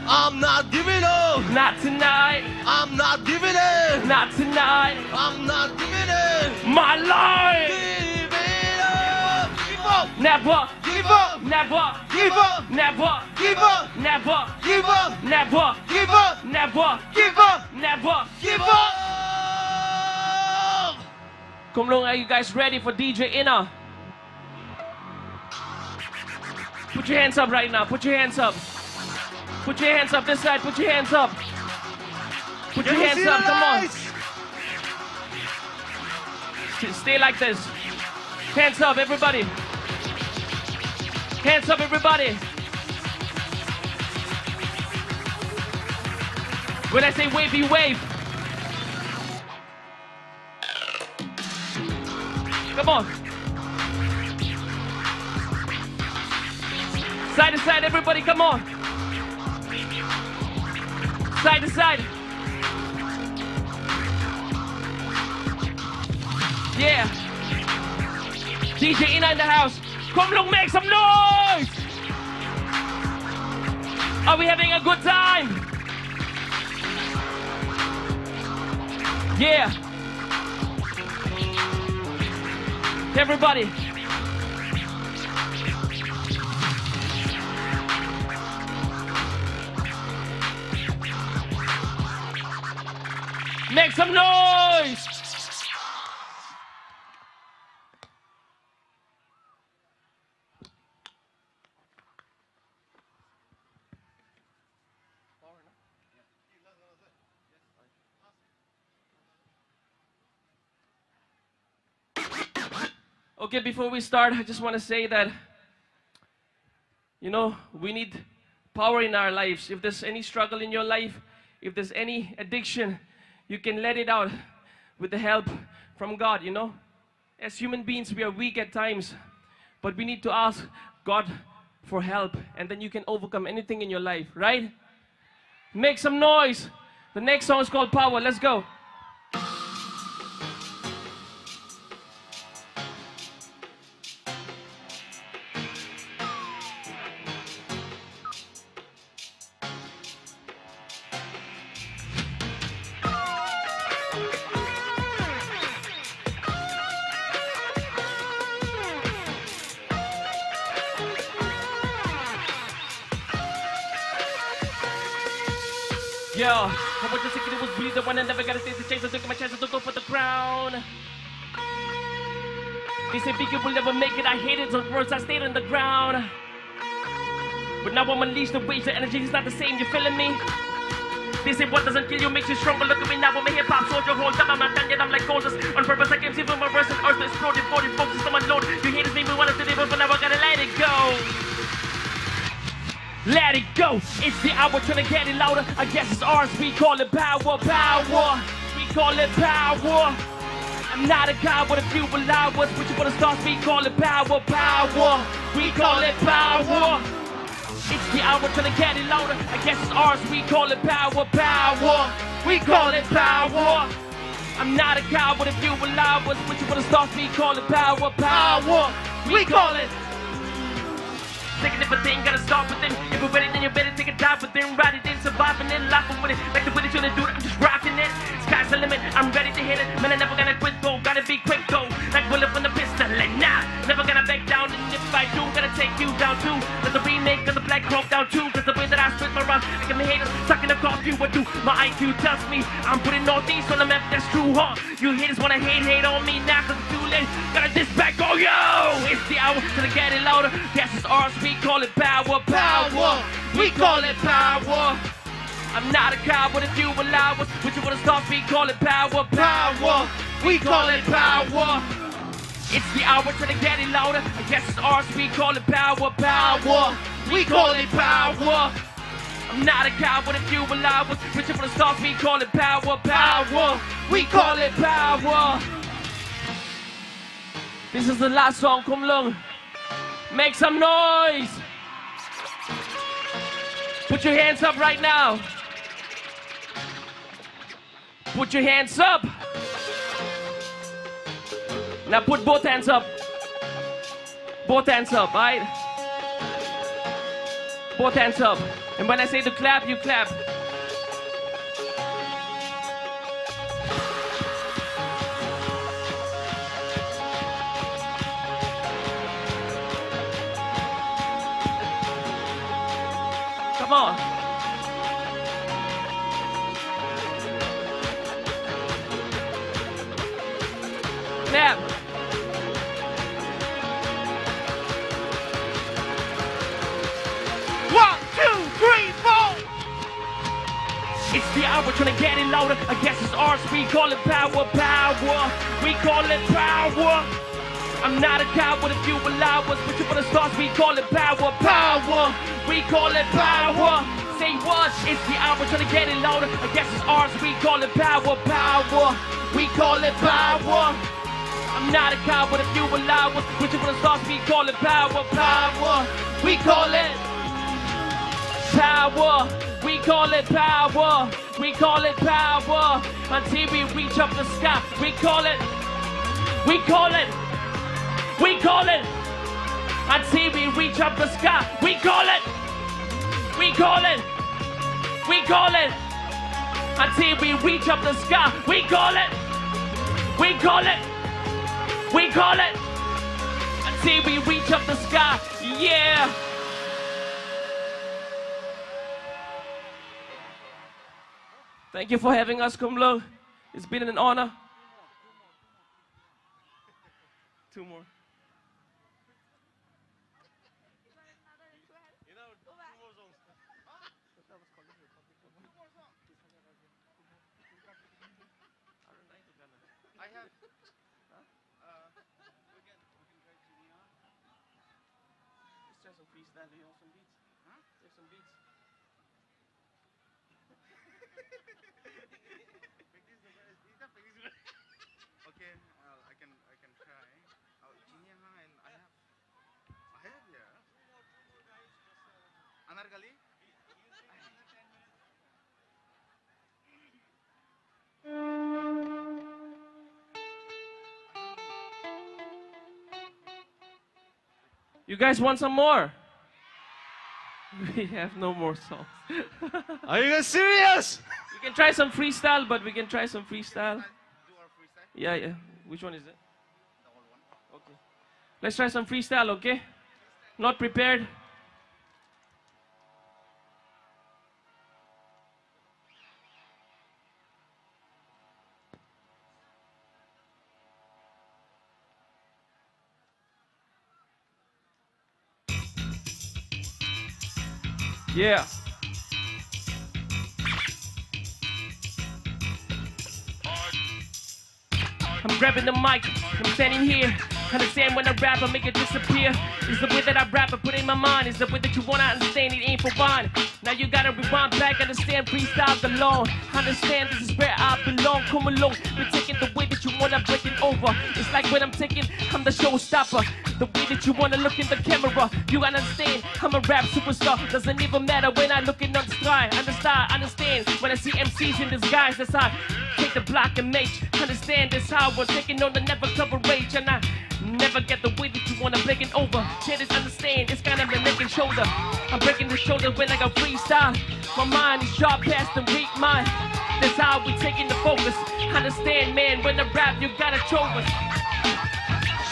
I'm not giving up. Not tonight. I'm not giving in. Not tonight. I'm not giving in. My life. Giving up. Give up. Never. Give up. Never. Give up. Never. Give up. Never. Give up. Never. Give up. Never. Give up. Never. Give up. Come along, are you guys ready for DJ Inna? Put your hands up right now. Put your hands up. Put your hands up this side. Put your hands up. Put your hands up. Come on. Stay like this. Hands up, everybody. Hands up, everybody. When I say wave, you wave. Come on. Side to side, everybody, come on. Side to side. Yeah. DJ Inna in the house. Come along, make some noise. Are we having a good time? Yeah. Everybody. Make some noise. Okay, before we start, I just want to say that, you know, we need power in our lives. If there's any struggle in your life, if there's any addiction, you can let it out with the help from God, you know. As human beings, we are weak at times, but we need to ask God for help, and then you can overcome anything in your life, right? Make some noise. The next song is called Power. Let's go. Yo, how much just thinking it was really the one that never got a taste of change. I took my chances to go for the crown. They say big will never make it. I hated those words, I stayed on the ground. But now I'm unleashed, the waves, the energy is not the same, you feeling me? They say what doesn't kill you makes you stronger. Look at me now, I'm a hip-hop soldier. Hold up, I'm not done yet, I'm like Moses. On purpose, I came see from my verse and earth exploded, forward, focused on my load. You haters made me want to today, but now I gotta let it go. Let it go. It's the hour, trying to get it louder. I guess it's ours. We call it power, power. We call it power. I I'm not a god, what if you allow us? What you wanna start, we call it power, power. We call it power. It's the hour trying to get it louder. I guess it's ours, we call it power, power. We call it power. I'm not a god, what if you allow us? What you wanna start, we call it power, power. We call it. Taking it, but they ain't gotta start with them. If we're ready, then you better take a dive with them. Ride it in, surviving it, laughing with it. Like the way that you're gonna do it, I'm just rocking it. Sky's the limit, I'm ready to hit it. Man, I'm never gonna quit though, gotta be quick though. Like bullet from the pistol, and nah, never gonna back down. And if I do, gonna take you down too. There's a remake of the Black Hawk down too. Cause the way that I split my rhymes, I get my haters sucking across you. What do my IQ tells me? I'm putting all these on the map, that's true, huh? You haters wanna hate on me now, cause it's too late. Gotta diss back, oh yo! It's the hour to get it louder. Yes, it's ours, we call it power, power. We call it power. I'm not a coward if you allow us. What you wanna start, we call it power, power. We call it power. It's the hour to get it louder. I guess it's ours, we call it power, power. We call it power. I'm not a coward if you allow us. What you wanna start, we call it power, power. We call it power. This is the last song, Kum Lung. Make some noise. Put your hands up right now. Put your hands up. Now put both hands up. Both hands up, right? Both hands up. And when I say to clap, you clap. Come on. Clap. One, two, three, four. It's the hour trying to get it louder. I guess it's ours. We call it power, power. We call it power. I'm not a coward if you allow us. But you wanna start, we call it power, power. We call it power. Say what? It's the hour trying to get it louder. I guess it's ours. We call it power, power. We call it power. I'm not a coward if you allow us. But you wanna start, we call it power, power. We call it power. We call it power. We call it power. Until we reach up the sky. We call it. We call it. We call it. Until we reach up the sky. We call it. We call it. We call it. Until we reach up the sky. We call it. We call it. We call it. Until we reach up the sky. Yeah. Thank you for having us, Kum Lung. It's been an honor. Two more. Some freestyle, do you have some beats? Huh? Do you have some beats? Okay, I can try. And I have yeah. Anarkali. You guys want some more? We have no more songs. Are you guys serious? We can try some freestyle, but we can try some freestyle. Yeah, yeah. Which one is it? Okay. Let's try some freestyle, okay? Not prepared. Yeah. I'm grabbing the mic, I'm standing here, Understand when I rap, I make it disappear. It's the way that I rap, I put in my mind. It's the way that you wanna understand, it ain't for fun. Now you gotta rewind back, understand freestyle the law. Understand this is where I belong. Come along, we're taking the way that you wanna break it over. It's like when I'm taking, I'm the showstopper. The way that you wanna look in the camera, you gotta understand, I'm a rap superstar. Doesn't even matter when I look in the sky. Understand when I see MCs in disguise. That's how I take the block and make. Understand this how we're taking on the never cover rage. And I never get the way that you wanna break it over. Can't just understand, it's kind of a neck and shoulder. I'm breaking the shoulder when I go freestyle. My mind is sharp past the weak mind. That's how we taking the focus. Understand, man, when I rap, you gotta choke us.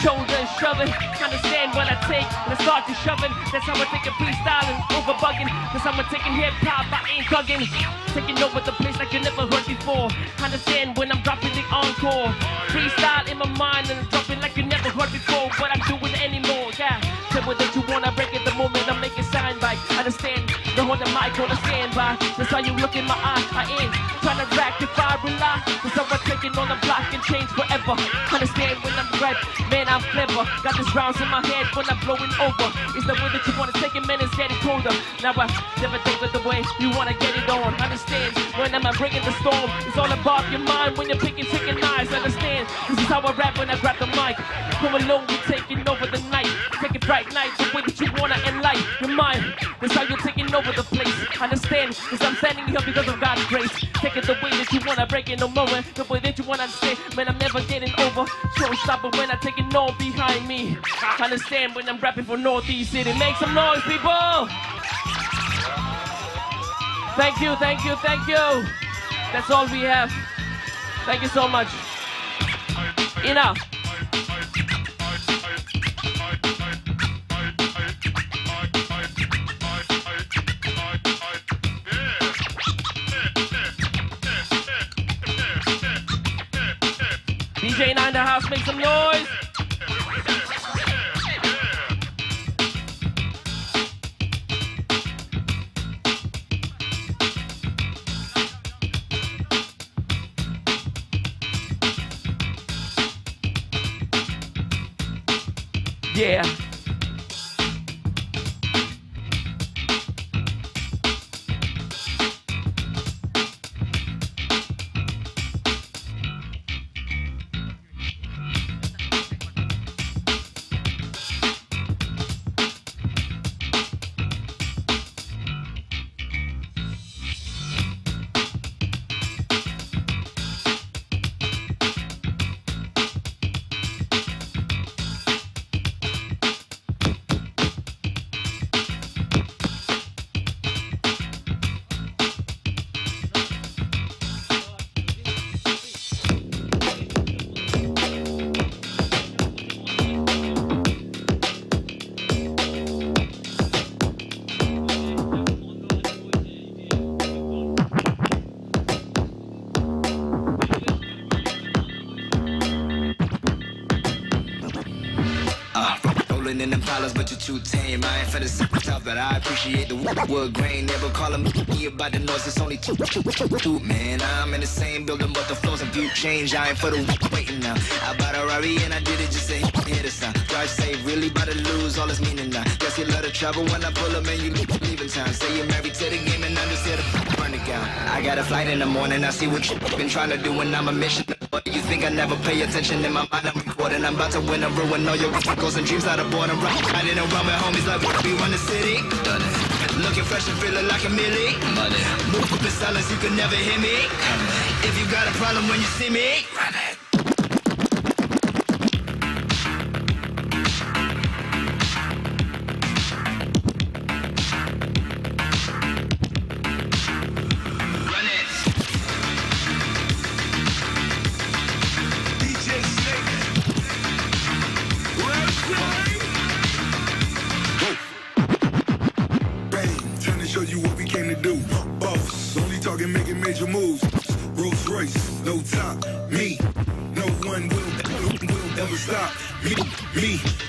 Shoulder and shoving, understand what I take and I start to shoving. That's how I take a freestyle and over bugging. That's how I'm taking hip hop, I ain't thugging. Taking over the place like you never heard before. Understand when I'm dropping the encore. Freestyle in my mind and I'm dropping like you never heard before. What I'm doing anymore, yeah. Tell me that you wanna break it the moment I make it sound right. Understand, the hold the mic on a standby. That's how you look in my eye, I ain't trying to rectify, rely. That's how I'm taking on the block and change forever. Understand when I'm right, man, I'm clever. Got this rounds in my head when I'm blowing over. It's the way that you wanna take it, man, it's getting colder. Now I never think of the way you wanna get it on. Understand, when I'm bringing the storm, it's all about your mind when you're picking chicken knives. Understand, this is how I rap when I grab the mic. Come along, we're taking over the night. Take it bright night, the way that you wanna enlighten your mind. That's how you're taking over the place. Understand, cause I'm standing here because of God's grace. Take it the way that you wanna break it no moment. The way that you wanna understand, man, I'm never getting over. Showstopper when I take it all behind me. Understand when I'm rapping for Northeast City. Make some noise, people! Thank you, thank you, thank you. That's all we have. Thank you so much. Enough. DJ 9 in the house, make some noise. Yeah. Rolling in them dollars, but you're too tame. I ain't for the top, but I appreciate the wood grain. Never call me about the noise, it's only two. Man, I'm in the same building, but the floors and view change. I ain't for the waiting now. I bought a Rari and I did it just to hit the sound. Drive safe, really about to lose all its meaning now. Guess you love to travel when I pull up and you leaving town. Say you're married to the game and I'm just here to run it down. I got a flight in the morning, I see what you've been trying to do when I'm a mission. You think I never pay attention in my mind, I'm recording. I'm about to win and ruin all your goals and dreams out of boredom. I didn't run with homies like we run the city. Looking fresh and feeling like a millie. Move up in silence, you can never hear me. If you got a problem when you see me, run it. Making major moves, Rolls Royce, no top, me, no one will ever stop me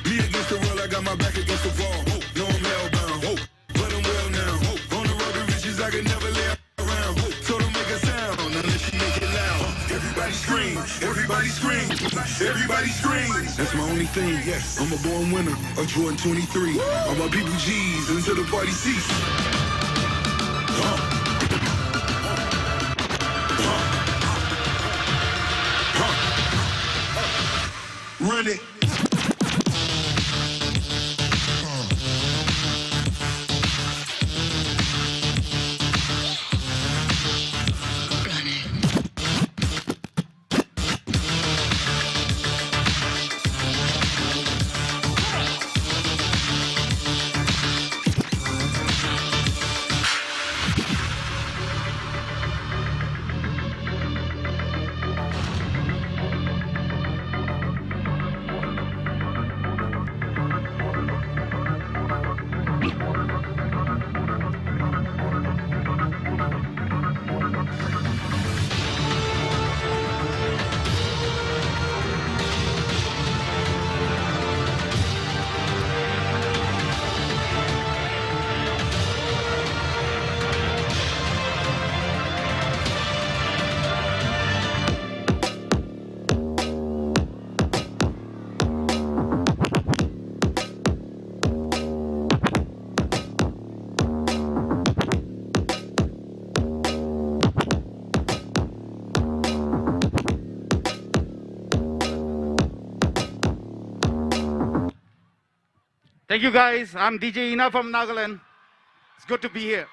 against the world. I got my back against the wall. No, I'm hellbound, but I'm well now. On the road to riches, I can never lay around. So don't make a sound unless you make it loud. Everybody scream. Everybody scream, everybody scream. That's my only thing, yes. I'm a born winner, a Jordan 23. All my people G's until the party cease. Run it. Thank you guys. I'm DJ Ina from Nagaland. It's good to be here.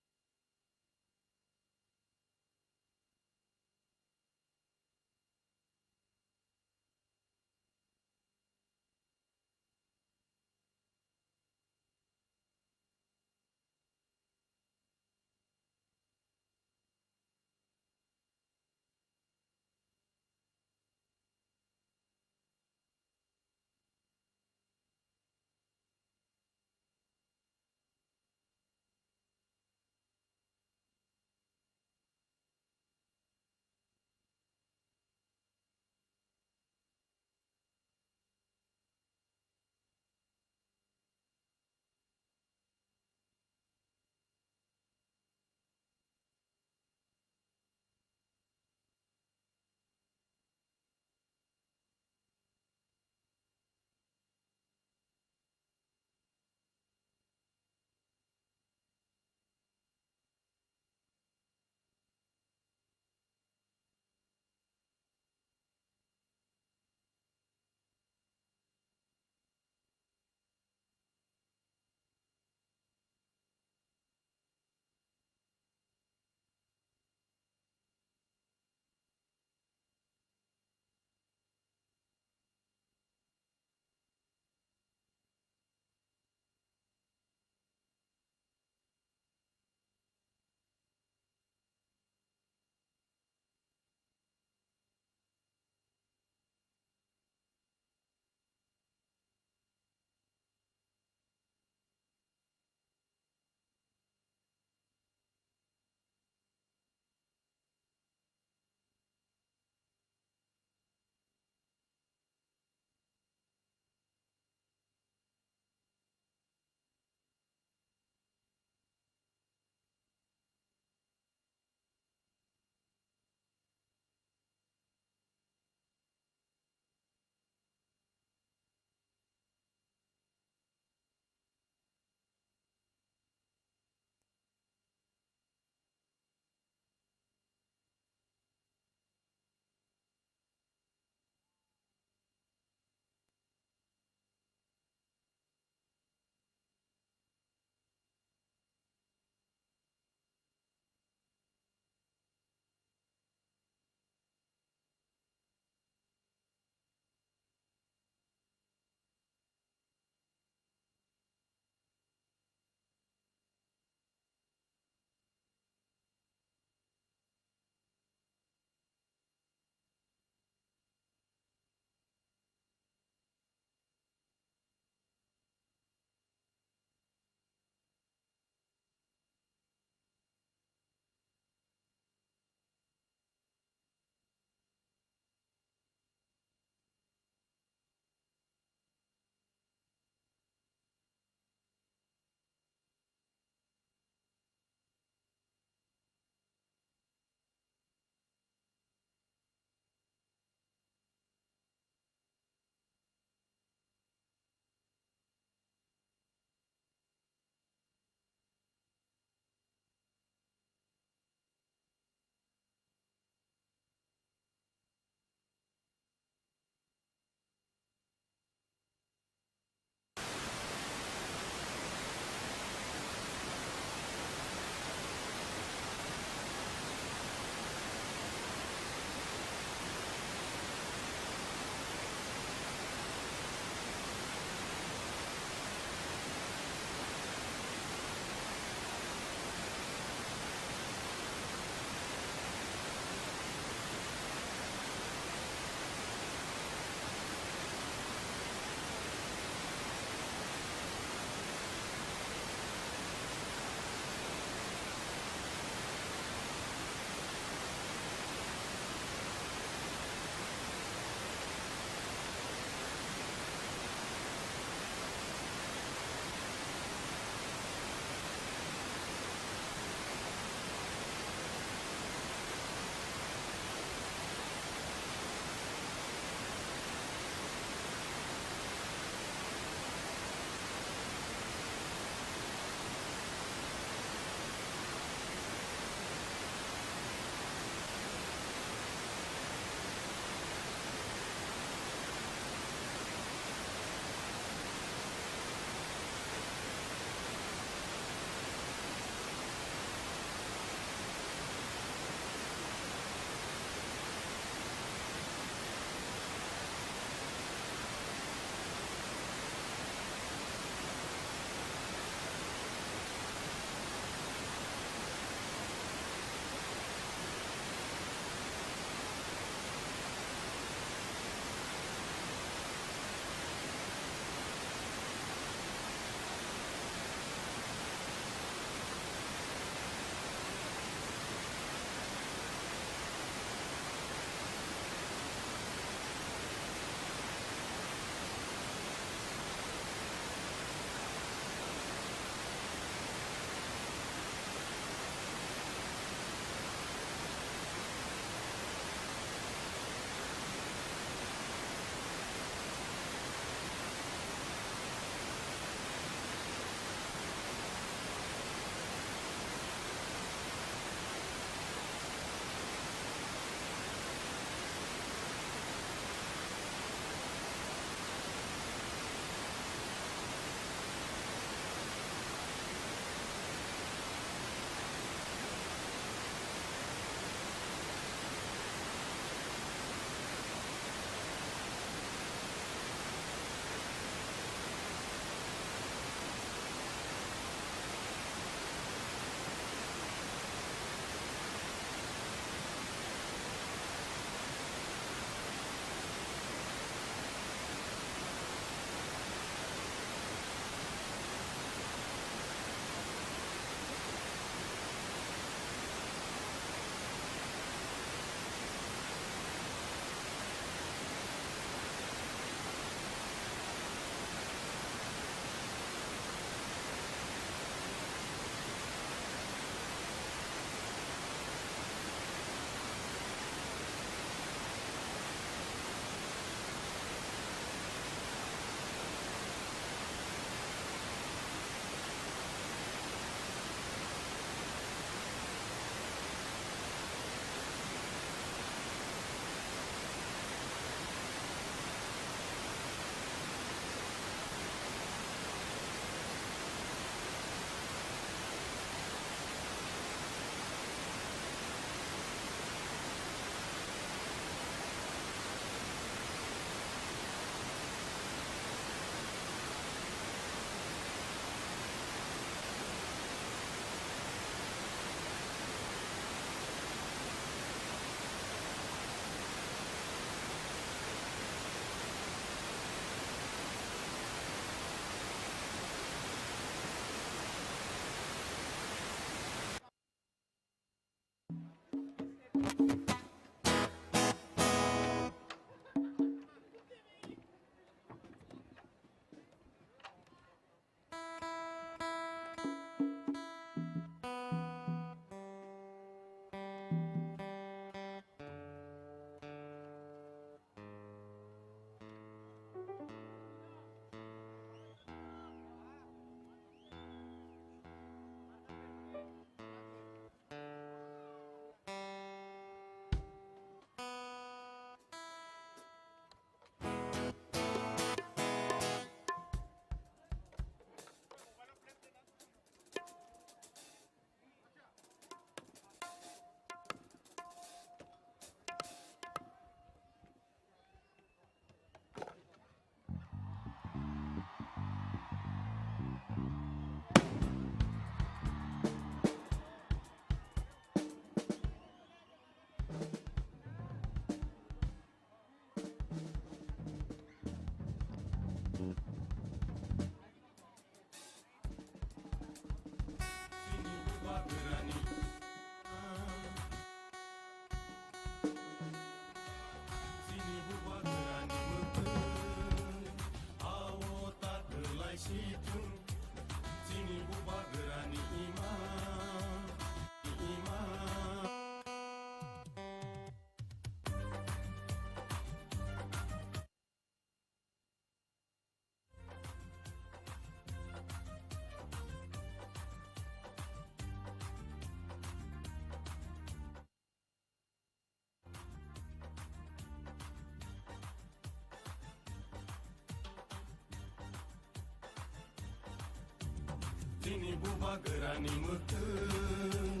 Sini buba gerani muteng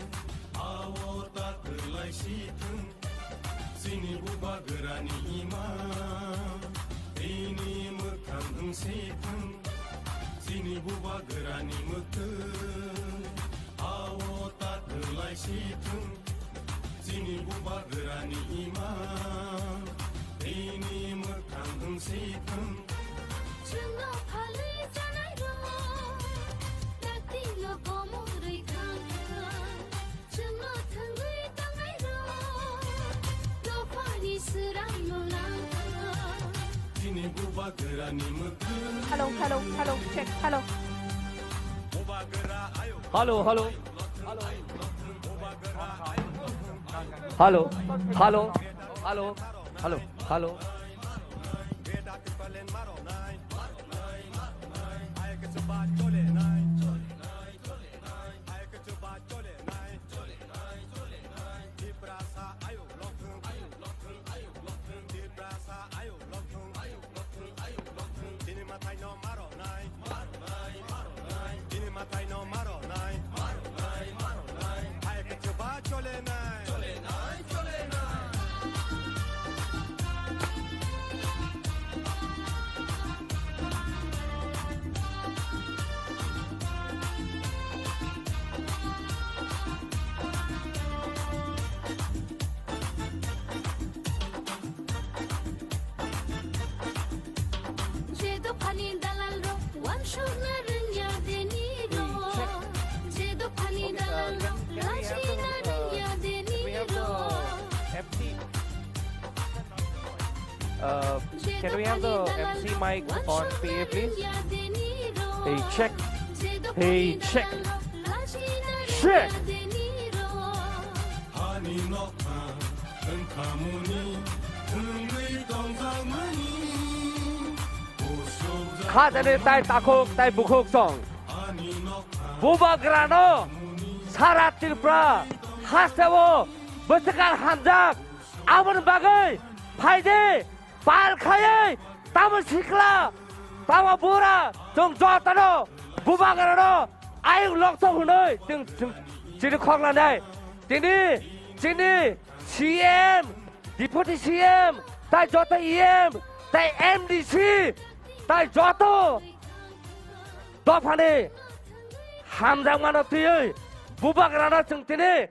Awo tak kelai siteng Sini buba gerani imam Ini mekang heng siteng Sini buba gerani muteng Awo tak kelai siteng Sini buba gerani imam Ini mekang heng siteng Cuma palai janai ro Takti lo komo rei kang Cuma tanggui tangai ro Lo pari serai lo lang Sini buba gerani mekeng Hello, hello, hello, check, hello. Hello, hello. Hello, hello, hello, hello, hello. Jedo pani dalal ro Wan shona renya deni ro Jedo pani dalal ro Rajina renya deni ro Can we have the MC mic on PA, please? Hey, check. Hey, check. Check. Hani nokta Engkamuni Engui tongzangmani 카드를 딸 따콕 딸 부콕성 부바그라노 사라틸브라 하세워 머스간 함작 아무는 박을 팔대 발카에 땀을 시클라 땀을 부라 좀 좋았다노 부바그라노 아유 럭성 훈을 등 지르 콩라네 지니 CM 디포티 CM 딸 좋다 EM 딸 MDC 딸 좋아도 너판에 함장만 어때요 무박이라나 정치니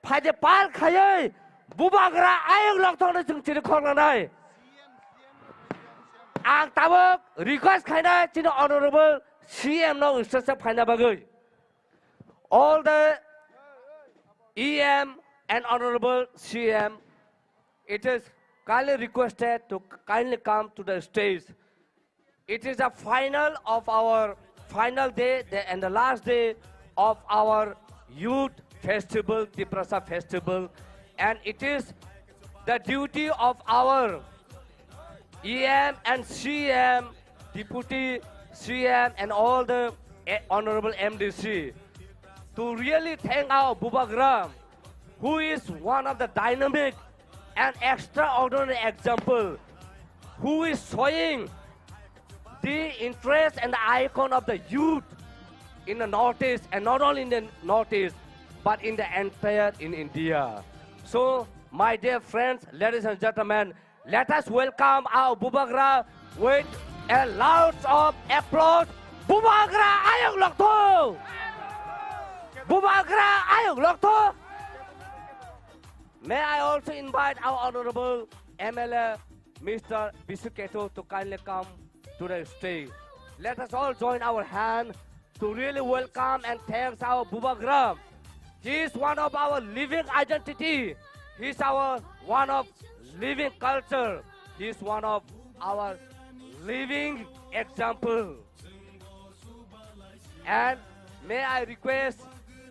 파제 빨카요 무박이라 아역 럭터는 정치를 콩나나이 앙따벅 리퀘스트 카이나 지는 honorable CM 너 으스서 파이나박의 all the EM and honorable CM it is kindly requested to kindly come to the stage. It is the final of our final day and the last day of our youth festival, Tiprasa festival, and it is the duty of our EM and CM, Deputy CM and all the honorable MDC to really thank our Bubagram, who is one of the dynamic and extraordinary example, who is showing the interest and the icon of the youth in the Northeast, and not only in the Northeast, but in the entire in India. So, my dear friends, ladies and gentlemen, let us welcome our Bubagra with a loud of applause. Bubagra Ayong Lokto! Bubagra Ayong Lokto! May I also invite our honorable MLA, Mr. Bisuketo, to kindly come to the stage. Let us all join our hand to really welcome and thank our Bubagram. He is one of our living identity. He is our one of living culture. He is one of our living example. And may I request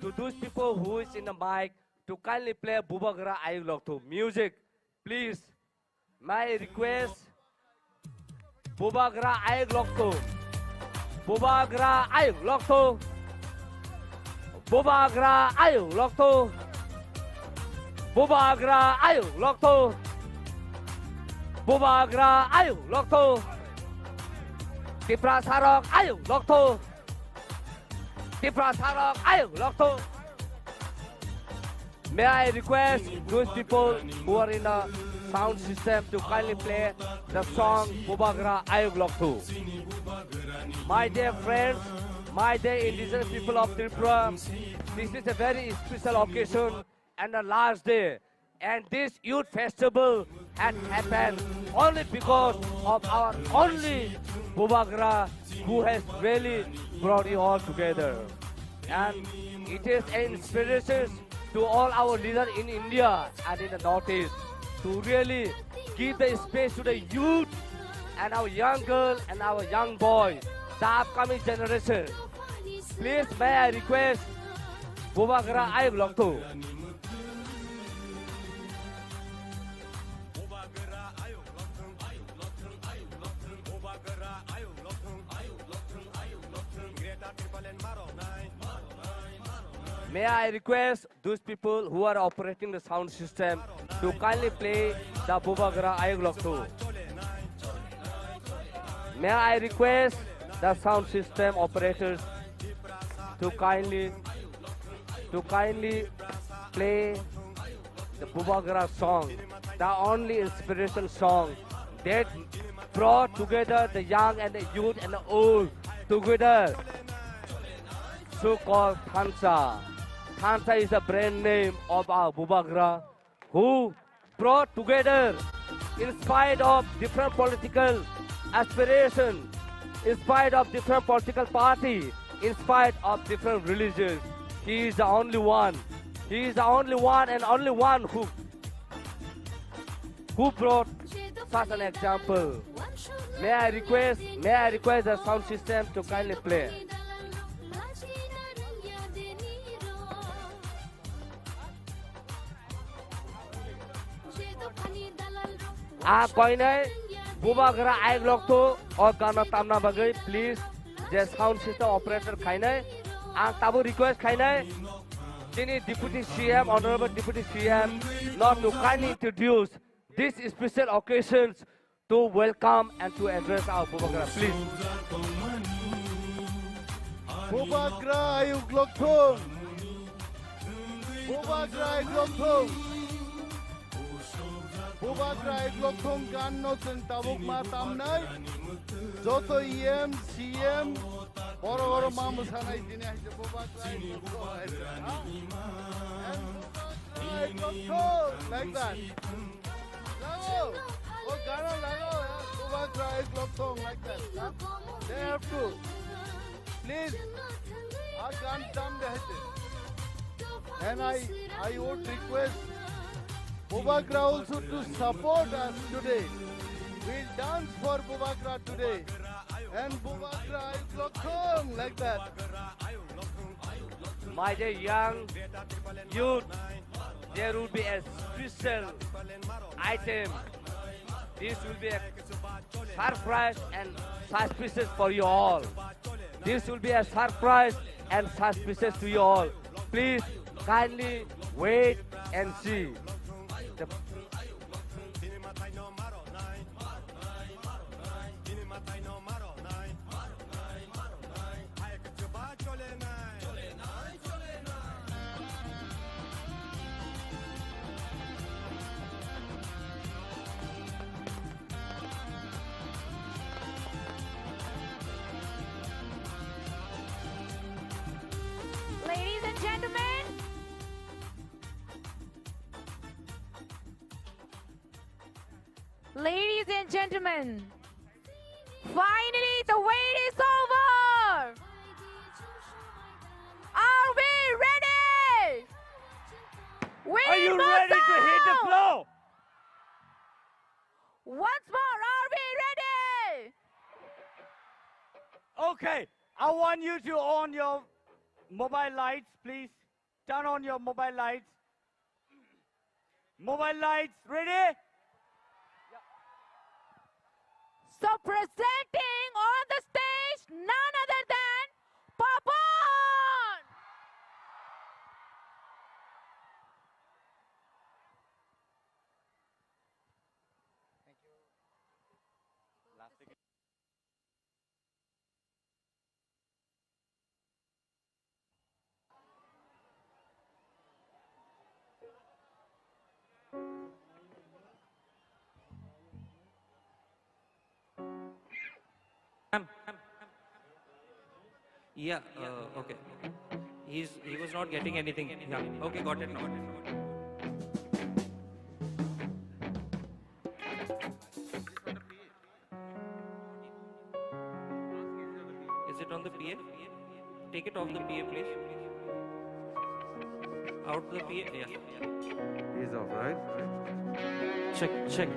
to those people who is in the mic to kindly play Bubagra Ayong Lokto music, please. My request, Bubagra Ayong Lokto, Bubagra Ayong Lokto, Bubagra Ayong Lokto, Bubagra Ayong Lokto, Bubagra Ayong Lokto, Tiprasarok Ayong Lokto, Tipra Tharok Ayuk Lokto. May I request those people who are in the sound system to kindly play the song Bubagra Ayuk Lokto. My dear friends, my dear indigenous people of Tripura, this is a very special occasion and the last day. And this youth festival had happened only because of our only Bubagra who has really brought you all together. And it is an inspiration to all our leaders in India and in the Northeast to really give the space to the youth and our young girl and our young boy, the upcoming generation. Please may I request Bubagra Ayuk Lokto. May I request those people who are operating the sound system to kindly play the Bubagra Ayuk Lokto. May I request the sound system operators to kindly play the Bubagra song, the only inspiration song that brought together the young and the youth and the old together, so-called Thansa. Thansa is the brand name of our Bubagra, who brought together, in spite of different political aspirations, in spite of different political parties, in spite of different religions. He is the only one. He is the only one and only one who brought such an example. May I request the sound system to kindly play. Koine Bubagra Ayuk Lokto or Gana Tamna Bagai, please. The sound system operator Kaine. Tabu request Kaine. Jini Deputy CM, Honorable Deputy CM, not to kindly introduce these special occasions to welcome and to address our Bubagra, please. Bubagra Ayuk Lokto. Bubagra Ayuk Lokto. Bubagra Ayuk Lokto Ganno Tabuk Matamnai. Joto EM, CM, Boro Mamu Sanai Dine Bubagra Ayuk Lokto. Like that. Lago. Oh, Gano Lago. Bubagra Ayuk Lokto like that. They have to. Please. I can't dumb the head. And I would request Bubagra also to support us today. We'll dance for Bubagra today. And Bubagra Ayuk Lokto like that. My dear young youth, there will be a special item. This will be a surprise and suspicious for you all. This will be a surprise and suspicious to you all. Please kindly wait and see. Ladies and gentlemen, ladies and gentlemen, finally the wait is over. Are we ready? Are you ready to hit the floor? Once more, are we ready? Okay, I want you to on your mobile lights, please. Turn on your mobile lights. Mobile lights, ready? So presenting on the stage none other than Papan. Yeah, okay. He was not getting anything. Yeah, okay, got it now. Is it on the PA? Take it off the PA, please. Out the PA, yeah. He's off, right? Check. Check.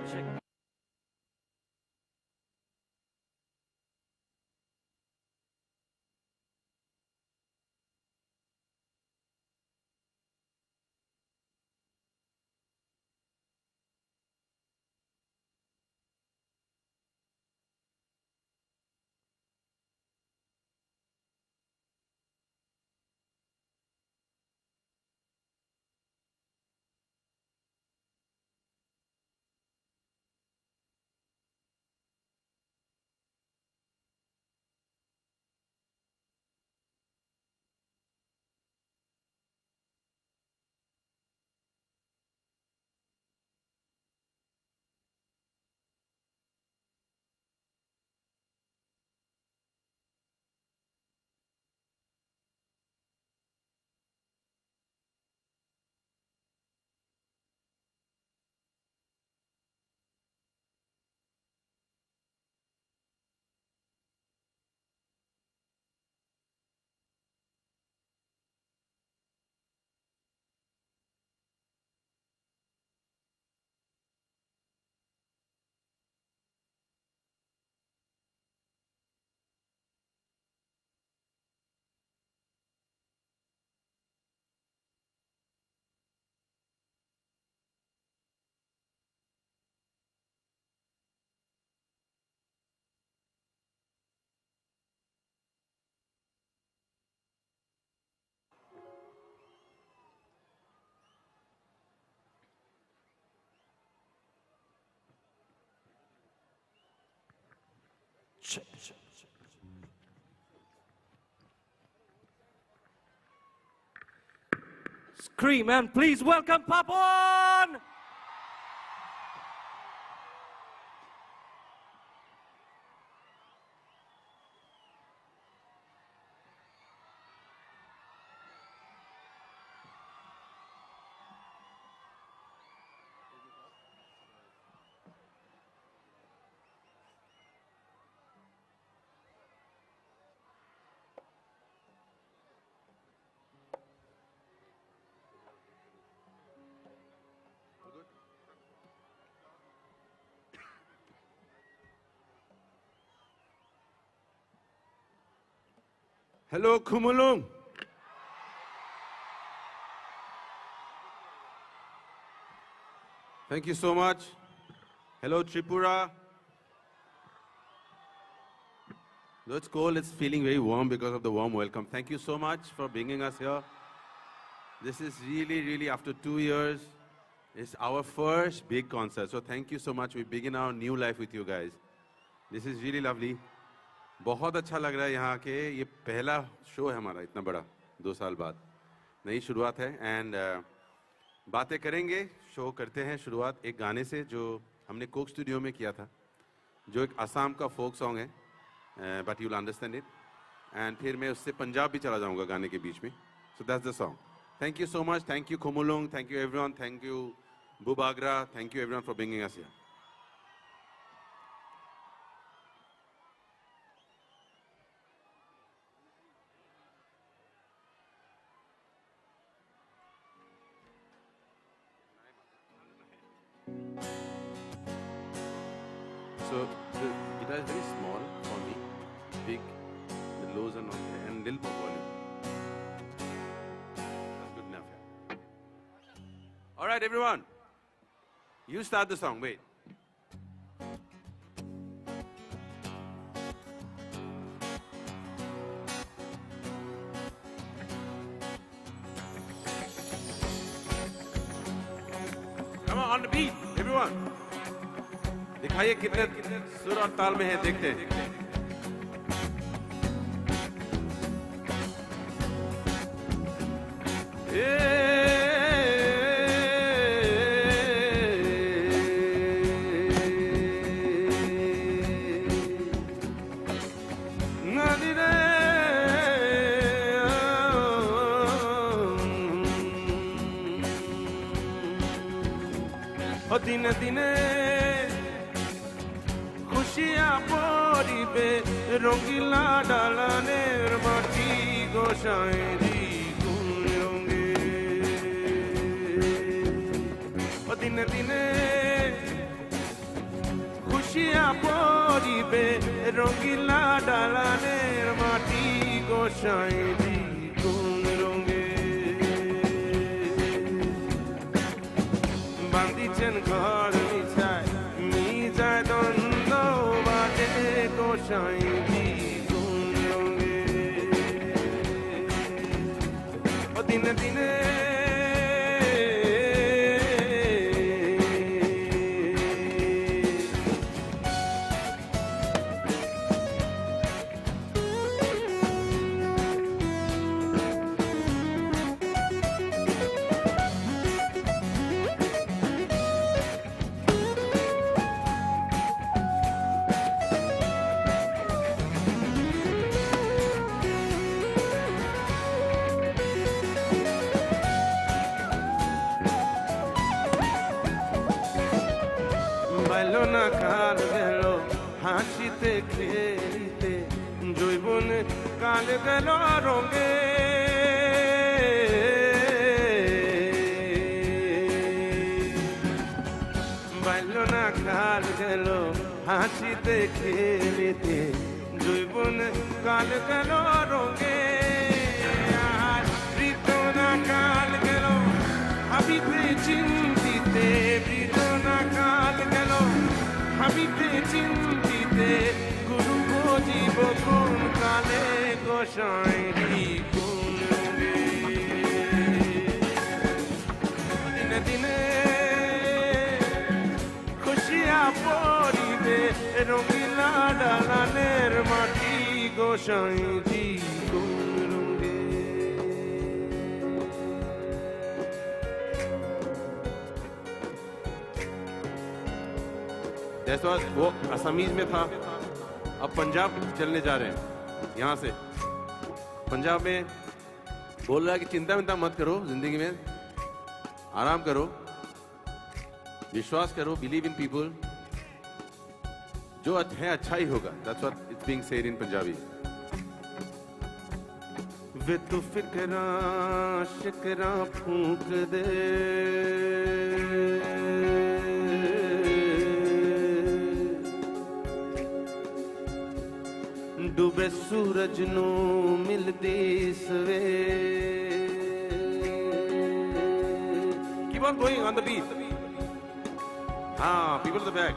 Scream and please welcome Papon! Hello, Khumulung. Thank you so much. Hello, Tripura. Though it's cold, it's feeling very warm because of the warm welcome. Thank you so much for bringing us here. This is really, after 2 years, it's our first big concert. So thank you so much. We begin our new life with you guys. This is really lovely. बहुत अच्छा लग रहा है यहाँ के ये पहला show है हमारा इतना बड़ा 2 साल बाद नई शुरुआत है एंड बातें करेंगे शो करते हैं शुरुआत एक गाने से जो हमने कोक स्टूडियो में किया था जो एक असम का फोक सॉन्ग है but you will understand it and फिर मैं उससे पंजाब भी चला जाऊँगा गाने के बीच में so that's the song thank you so much thank you Khumulung thank you everyone thank you Bubagra thank you everyone for bringing us here So the guitar is very small for me, big, the lows are not there, and little more volume. That's good enough. Yeah. All right, everyone. You start the song. Wait. Come on the beat, everyone. दिखाइए कितने सुर और ताल में है देखते हैं দিনে দিনে খুশিয়া পরিবে রঙিলা ডালানের মাটি গোসাইরি কোন রঙে ও দিনে দিনে খুশিয়া পরিবে রঙিলা ডালানের মাটি গোসাইরি কোন রঙে বান্দিছেন ঘর মিছায় মিছায় দ্বন্দ্ব বাজে গোসাইরি কোন রঙে ও দিনে দিনে বাইলো না কাল গেল হাসিতে খেলিতে জৈবন কাল গেল রঙে বাইলো না কাল গেল হাসিতে খেলিতে জৈবন কাল গেল রঙে আর ঋত না কাল গেল ভাবিতে চিন্তিতে ঋত না কাল গেল ভাবিতে চিন্তিতে গুরু জীব কোন কালে গোসাইরি কোন রঙে দিনে দিনে খুশিয়া পরিবে রঙিলা ডালানের মাটি গোসাইরি কোন রঙে That's what वो असमीज में था अब पंजाब चलने जा रहे हैं यहाँ से पंजाब में बोल रहा है कि चिंता विंता मत करो जिंदगी में आराम करो विश्वास करो बिलीव इन पीपल जो है अच्छा ही होगा That's what it's being said in Punjabi वे तू फिकरा शिकरा फूक दे डूबे सूरज नू मिलदी सवे Keep on going on the beat people at the back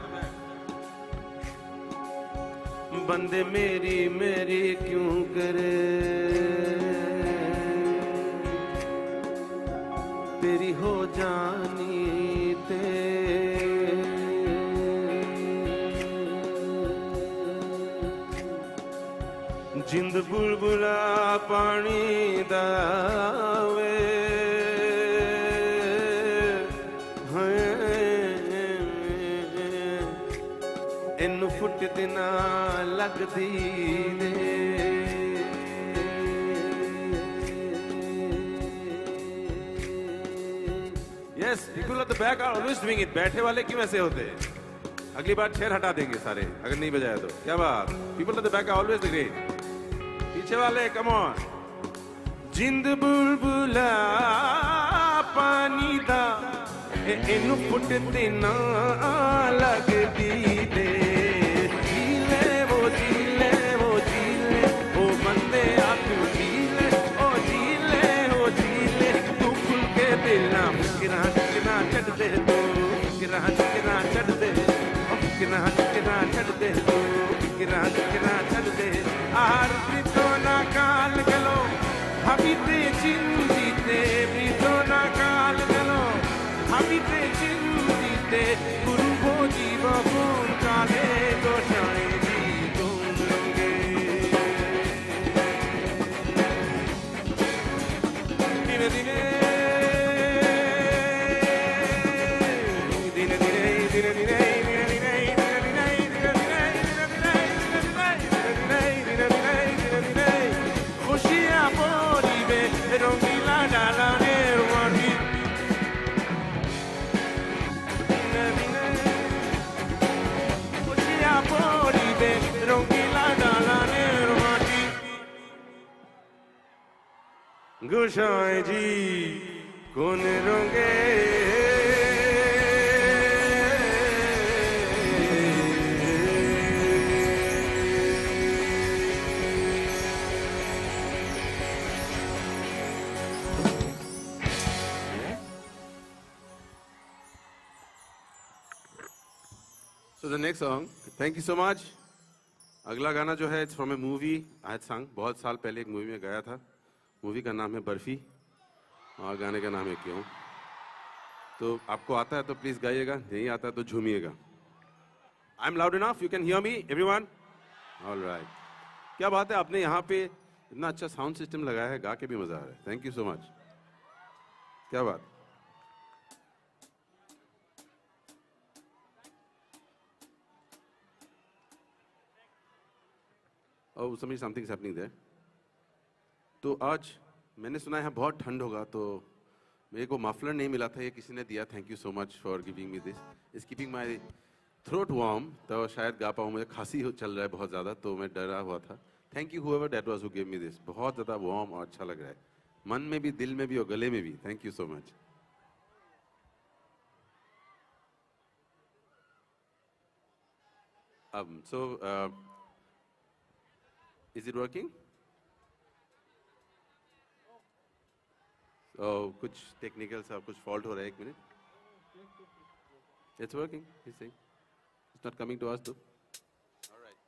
बंदे मेरी मेरी क्यों करे तेरी हो जानी ते जिंद बुलबुला पानी दावे इन फुट दिना लगदी दे Yes, people at the back are always doing it. बैठे वाले क्यों ऐसे होते हैं? अगली बार चेयर हटा देंगे सारे अगर नहीं बजाया तो क्या बात People at the back are always the great. पीछे वाले come on. जिंद बुलबुला पानी दा इनु फुट दिना लगदी दे जीले वो बंदे आप जीले तू खुल के दिल ना फिकरा छड़ दे तू फिकरा छड़ दे फिकरा छड़ दे तू फिकरा छड़ दे आर प्रीतो ना काल गलो भाबिते चिंतिते प्रीतो ना काल गलो भाबिते चिंतिते गुरु भो जीव गुण काले गोसाइरी कोन रंगे दिने दिने खुशियाँ बोली बे गोसाई जी कौन रोंगे So the next song, thank you so much. अगला गाना जो है, it's from a movie I had sung. बहुत साल पहले एक मूवी में गाया था. मूवी का नाम है बर्फी और गाने का नाम है क्यों. तो आपको आता है तो प्लीज गाइएगा, नहीं आता है तो झूमिएगा. I'm loud enough? You can hear me, everyone? All right. क्या बात है, आपने यहाँ पे इतना अच्छा साउंड सिस्टम लगाया है, गा के भी मजा आ रहा है. Thank you so much. क्या बात. Oh, something's happening there. तो आज मैंने सुना है बहुत ठंड होगा, तो मेरे को मफलर नहीं मिला था, ये किसी ने दिया. Thank you so much for giving me this. It's keeping my throat warm. तो शायद गा पाऊँ, मुझे खांसी चल रहा है बहुत ज़्यादा, तो मैं डरा हुआ था. Thank you whoever that was who give me this. बहुत ज़्यादा वार्म और अच्छा लग रहा है, मन में भी, दिल में भी और गले में भी. Thank you so much. Is it working? Oh, कुछ टेक्निकल सा कुछ फॉल्ट हो रहा है. एक minute. It's working. He's saying. It's not coming to us though. All right.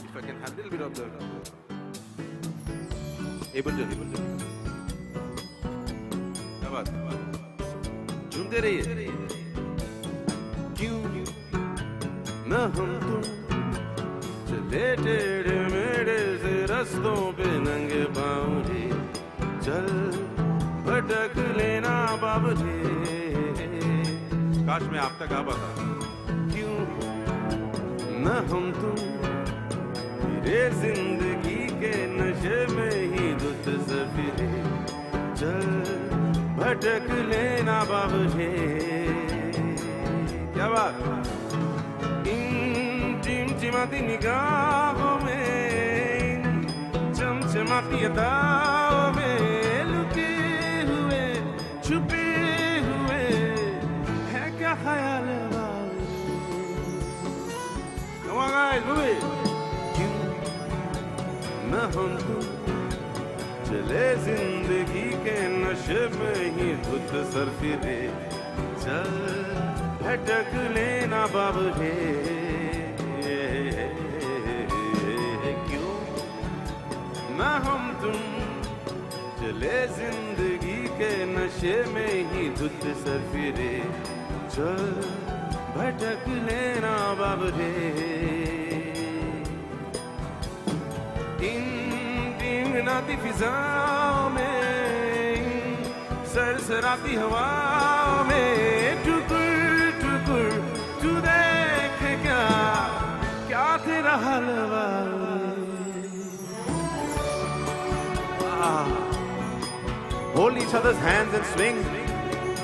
If I can have a little bit of the. Ebunjan. क्या बात? झूमते रहिए. क्यों न हम तुम चले टेढ़े मेढ़े से रस्तों पे नंगे पाँव रे. चल भटक लेना बाबरे. काश मैं आप तक आ पाता. क्यों न हम तुम फिरे जिंदगी के नशे में ही धुत सफिरे. चल भटक लेना बाबरे. क्या बात. चिमचिमाती निगाहों में, चमचमाती अदाओं में, लुके हुए छुपे हुए है क्या ख्याल. Come on guys, move it. क्यों न हम तुम चले जिंदगी के नशे में ही धुत सर फिरे. चल भटक लेना बाबरे. क्यों न हम तुम चले जिंदगी के नशे में ही धुत सर फिरे. चल भटक लेना बाबरे. इन टिमटिमाती फिजाओं में, सरसराती हवाओं में, टुकुर टुकुर तू देख क्या तेरा हलवा. Hold each other's hands and swing.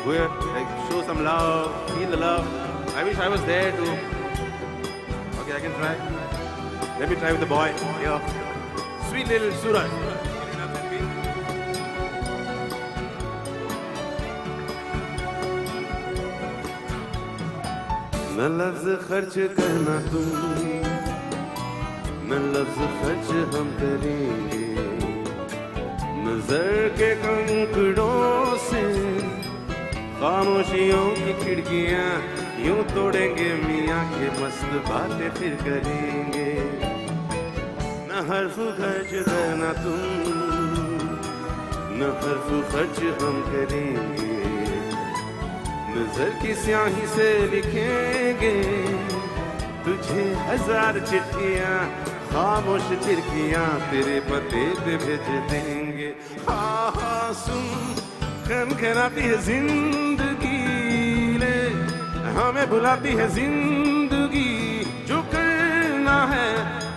We're like show some love, feel the love. I wish I was there to. Okay, I can try. Let me try with the boy. Yeah, sweet little Suraj. न लफ्ज खर्च करना तुम, न लफ्ज खर्च हम करेंगे. नजर के कंकड़ों से खामोशियों की खिड़कियां यूं तोड़ेंगे. मियाँ के मस्त बातें फिर करेंगे. न हर्फ खर्च करना तुम, न हर्फ खर्च हम करेंगे. नजर की स्याही से लिखेंगे तुझे हजार चिट्ठियां, खामोश चिरकियां तेरे पते पे भेज देंगे. हाँ हाँ सुन, खनखनाती है जिंदगी ले, हमें बुलाती है जिंदगी. जो करना है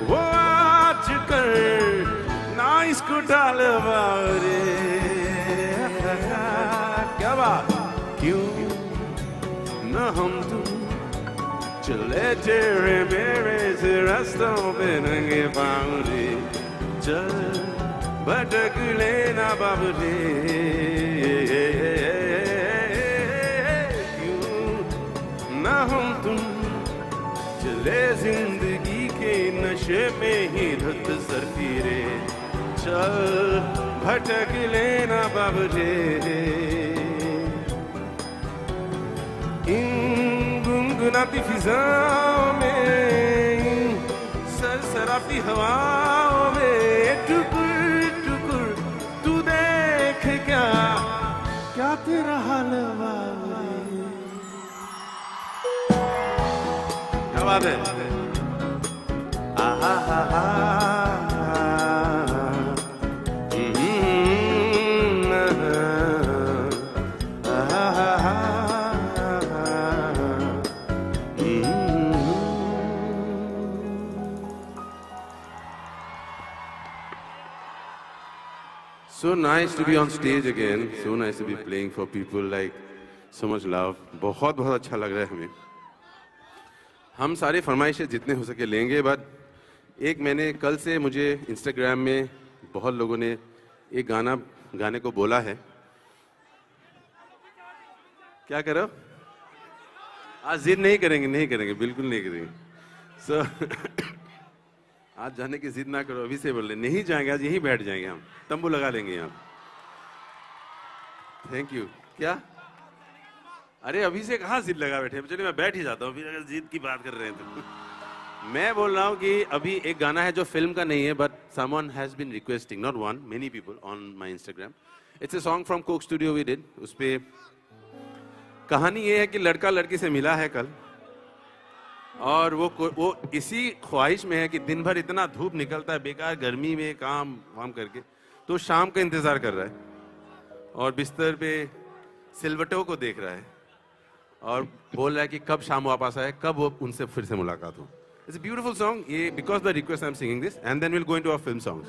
वो आज कर, ना इसको डाल बारे. क्या बात. क्यों न हम तुम चले तेरे मेरे से रास्तों पे नंगे पाँव रे चल भटक लेना बाबरे क्यों ना हम तुम चले जिंदगी के नशे में ही धुत सर फिरे चल भटक लेना बाबरे इन गुनगुनाती फिजाओं में सरसराती हवाओं में टुकुर टुकुर तू देख क्या क्या तेरा हाल बाबरे क्या बात है आहा हा हा So nice to be on stage again. So nice to be playing for people like so much love. बहुत बहुत अच्छा लग रहा है हमें. हम सारे फरमाइशें जितने हो सके लेंगे बट एक मैंने कल से मुझे इंस्टाग्राम में बहुत लोगों ने एक गाना गाने को बोला है. क्या करो? आज जिद नहीं करेंगे बिल्कुल नहीं करेंगे. So आज जाने की जिद ना करो अभी से बोल रहे नहीं जाएंगे आज यहीं बैठ जाएंगे हम तंबू लगा लेंगे यहाँ. Thank you. क्या अरे अभी से कहाँ जिद लगा बैठे चलिए मैं बैठ ही जाता हूँ फिर अगर जिद की बात कर रहे हैं तो. मैं बोल रहा हूँ कि अभी एक गाना है जो फिल्म का नहीं है but someone has been requesting not one many people on my Instagram. It's a song from Coke Studio we did. उस पे कहानी ये है कि लड़का लड़की से मिला है कल और वो इसी ख्वाहिश में है कि दिन भर इतना धूप निकलता है बेकार गर्मी में काम वाम करके तो शाम का इंतजार कर रहा है और बिस्तर पे सिलवटों को देख रहा है और बोल रहा है कि कब शाम वापस आए कब वो उनसे फिर से मुलाकात हो. It's a beautiful song. ये because the request I am singing this and then will go into our film songs.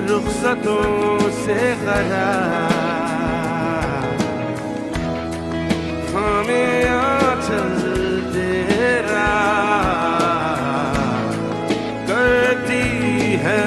रुखसतों से ग़रार हमें आंचल तेरा करती है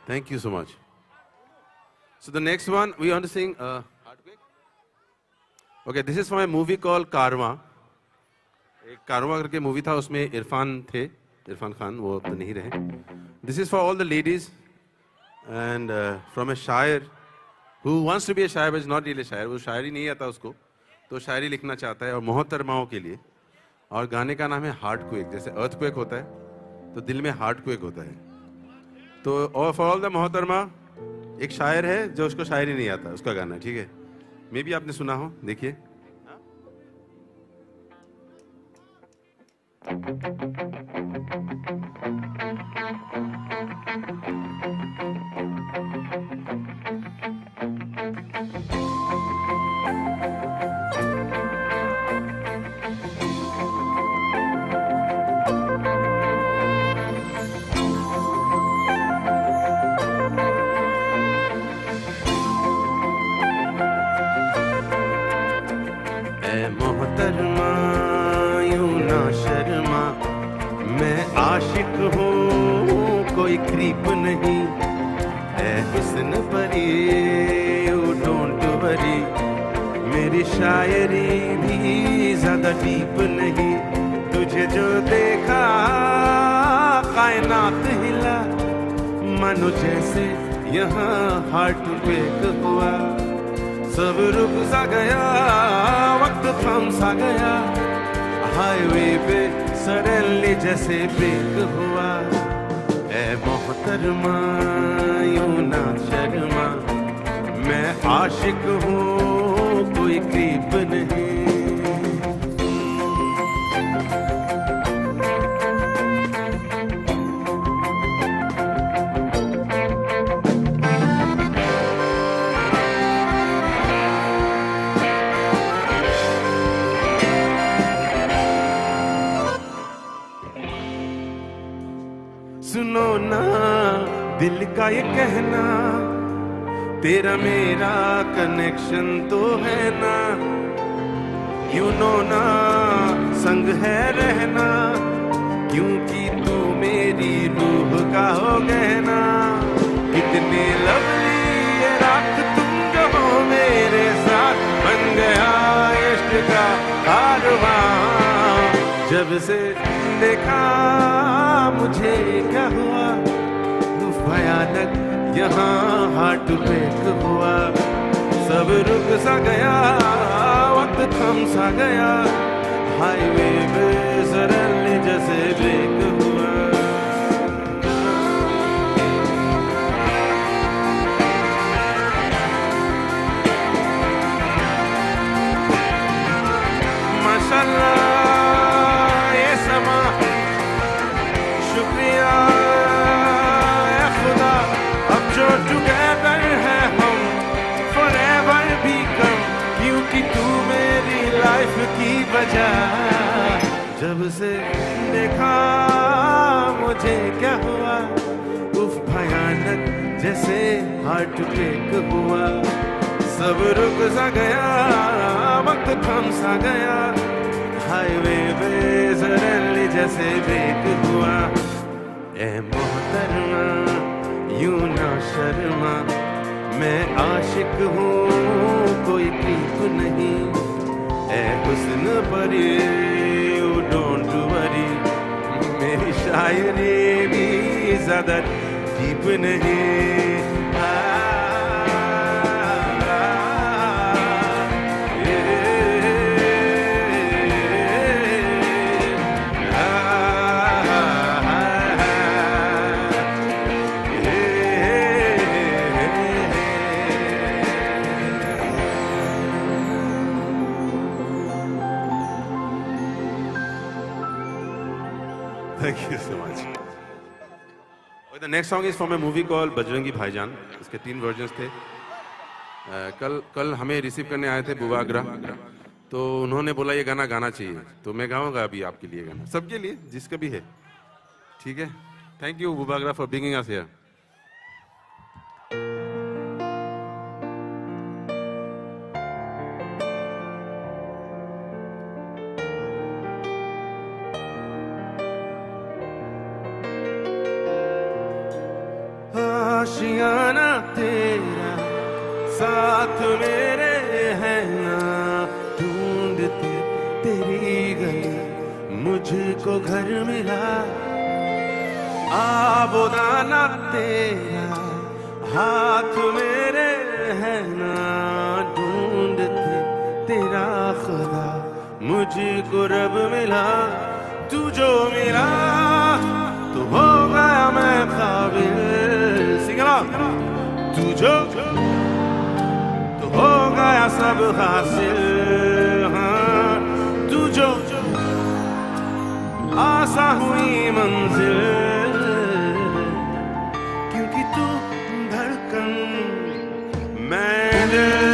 Thank you so much. So the next one we want to sing. Okay, this is from a movie called Karma. एक कारवा करके मूवी था, उसमें इरफान थे, इरफान खान, वो तो नहीं रहे. This is for all the ladies and from a शायर who wants to be a शायर but is not really a शायर. वो शायरी नहीं आता उसको, तो शायरी लिखना चाहता है और मोहतरमाओं के लिए. और गाने का नाम है हार्टक्वेक. जैसे अर्थक्वेक होता है तो दिल में हार्टक्वेक होता है. तो और फॉर ऑल द मोहतरमा एक शायर है जो उसको शायरी नहीं आता, उसका गाना. ठीक है, मे भी आपने सुना हो, देखिए. आशिक हूँ कोई क्रीप नहीं, ऐ हुस्न परी यू डोंट वरी, मेरी शायरी भी ज्यादा डीप नहीं. तुझे जो देखा कायनात हिला, मानो जैसे यहाँ हार्ट ब्रेक हुआ. सब रुक सा गया, वक्त थम सा गया, हाईवे पे सडनली जैसे ब्रेक हुआ. ऐ मोहतरमा यूं ना शर्मा, मैं आशिक हूँ कोई क्रीप नहीं. सुनो ना दिल का ये कहना, तेरा मेरा कनेक्शन तो है ना, यू नो ना संग है रहना, क्योंकि तू मेरी रूह का हो गहना। कितने लवली ये रात तुम जो हो मेरे साथ, बन गया इश्क का कारवां। जब से देखा मुझे क्या हुआ, भयानक यहाँ हार्ट ब्रेक हुआ। सब रुक सा गया, वक्त थम सा गया, हाईवे पे सडनली जैसे ब्रेक हुआ। माशाल्लाह ये समा, शुक्रिया या खुदा, अब जो टुगेदर है हम फॉरएवर भी कम, क्योंकि तू मेरी लाइफ की वजह। जब से देखा मुझे क्या हुआ, उफ भयानक जैसे हार्ट ब्रेक हुआ। सब रुक सा गया, वक्त थम सा गया, हाईवे पे सडनली जैसे ब्रेक हुआ। ए मोहतरमा यूं ना शर्मा, मैं आशिक हूँ कोई क्रीप नहीं। ए हुस्न परी यू डोंट वरी, मेरी शायरी भी ज्यादा डीप नहीं। Thank you so much. Okay, the next song is from a movie called Bajrangi भाईजान. इसके 3 वर्जन्स थे. कल हमें रिसीव करने आए थे बुबागरा, तो उन्होंने बोला ये गाना गाना चाहिए, तो मैं गाऊंगा अभी आपके लिए गाना, सबके लिए जिसका भी है, ठीक है? Thank you Bubagra for bringing us here. आशियाना तेरा साथ मेरे है ना, ढूंढते तेरी गली मुझको घर मिला। आबोदाना तेरा हाथ मेरे है ना, ढूंढते तेरा खुदा मुझको रब मिला। तू जो मिला तो हो गया मैं काबिल, तू जो तो हो गया सब हासिल। हाँ तू जो आसा हुई मंजिल, क्योंकि तू धड़कन मैं दिल।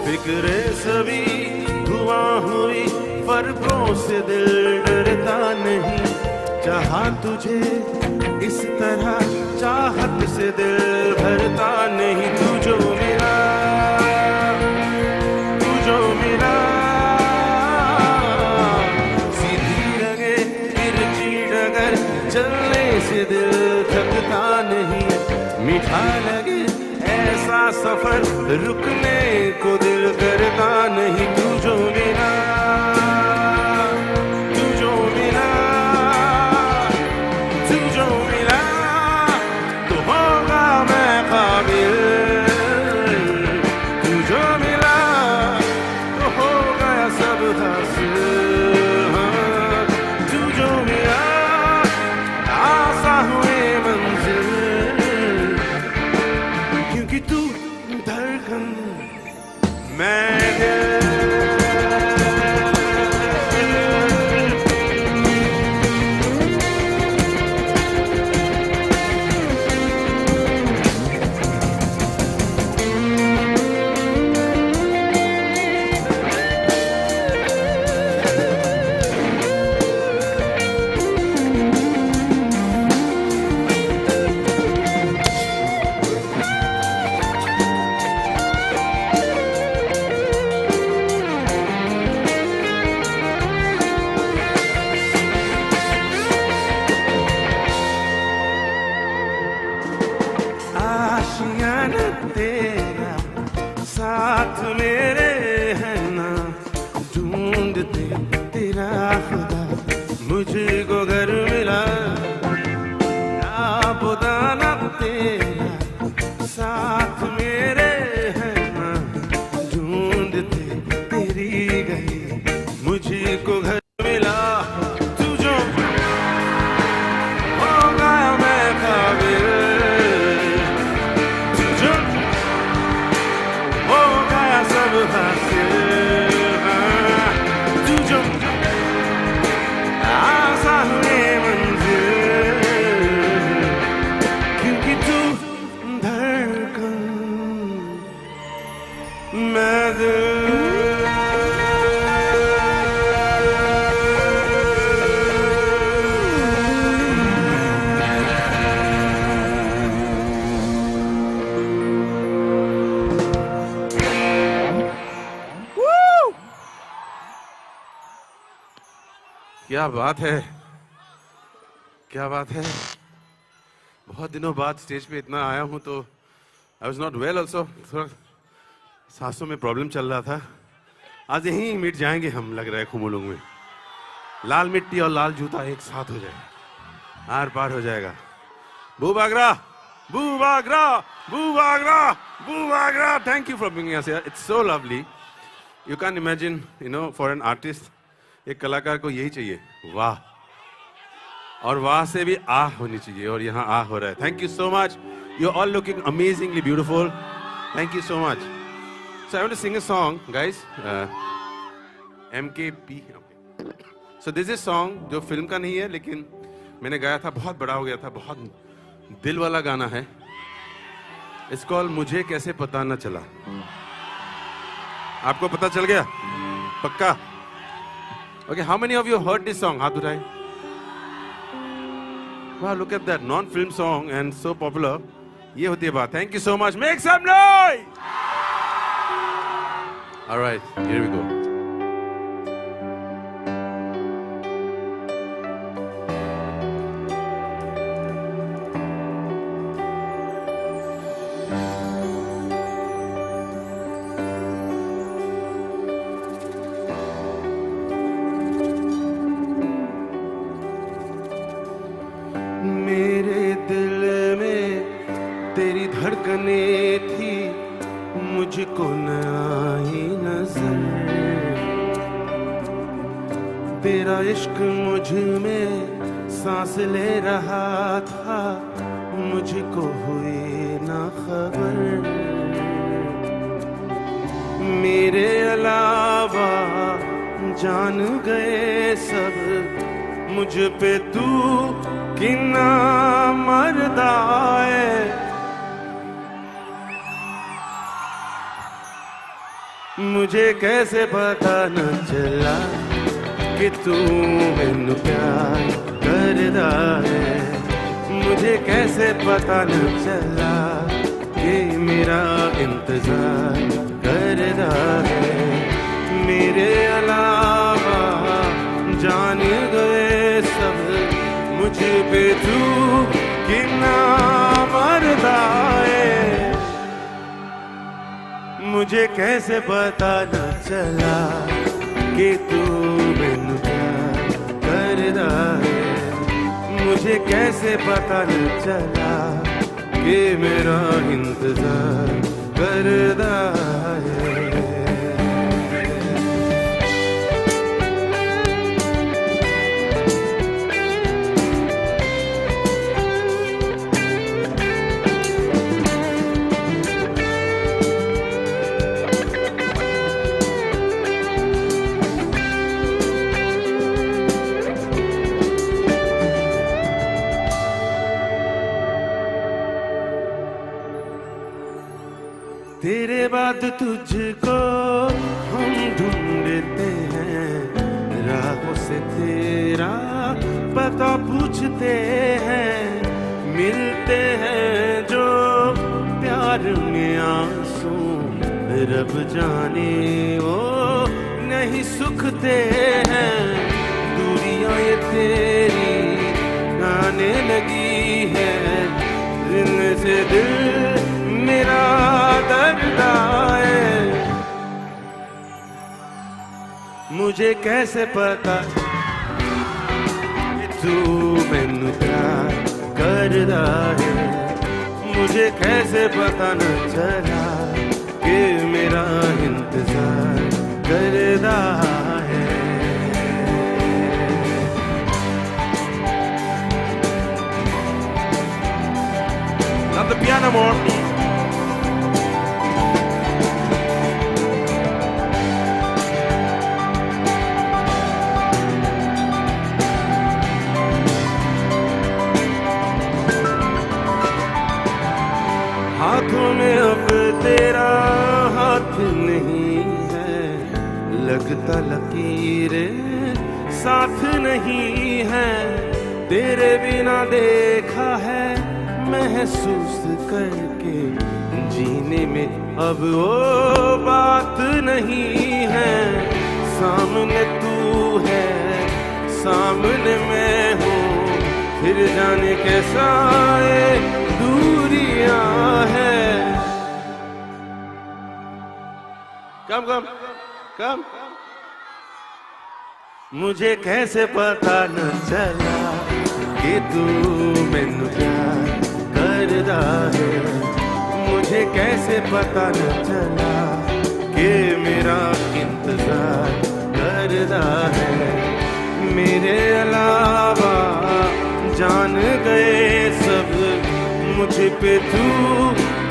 फिक्रे सभी धुआं हुई, फर्कों से दिल डरता नहीं। चाहा तुझे इस तरह चाहत से दिल भरता नहीं। तू जो मिला, तू जो मिला, सीधी लगे तिरछी डगर, चलने से दिल थकता नहीं। मीठा लगे ऐसा सफर, रुकने को दिल करता नहीं। तू जो मिला, तू जो मिला, तू जो मिला, तो होगा मैं काबिल। तू जो मिला तो हो गया सब हासिल। हाँ तू जो मिला आसा हुए मंजिल, क्योंकि तू धड़कन मैं दिल। क्या बात है, क्या बात है। बहुत दिनों बाद स्टेज पे इतना आया हूं तो I was not well also, थोड़ा सांसों में प्रॉब्लम चल रहा था। आज यहीं मिट जाएंगे हम, लग रहा है खुमुलुंग में। लाल मिट्टी और लाल जूता एक साथ हो जाएगा, आर पार हो जाएगा। बू बागरा, बू बागरा, बू बागरा, बू Bagra. Thank you for being us here, it's so lovely. You can imagine, you know, for an artist, एक कलाकार को यही चाहिए, वाह। और वाह से भी आह होनी चाहिए, और यहाँ आह हो रहा है। Thank you so much, you are all looking amazingly beautiful. Thank you so much. So I want to sing a song guys, MKP। So this is song जो फिल्म का नहीं है, लेकिन मैंने गाया था, बहुत बड़ा हो गया था, बहुत दिल वाला गाना है। इट्स कॉल्ड मुझे कैसे पता न चला। आपको पता चल गया पक्का? Okay, how many of you heard this song? हाथ उठाए। वाह, look at that, non film song and so popular. ये होती है बात। Thank you so much, make some noise. Alright, here we go. मुझको न आई नजर, तेरा इश्क मुझ में सांस ले रहा था, मुझको हुई ना खबर। मेरे अलावा जान गए सब, मुझ पे तू कितना मर्दा है। मुझे कैसे पता न चला कि तू मैनू प्यार करदा है। मुझे कैसे पता न चला कि मेरा इंतजार करदा है। मेरे अलावा जान गए सब, मुझ पे तू कितना मर्दा है। मुझे कैसे पता न चला कि तू मैनू प्यार करदा है। मुझे कैसे पता न चला कि मेरा इंतजार करदा है। तेरे बाद तुझको हम ढूंढते हैं, राहों से तेरा पता पूछते हैं। मिलते हैं जो प्यार में आंसू, रब जाने वो नहीं सुखते हैं। दूरियां ये तेरी आने लगी है, दिल से दिल मेरा दर्द है। मुझे कैसे पता कि तू मैनू प्यार करदा है। मुझे कैसे पता न चला कि मेरा इंतजार करदा है। Love the piano more. हाथों में अब तेरा हाथ नहीं है, लगता लकीरें साथ नहीं है। तेरे बिना देखा है महसूस करके, जीने में अब वो बात नहीं है। सामने तू है, सामने मैं हूँ, फिर जाने कैसा ये दूरियां है। कम मुझे कैसे पता न चला कि तू मैनू प्यार करदा है। मुझे कैसे पता न चला कि मेरा इंतजार करदा है। मेरे अलावा जान गए सब मुझ पे तू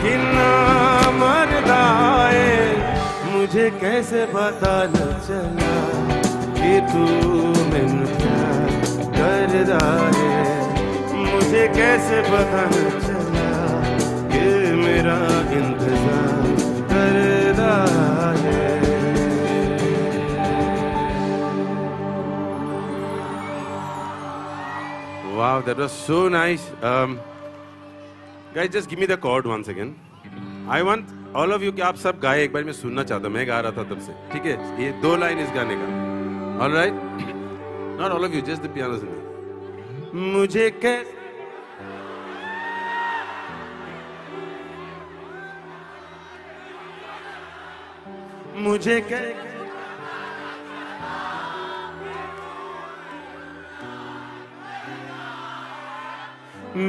कितना मरदा है। मुझे कैसे पता न चला कि तू मैनू प्यार करदा है। मुझे कैसे पता न चला कि मेरा इंतजार करदा है। Wow, that was so nice. Guys, just give me the chord once again. I want all of you कि आप सब गाए। एक बार मैं सुनना चाहता हूँ, मैं गा रहा था तब से, ठीक है? ये 2 लाइन इस गाने का। All right? Not all of you, just the piano singer. मुझे कैसे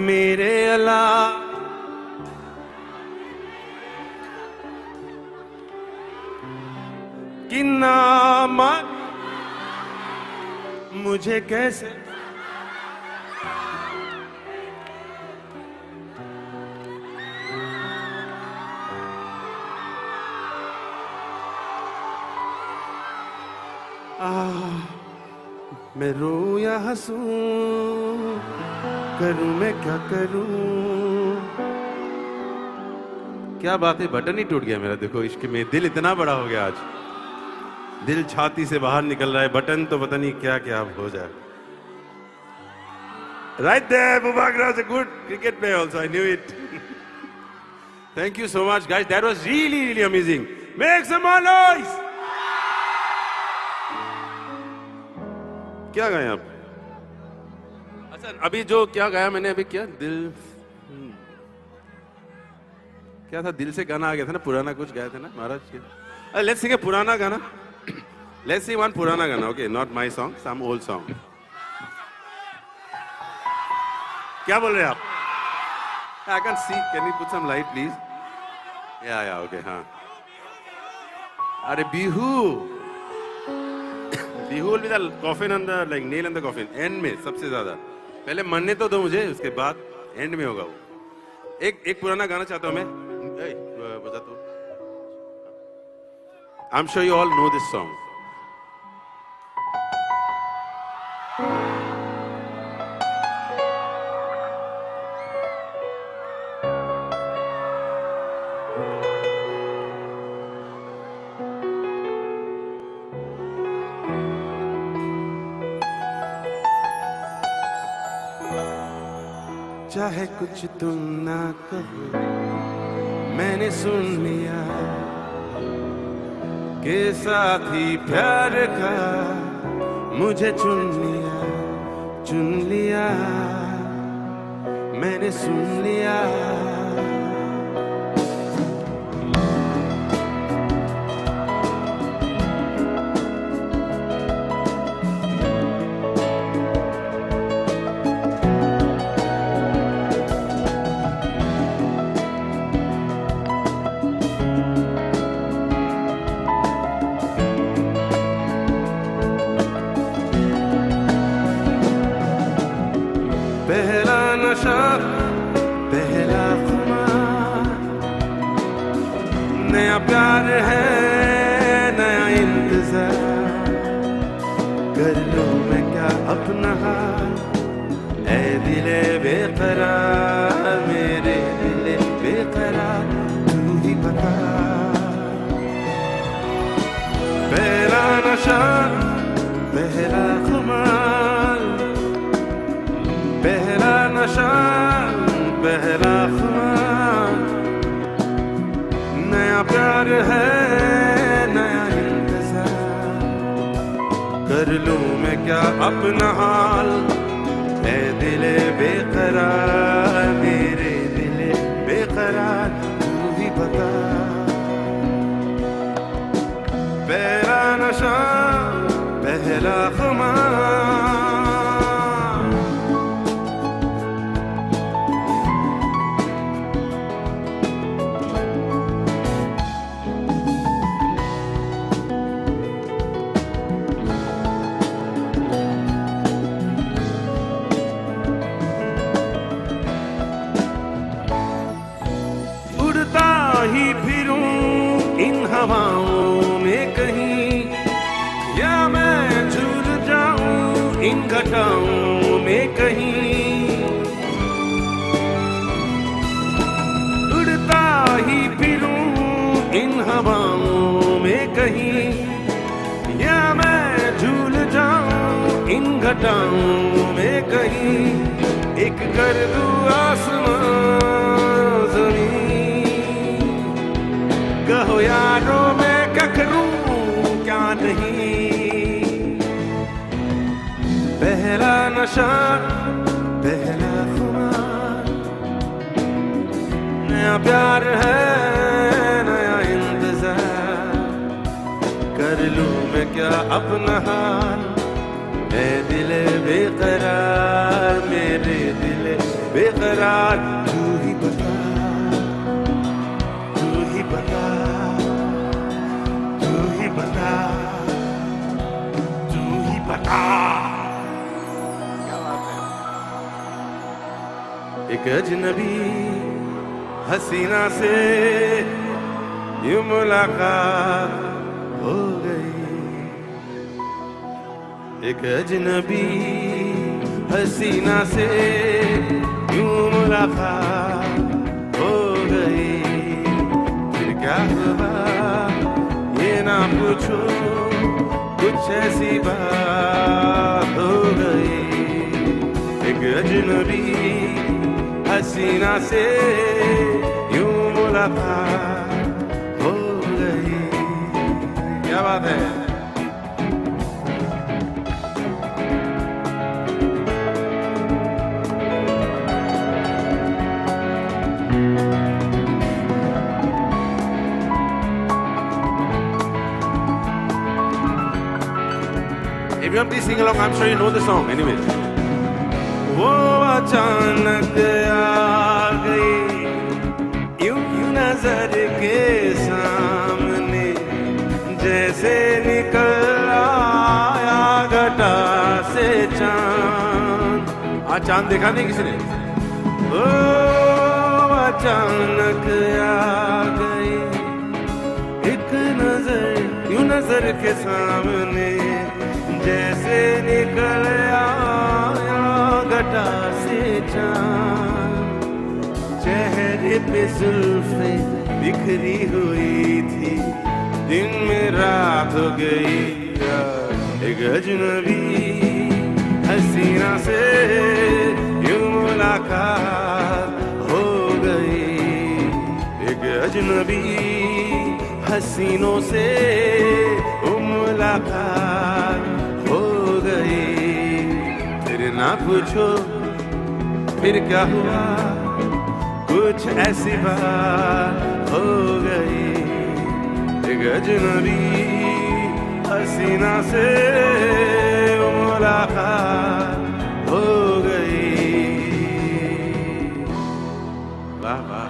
मेरे अलावा कि नाम मुझे कैसे मैं रो या हंसूं, करूं मैं क्या करूं। क्या बात है, बटन ही टूट गया मेरा। देखो इश्क में दिल इतना बड़ा हो गया आज, दिल छाती से बाहर निकल रहा है, बटन तो पता नहीं क्या क्या हो जाए। Right there, Bubakar was a good cricket player also. I knew it. Thank you so much, guys. That was really, really amazing. Make some more noise. क्या गाया आप? अच्छा, अभी जो क्या गाया मैंने अभी, क्या दिल क्या था, दिल से गाना आ गया था ना, पुराना कुछ गाया था ना महाराज। Let's sing a पुराना गाना. Let's sing one पुराना गाना. Okay, not my song, some old song. क्या बोल रहे हैं आप? I can't see. Can you put some light, please? Yeah, okay, हाँ. अरे Bihu. Bihu will be the coffin and the like nail in the coffin. End में सबसे ज्यादा. पहले मरने तो दो मुझे, उसके बाद एंड में होगा वो। एक पुराना गाना चाहता हूँ मैं। बजा तो। I'm sure you all know this song. चाहे कुछ तुम ना कहो, मैंने सुन लिया के साथी प्यार का मुझे चुन लिया, मैंने सुन लिया। पहला खुमार, नया प्यार है, नया इंतजार। कर लूं मैं क्या अपना हाल, ऐ दिले बेकरार, मेरे दिले बेकरार, तू ही बता। पहला नशा, पहला खुमार, पहला नशा, पहला खुमार, नया प्यार है, नया इंतजार। कर लूं मैं क्या अपना हाल है दिले बेकरार मेरे दिले बेकरार तू ही बता पहला नशा पहला खुमार ही फिरूं इन हवाओं में कहीं या मैं झूल जाऊं इन घटाओं में कहीं उड़ता ही फिरूं इन हवाओं में कहीं या मैं झूल जाऊं इन घटाओं में कहीं एक कर दूं आसमां ज़मीन कहो यारो मैं क्या करूं क्या नहीं पहला नशा पहला खुमार नया प्यार है नया इंतजार कर लूं मैं क्या अपना हाल है दिले बेकरार मेरे दिले बेकरार तू ही बता बता तू ही बता तू ही बता क्या बात है एक अजनबी हसीना से यूं मुलाकात हो गई एक अजनबी हसीना से यूं मुलाकात हो गई क्या हुआ ये ना पूछो कुछ ऐसी बात हो गई एक अजनबी हसीना से यूं मुलाकात हो गई क्या बात है Everyone please sing along. I'm sure you know the song. Anyway. वो अचानक आ गई यूं नजर के सामने जैसे निकल आया घटा से चांद आज चांद देखा नहीं किसी ने वो अचानक आ गई एक नजर यूं नजर के सामने जैसे निकल आया घटा से चांद चेहरे पे जुल्फे बिखरी हुई थी दिन में रात हो गई एक अजनबी हसीना से यूं मुलाकात हो गई एक अजनबी हसीनों से मुलाकात हो गई फिर ना पूछो फिर क्या हुआ कुछ ऐसी बात हो गई एक अजनबी हसीना से मुलाकात हो गई वाह वाह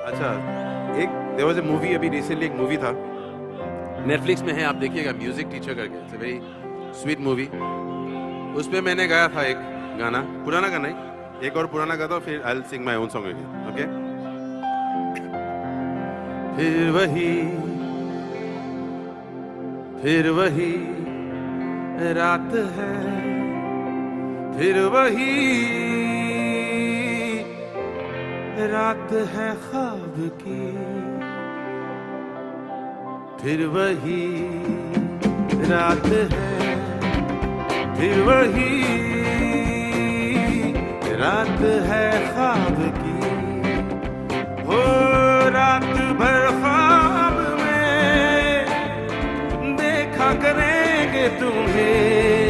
अच्छा एक देयर वाज अ मूवी अभी रिसेंटली एक मूवी था नेटफ्लिक्स में है आप देखिएगा म्यूजिक टीचर करके it's a very sweet movie उस पे मैंने गाया था एक गाना पुराना गाना ही एक और पुराना गाता हूँ फिर I will sing my own song again okay फिर वही रात है फिर वही रात है ख्वाब की फिर वही रात है फिर वही रात है ख्वाब की हो रात भर ख्वाब में तुम्हें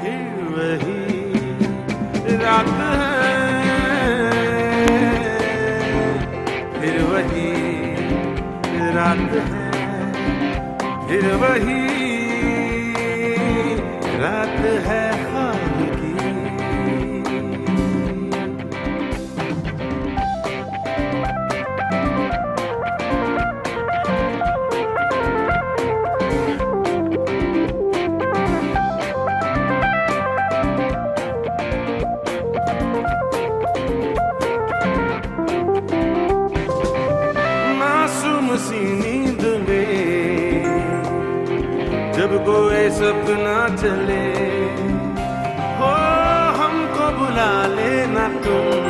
फिर वही रात है, फिर वही रात है, फिर वही रात है ख्वाब की। मासूम सी नींद में जब कोई सपना चले, हो हमको बुला लेना तुम,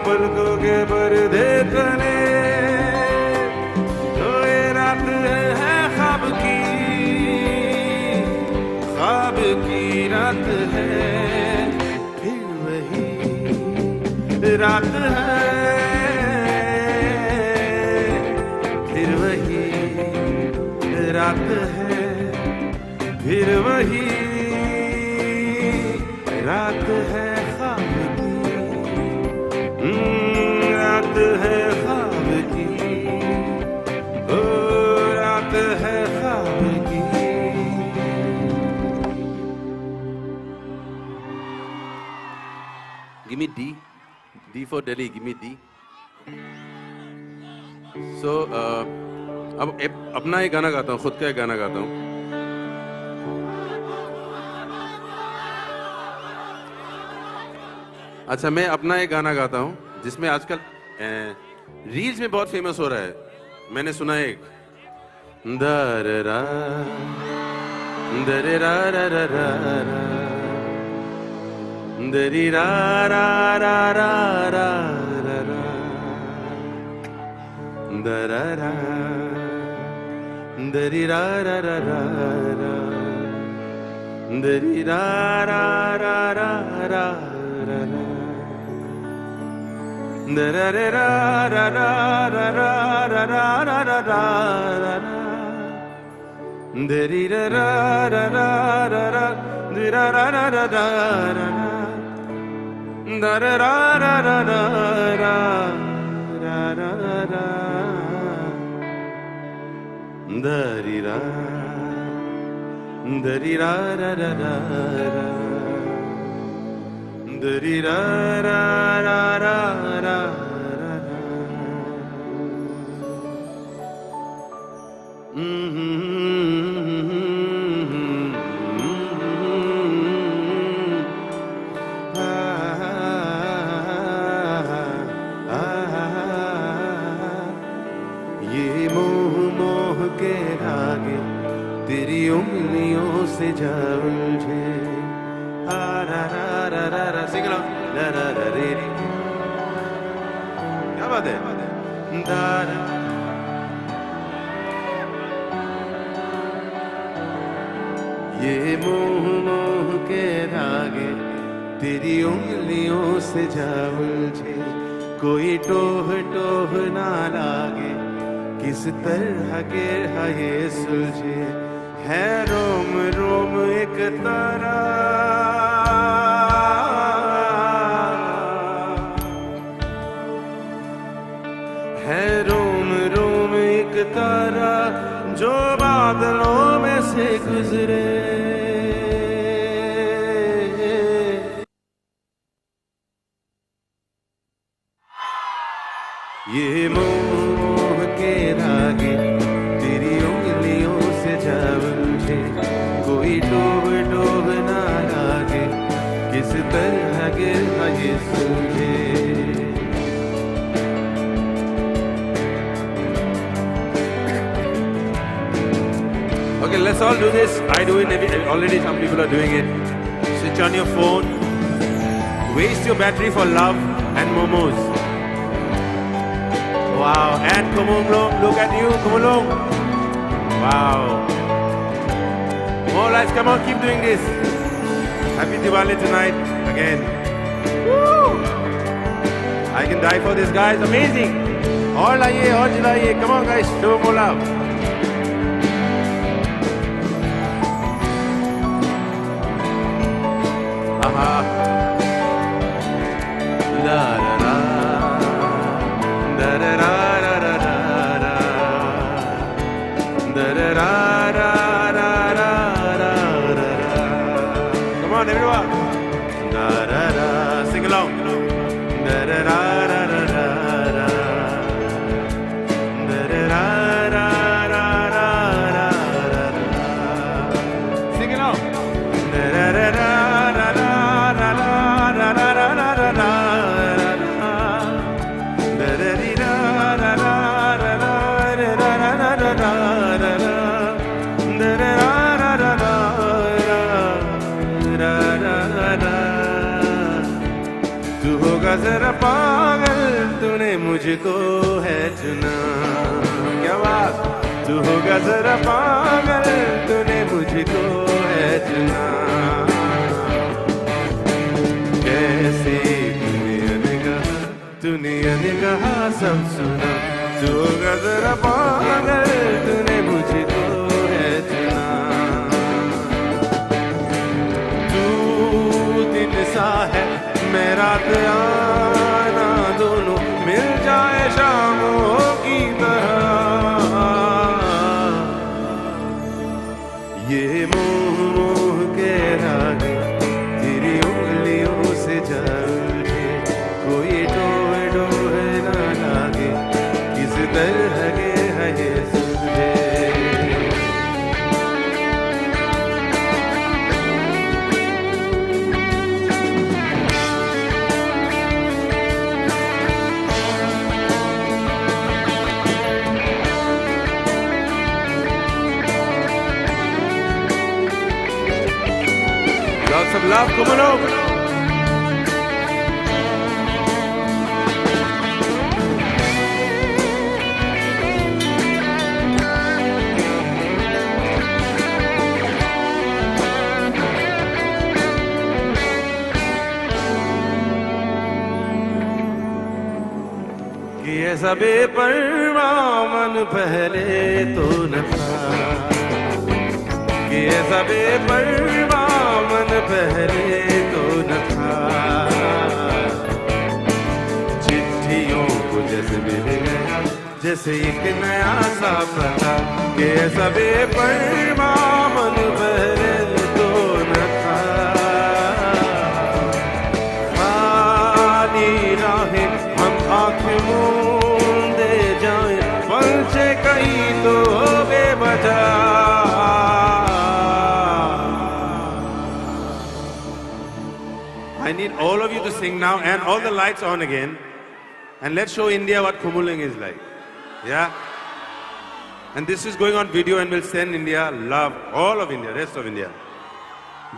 पलकों के पर्दे तले। तो ये रात है ख्वाब की रात है, फिर वही रात है, फिर वही रात है, फिर वही रात है ख्वाब की, रात है ख्वाब की, ओ रात है ख्वाब की। Give me D. D for Delhi. Give me D. So, अब अपना एक गाना गाता हूँ, खुद का एक गाना गाता हूँ। अच्छा, मैं अपना एक गाना गाता हूँ जिसमें आजकल रील्स में बहुत फेमस हो रहा है। मैंने सुना एक दररा दररा दररा दरी रा रा रा रा रा रा दररा दरी रा रा रा रा रा दरी रा रा रा रा रा रा दरे रा रा रा रा रा रा रा रा रा रा दरी रा रा रा रा रा रा रा रा रा रा रा रा दरे रा रा रा रा रा रा रा रा दरी रा दरी रा रा रा रा रा दरी रा रा रा रा रा ये मोह मोह के धागे तेरी उंगलियों से जा उलझे। रा रा रा रा रा सिंग लो रा रा रा रे रे। क्या बात है? दारा ये मोह मोह के धागे तेरी उंगलियों से जा उलझे। कोई टोह टोह ना लागे किस तरह के है ये सुलझे। है रोम रोम एक तारा है रोम रोम एक तारा जो बादलों में से गुजरे। ये मोह के धागे तेरी उंगलियों से जा उलझे। कोई डोब डोब ना लागे किस तरह के ये सुलझे। Okay, let's all do this. I do it already. Some people are doing it. Switch on your phone. Waste your battery for love and momos. Wow, and Kumulong, look at you, Kumulong. Wow. More lights, come on, keep doing this. Happy Diwali tonight, again. Woo! I can die for this, guys, amazing. All laiye, come on guys, show more love. ha. La la la. Da da da da da da da. Da da da da da da da da. Come on, everyone. Da da da. Sing along. Da da da da da da. Da da da da da da da. Sing along. Da da da da da da da da da da da da. तू होगा जरा पागल तूने मुझको है चुना क्या बात तू होगा जरा पागल तूने मुझको है चुना कैसी दुनिया ने कहा सब सुना तू होगा जरा पागल तूने मुझको है चुना तू दिन सा है मैं रात आना दोनों मिल जाए शामों की तरह ये मोह मोह के रागे तेरी उंगलियों से जल के कोई डोहे डोहे ना लागे किस तरह के है ये सुझे Lots of love, come on over. कि ऐसा बेपरवाह मन पहले तो न था कि ऐसा बेपरवाह मन पहले तो न था चिट्ठियों को जैसे मिल गया जैसे एक नया सा पता कि ऐसा बेपरवाह मन पहले तो न था खाली राहें हम आंखें मूंदे जाएं पलचे कहीं तो बेवजह I need all of you to sing now and all the lights on again. And let's show India what Khumuling is like. Yeah? And this is going on video and we'll send India love, all of India, rest of India.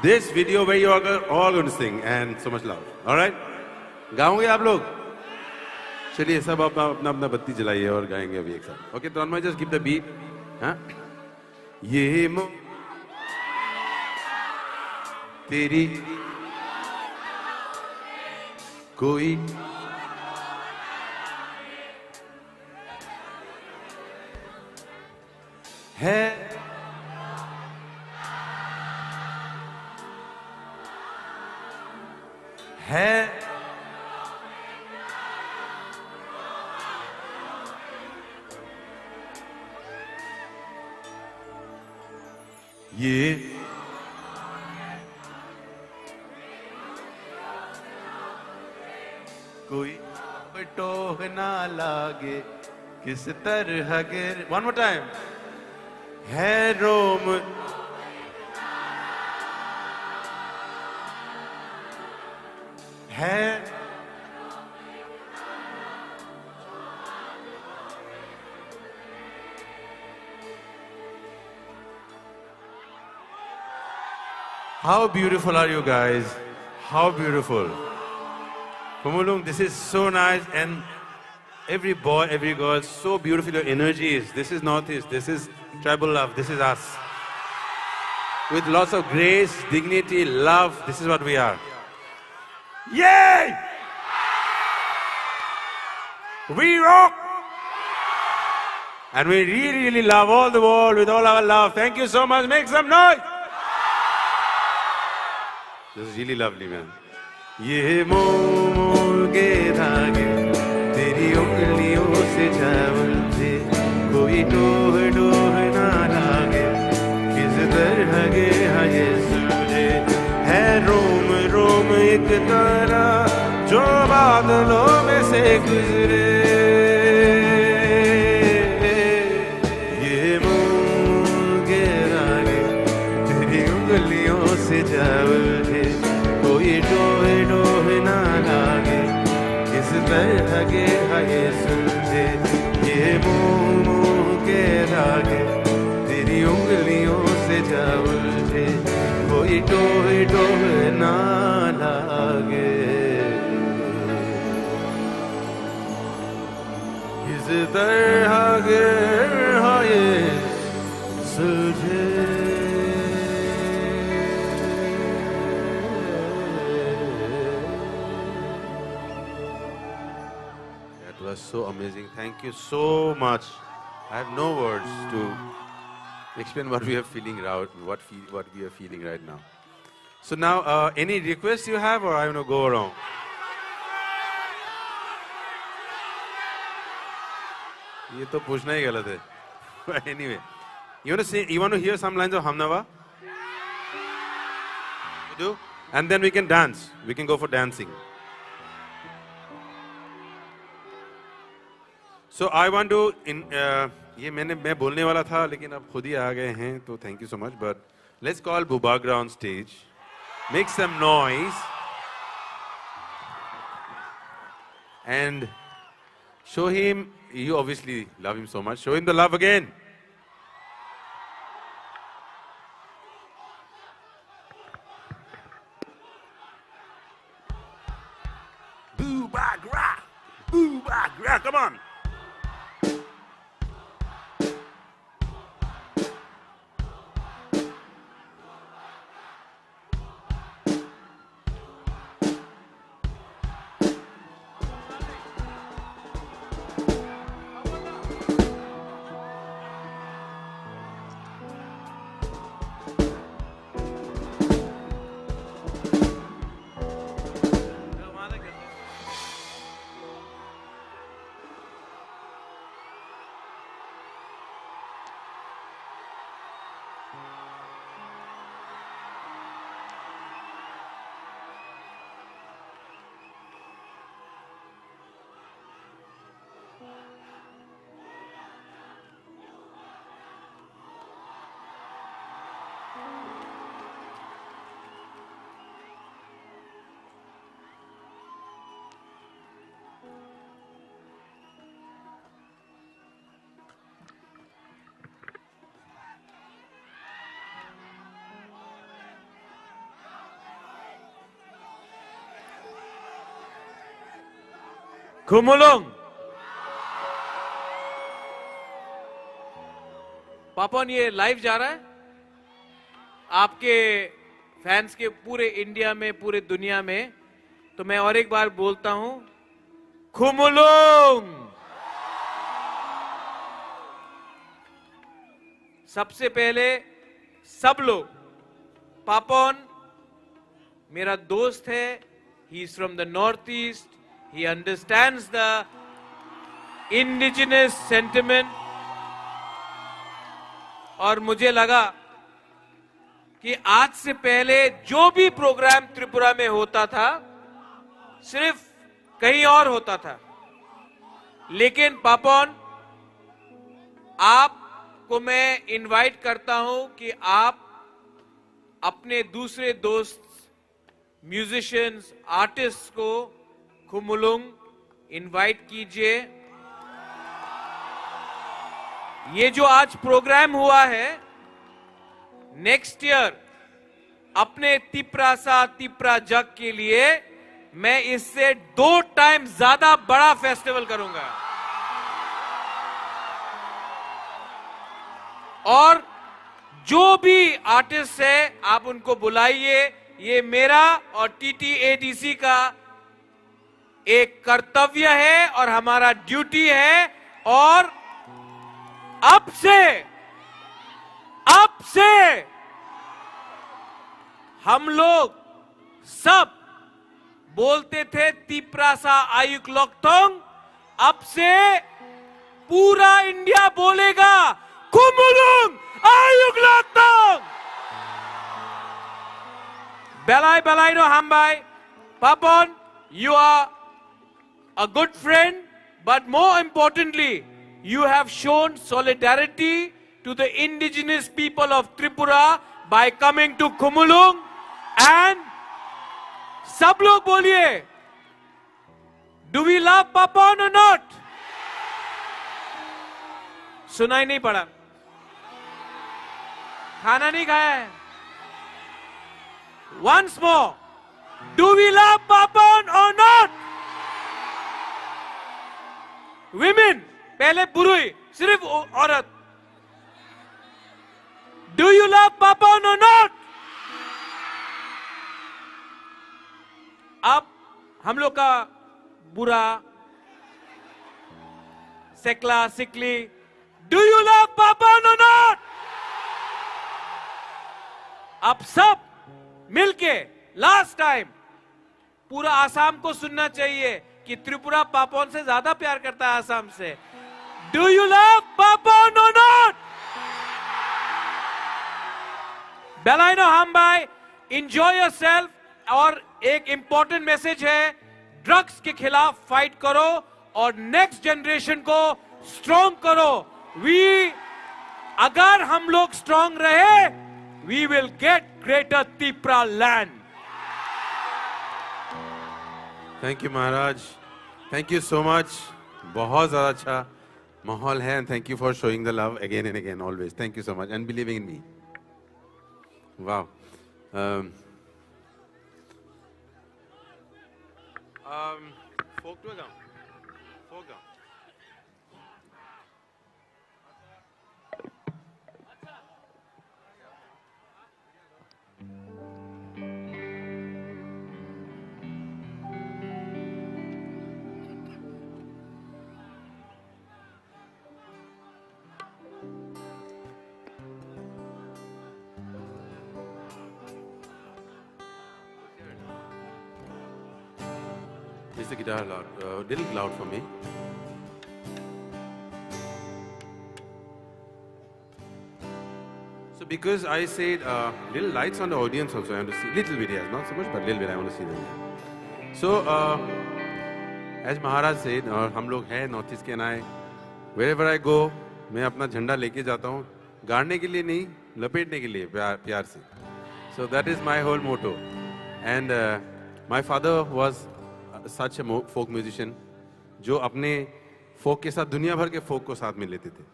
This video where you are all going to sing and so much love. Alright? गाओगे आप लोग? चलिए सब अपना अपना बत्ती जलाइए और गाएंगे अभी एक साथ. Okay, Tanmay, just give the beat. हाँ? ये मो तेरी कोई है ये कोई टोह ना लागे किस तरह के वन मोर टाइम है रोम है How beautiful are you guys? How beautiful. Khumulung, this is so nice, and every boy, every girl, so beautiful your energy is. This is Northeast, this is tribal love, this is us. With lots of grace, dignity, love, this is what we are. Yay! We rock! And we really, really love all the world with all our love. Thank you so much. Make some noise! This is really lovely, man. ये मोल के धागे तेरी उंगलियों से जा उलझे, कोई डोह डोह ना लागे, किस तरह के है ये सूझे, है रोम रोम एक तारा जो बादलों में से गुजरे। ये मोल के धागे तेरी उंगलियों से जा उलझे, कोई डोहे डोहे ना लागे, किस तरह के है ये सुलझे। ये मोह मोह के धागे तेरी उंगलियों से जा उलझे, कोई डोहे डोहे ना लागे, किस तरह के है ये सुलझे। It was so amazing. Thank you so much. I have no words to explain what we are feeling right, what we are feeling right now. So now, any requests you have, or I want to go around? ये तो पूछना ही गलत है. Anyway, you want to say, you want to hear some lines of Hamnawa? You do? And then we can dance. We can go for dancing. So I want to ये मैं बोलने वाला था लेकिन अब खुद ही आ गए हैं तो thank you so much. But let's call Bubagra on stage. Make some noise and show him. You obviously love him so much. Show him the love again. Bubagra, Bubagra, come on. खुमुलुंग पापन ये live जा रहा है आपके fans के पूरे India में पूरे दुनिया में तो मैं और एक बार बोलता हूं खुमुलुंग सबसे पहले सब लोग पापन मेरा दोस्त है he is from the north east He understands the indigenous sentiment. और मुझे लगा कि आज से पहले जो भी प्रोग्राम त्रिपुरा में होता था सिर्फ कहीं और होता था लेकिन पापन आपको मैं इनवाइट करता हूं कि आप अपने दूसरे दोस्त म्यूजिशियंस आर्टिस्ट को खुमुलुंग इनवाइट कीजिए ये जो आज प्रोग्राम हुआ है नेक्स्ट ईयर अपने तिप्रा जग के लिए मैं इससे 2 टाइम ज्यादा बड़ा फेस्टिवल करूंगा और जो भी आर्टिस्ट है आप उनको बुलाइए ये मेरा और TTADC का एक कर्तव्य है और हमारा ड्यूटी है और अब से हम लोग सब बोलते थे तिप्रासा आयुक लोकतोंग, अब से पूरा इंडिया बोलेगा कुमुलुंग आयुक लोकतोंग। Belai belai no hambai. Papon, you are a good friend, but more importantly, you have shown solidarity to the indigenous people of Tripura by coming to Kumulung. And सब लोग बोलिए, do we love Papon or not? सुनाई नहीं पड़ा, खाना नहीं खाया है। Once more, do we love Papon or not? Women, पहले बुरुई, सिर्फ औरत. Do you love Papon or not? अब हम लोग का बुरा, सेकला, सिकली. Do you love Papon or not? अब सब मिलके लास्ट टाइम पूरा आसाम को सुनना चाहिए कि त्रिपुरा पापोन से ज्यादा प्यार करता है आसाम से. Do you love Papon or not? बेलाइनो हाम्बाई, एंजॉय योरसेल्फ. और एक इंपॉर्टेंट मैसेज है, ड्रग्स के खिलाफ फाइट करो और नेक्स्ट जनरेशन को स्ट्रॉन्ग करो. अगर हम लोग स्ट्रॉन्ग रहे, we will get greater Tipra land. Thank you, Maharaj. Thank you so much. बहुत ज़्यादा अच्छा माहौल है, and thank you for showing the love again and again, always. Thank you so much and believing in me. Wow. Folk to गाओ, folk गाओ. Is the guitar loud? Little loud for me. So because I said little lights on the audience also, I want to see little bit, yes, not so much, but little bit I want to see them. So as Maharaj said, हम लोग हैं north east के नाए. Wherever I go, मैं अपना झंडा लेके जाता हूँ, गाड़ने के लिए नहीं, लपेटने के लिए प्यार से. So that is my whole motto. And my father was such a folk musician, जो अपने folk के साथ दुनिया भर के folk को साथ में लेते थे.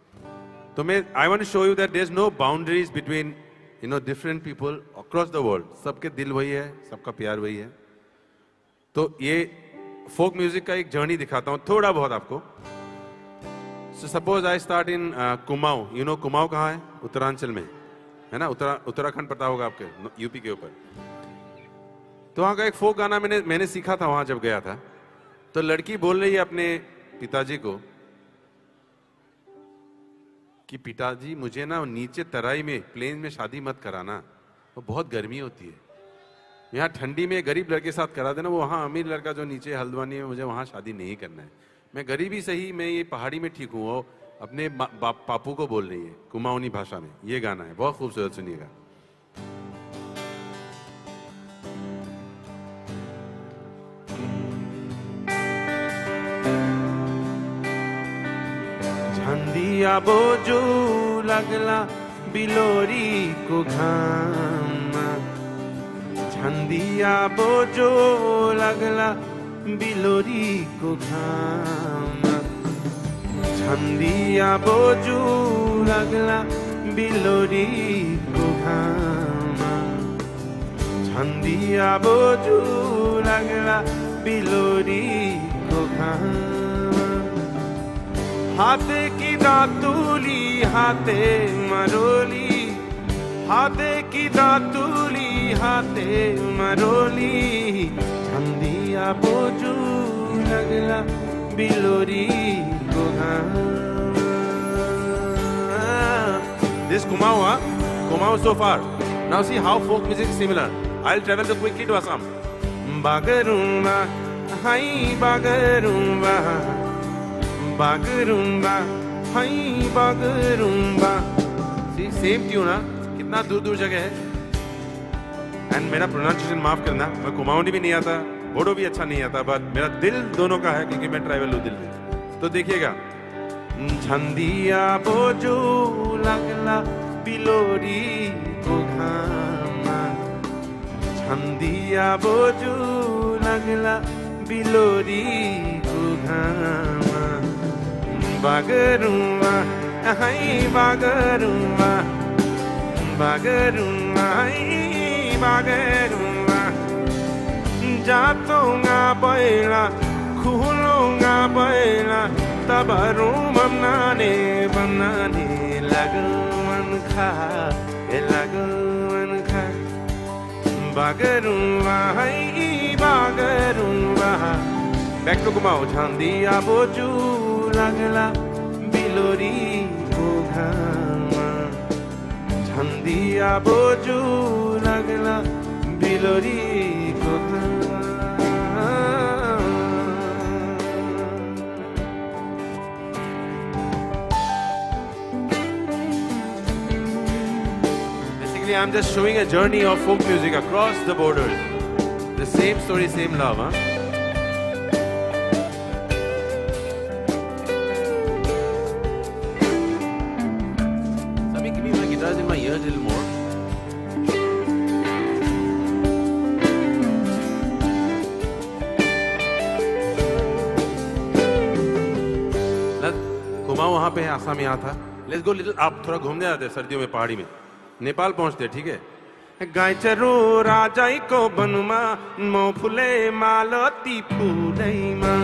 तो मैं I want to show you that there's no boundaries between different people across the world. सबके दिल वही है, सबका प्यार वही है. तो ये folk music का एक जर्नी दिखाता हूँ थोड़ा बहुत आपको. So suppose I start in Kumaon. You know Kumaon कहाँ है? उत्तरांचल में है ना. उत्तराखंड पता होगा आपके, यूपी के ऊपर. तो वहाँ का एक फोक गाना मैंने सीखा था वहाँ जब गया था. तो लड़की बोल रही है अपने पिताजी को कि पिताजी मुझे ना नीचे तराई में प्लेन में शादी मत कराना, वो बहुत गर्मी होती है. यहाँ ठंडी में गरीब लड़के साथ करा देना, वो वहाँ अमीर लड़का जो नीचे हल्द्वानी में, मुझे वहाँ शादी नहीं करना है. मैं गरीबी सही, मैं ये पहाड़ी में ठीक हूँ. वो अपने पापू को बोल रही है कुमाऊनी भाषा में. ये गाना है, बहुत खूबसूरत, सुनिएगा. झंडिया बोजू लगला बिलोरी को घाम. झंडिया बोजो लगला बिलोरी को घाम. झंडिया बोजू लगला बिलोरी को घाम. झंडिया बोजू लगला बिलोरी को घाम. हाथे की दातूली हाथे मरोली, हाथे की दातूली हाथे मरोली. झंडिया बोजू लगला बिलोरी को घाम. This Kumau, Kumau so far. Now see how folk music is similar. I'll travel to quickly to Assam. Bagarumba, hi Bagarumba, Bagarumba, hi Bagarumba. See, same tune ना, कितना दूर-दूर जगह है. And मेरा pronunciation माफ करना, मैं कुमाऊनी भी नहीं आता, बोडो भी अच्छा नहीं आता, but मेरा दिल दोनों का है क्योंकि मैं ट्राइबल हूँ दिल में. तो देखिएगा. झंडिया बोझो लगला बिलोरी को घामा झंडिया बोझो लगला बिलोरी को घामा बागरुमा हाय बागरुमा बागरुमा हाय बागरुमा जातोंगा बैला खुलोंगा बैला Tabarum amnane banane laguman kha laguman kha Bagarumba hai Bagarumba. Back to Kumau. Chandiya boju lagla bilori ko ghama Chandiya boju lagla bilori ko ghama. I'm just showing a journey of folk music across the borders. The same story, same love, huh? Sami, give me my guitars in my ears a little more. Kumaon वहां पे है, आसाम यहाँ था. Let's go little up, थोड़ा घूमने आते हैं सर्दियों में पहाड़ी में. नेपाल पहुंचते ठीक है. गाय चरो राजाई को बनुमा मो फुले मालती फूलैमा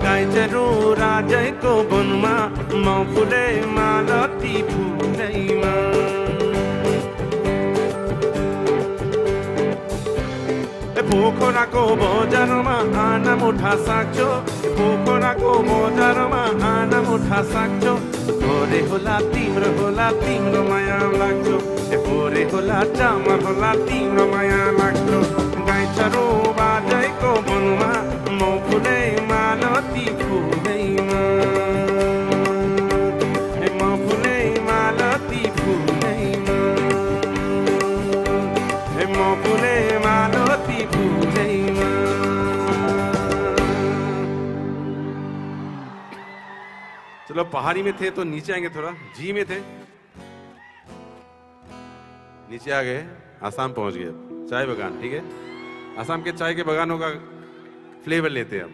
गाय चरो राजाई को बनुमा मो फुले मालती फूलैमा पोखराको बजारमा आना मुठा सक्छौ पोखराको बजारमा आना मुठा सक्छौ भोरे होला तिम्रो माया लाग्छौ भोरे होला चामर होला तिम्रो माया लाग्छौ गाई चरो बाजैको बनुमा मो फुलै मालती फुलैमा मो फुलै मालती फुलैमा मो फुलै मालती फुलैमा. चलो पहाड़ी में थे तो नीचे आएंगे थोड़ा. जी में थे, नीचे आ गए, आसाम पहुंच गए. चाय बागान ठीक है. आसाम के चाय के बागानों का फ्लेवर लेते हैं अब.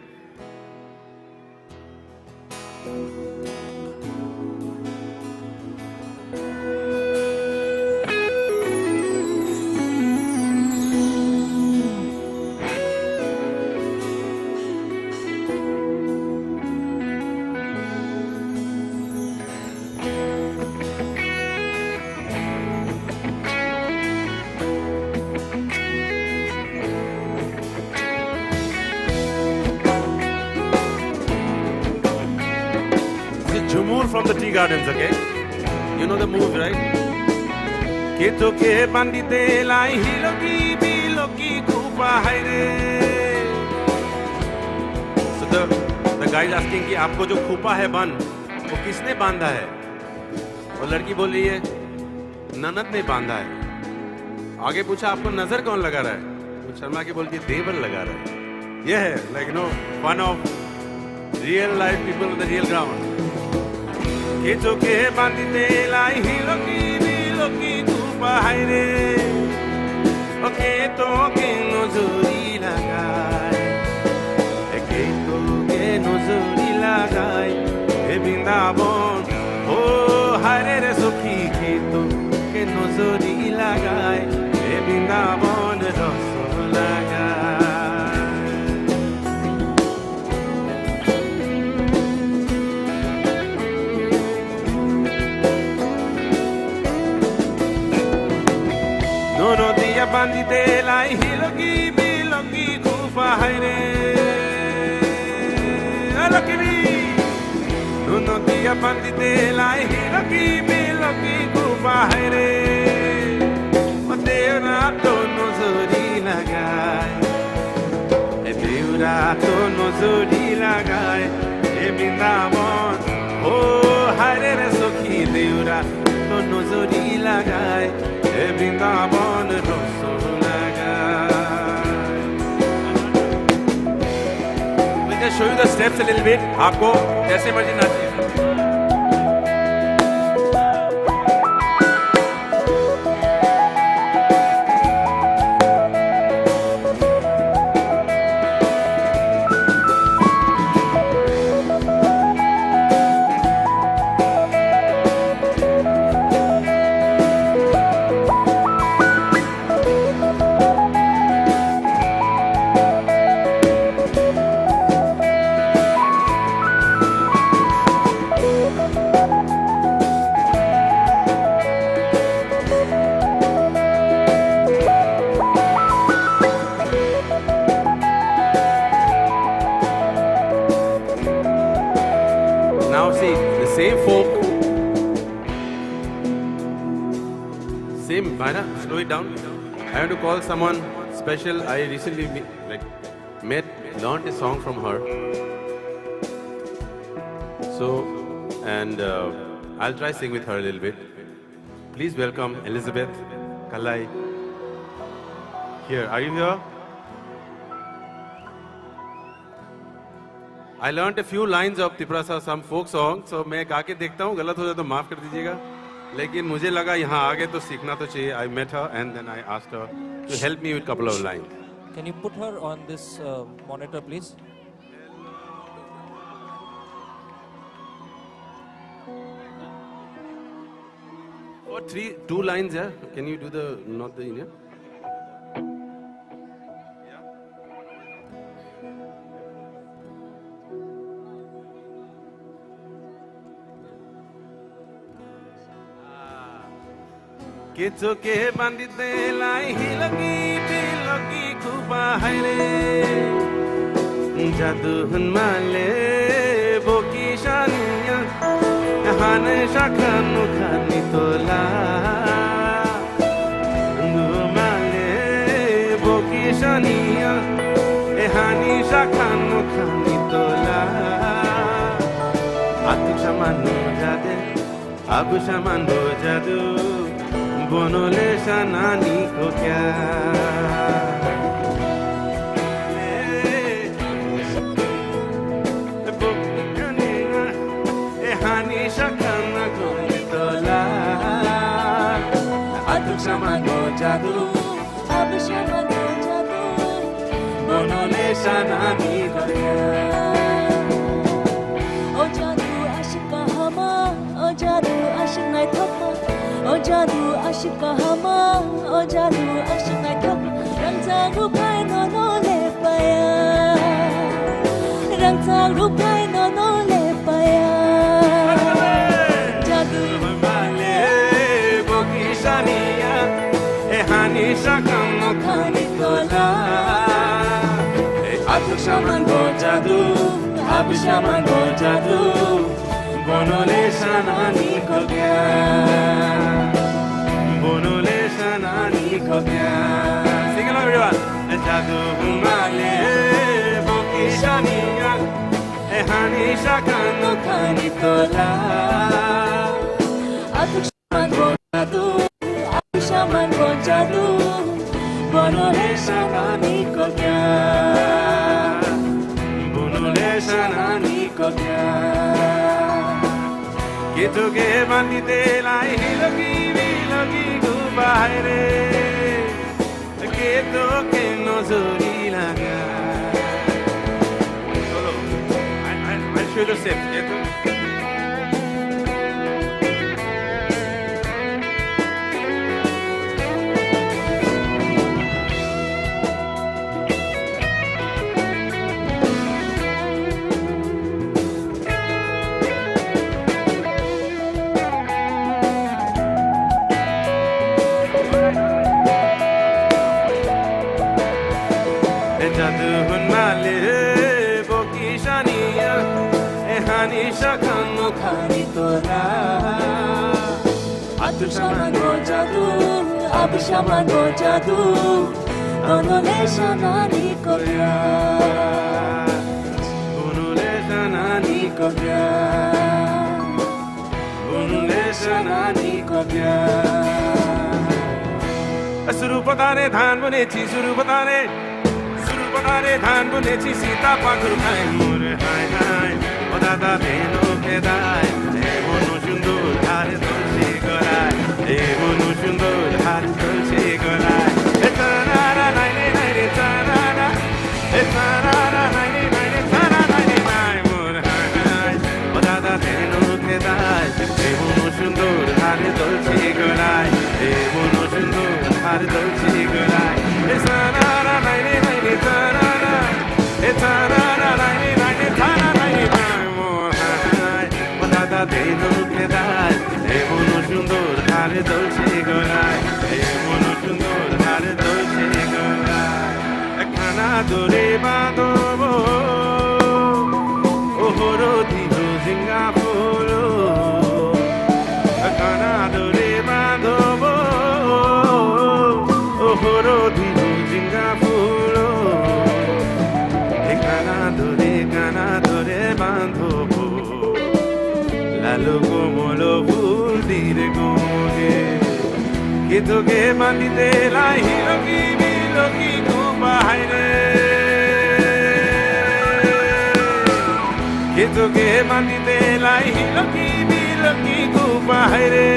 From the tea gardens, okay? You know the move, right? Keto ke bandite lai biloki kupa haire. So the guy is asking कि आपको जो खुपा है बन वो किसने बांधा है? और लड़की बोल रही है ननद ने बांधा है. आगे पूछा आपको नजर कौन लगा रहा है? वो शर्मा के बोलती है देवर लगा रहा है. ये है like you know one of real life people on the real ground. Keto ke bandite lai biloki kupa haire. Keto ke nozuri lagai. Keto ke nozuri lagai. E Vrindavan oh hare re sukhi keto ke nozuri lagai. E Vrindavan raso lagai. Bandite lai biloki kupa haire. Alakiri. Nuno dia ke bandite lai hilaki milaki kubaire Deura to nozori lagai Deura to nozori lagai E Vrindavan Oh hare re sokhi Deura to nozori lagai E Vrindavan roso lagai We can show you the steps a little bit aapko kaise marzi nachi Slow it down. I want to call someone special. I recently learned a song from her. So, and I'll try sing with her a little bit. Please welcome Elizabeth Kalai. Here, are you here? I learned a few lines of Tiprasa, some folk song. So, मैं गा के देखता हूँ. गलत हो जाए तो माफ कर दीजिएगा. लेकिन मुझे लगा यहाँ आगे तो सीखना तो चाहिए. I met her and then I asked her to help me with a couple of lines. Can you put her on this monitor, please? Or two lines, yeah? Can you do not the Indian? Kicho ke bandite lai hilaki bilaki kuba haire Jadu hunmale boki shaniya hane shakhanu khani tola Hunmale boki shaniya hane shakhanu khani tola Atu shamano jade abu shamano jadu बनोले शानानी को क्या हानी शखाना को तोला अतुक समानो जादू अब समानो जादू बनोले शानानी को क्या ओ जादू आशिक हमा ओ जादू आशिक नहीं थमा O jadu ashik kahama, o jadu ashik na thok, rang chang rupai no no le paya, rang chang rupai no no le paya. Jadu male boki shaniya, hani shakam no khani tola. Atuk shaman go jadu, ab shaman go jadu, bonole shanani ko gya. Sing along everyone. Jadu humale boki shaniya hani shakano khani tola Atuk shaman go jadu Atuk shaman go jadu Bonole shanani ko kya Bonole shanani ko kya Kitu ke bandite lai hilagi vilagi gubaire Keto ke nozori laga. Solo. I'll show you the steps. Keto. Hanisha kanu khani tora Atu shaman ho jadu Ab shaman ho jadu Onole shanani ko pyar Onole shanani ko pyar Onole shanani ko pyar Suru patare dhan bunechi suru patare dhan bunechi sita pakhru khai mur hai hai odada beno kedai e monu sundur hare dolce gorai e monu sundur hare dolce gorai e tarara nai nai re tarara e tarara nai nai nai mur hai hai odada beno kedai e monu sundur hare dolce gorai e monu sundur hare dolce gorai e tarara nai nai tarara e tarara nai nai tarara mur hai odada beno kedai e monu sundur hare dolce gorai e monu sundur hare dolce gorai khana dore badobo ohoro dilo singapore khana dore badobo ohoro dilo singapore khana dore badobo lalo gomolo phul dire goge kitoge mandite lai hiroki biloki ko bahaire kitoge mandite lai hiroki biloki ko bahaire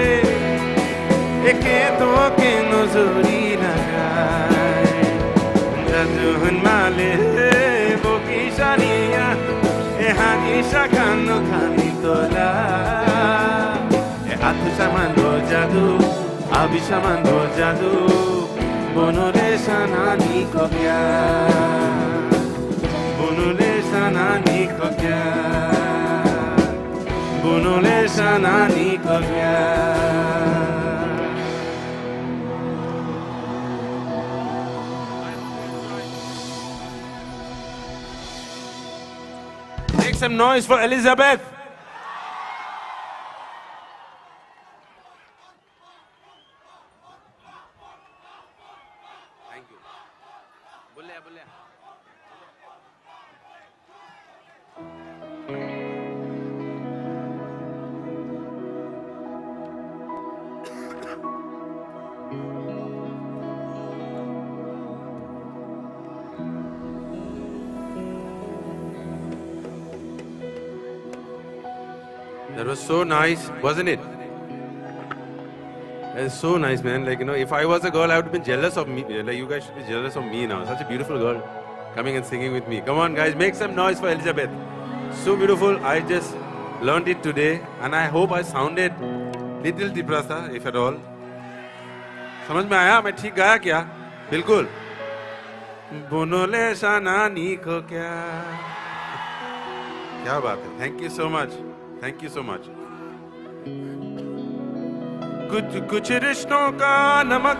eke to ke nozuri lagai jadun male boki shaniya e hanisha kanu khani tola e atu shaman ho jadu abi shaman ho jadu bonole shanani ko pyar bonole shanani ko pyar bonole shanani ko pyar Make some noise for Elizabeth. Thank you. Bulle, bulle. That was so nice, wasn't it? That is so nice, man. Like, you know, if I was a girl, I would have been jealous of me. Like, you guys should be jealous of me now. Such a beautiful girl coming and singing with me. Come on, guys, make some noise for Elizabeth. So beautiful. I just learned it today, and I hope I sounded little depressed, if at all. समझ में आया मैं ठीक गाया क्या? बिल्कुल. बोनोले शानानी को क्या? क्या बात है? Thank you so much. Thank you so much. कुछ रिश्तों का नमक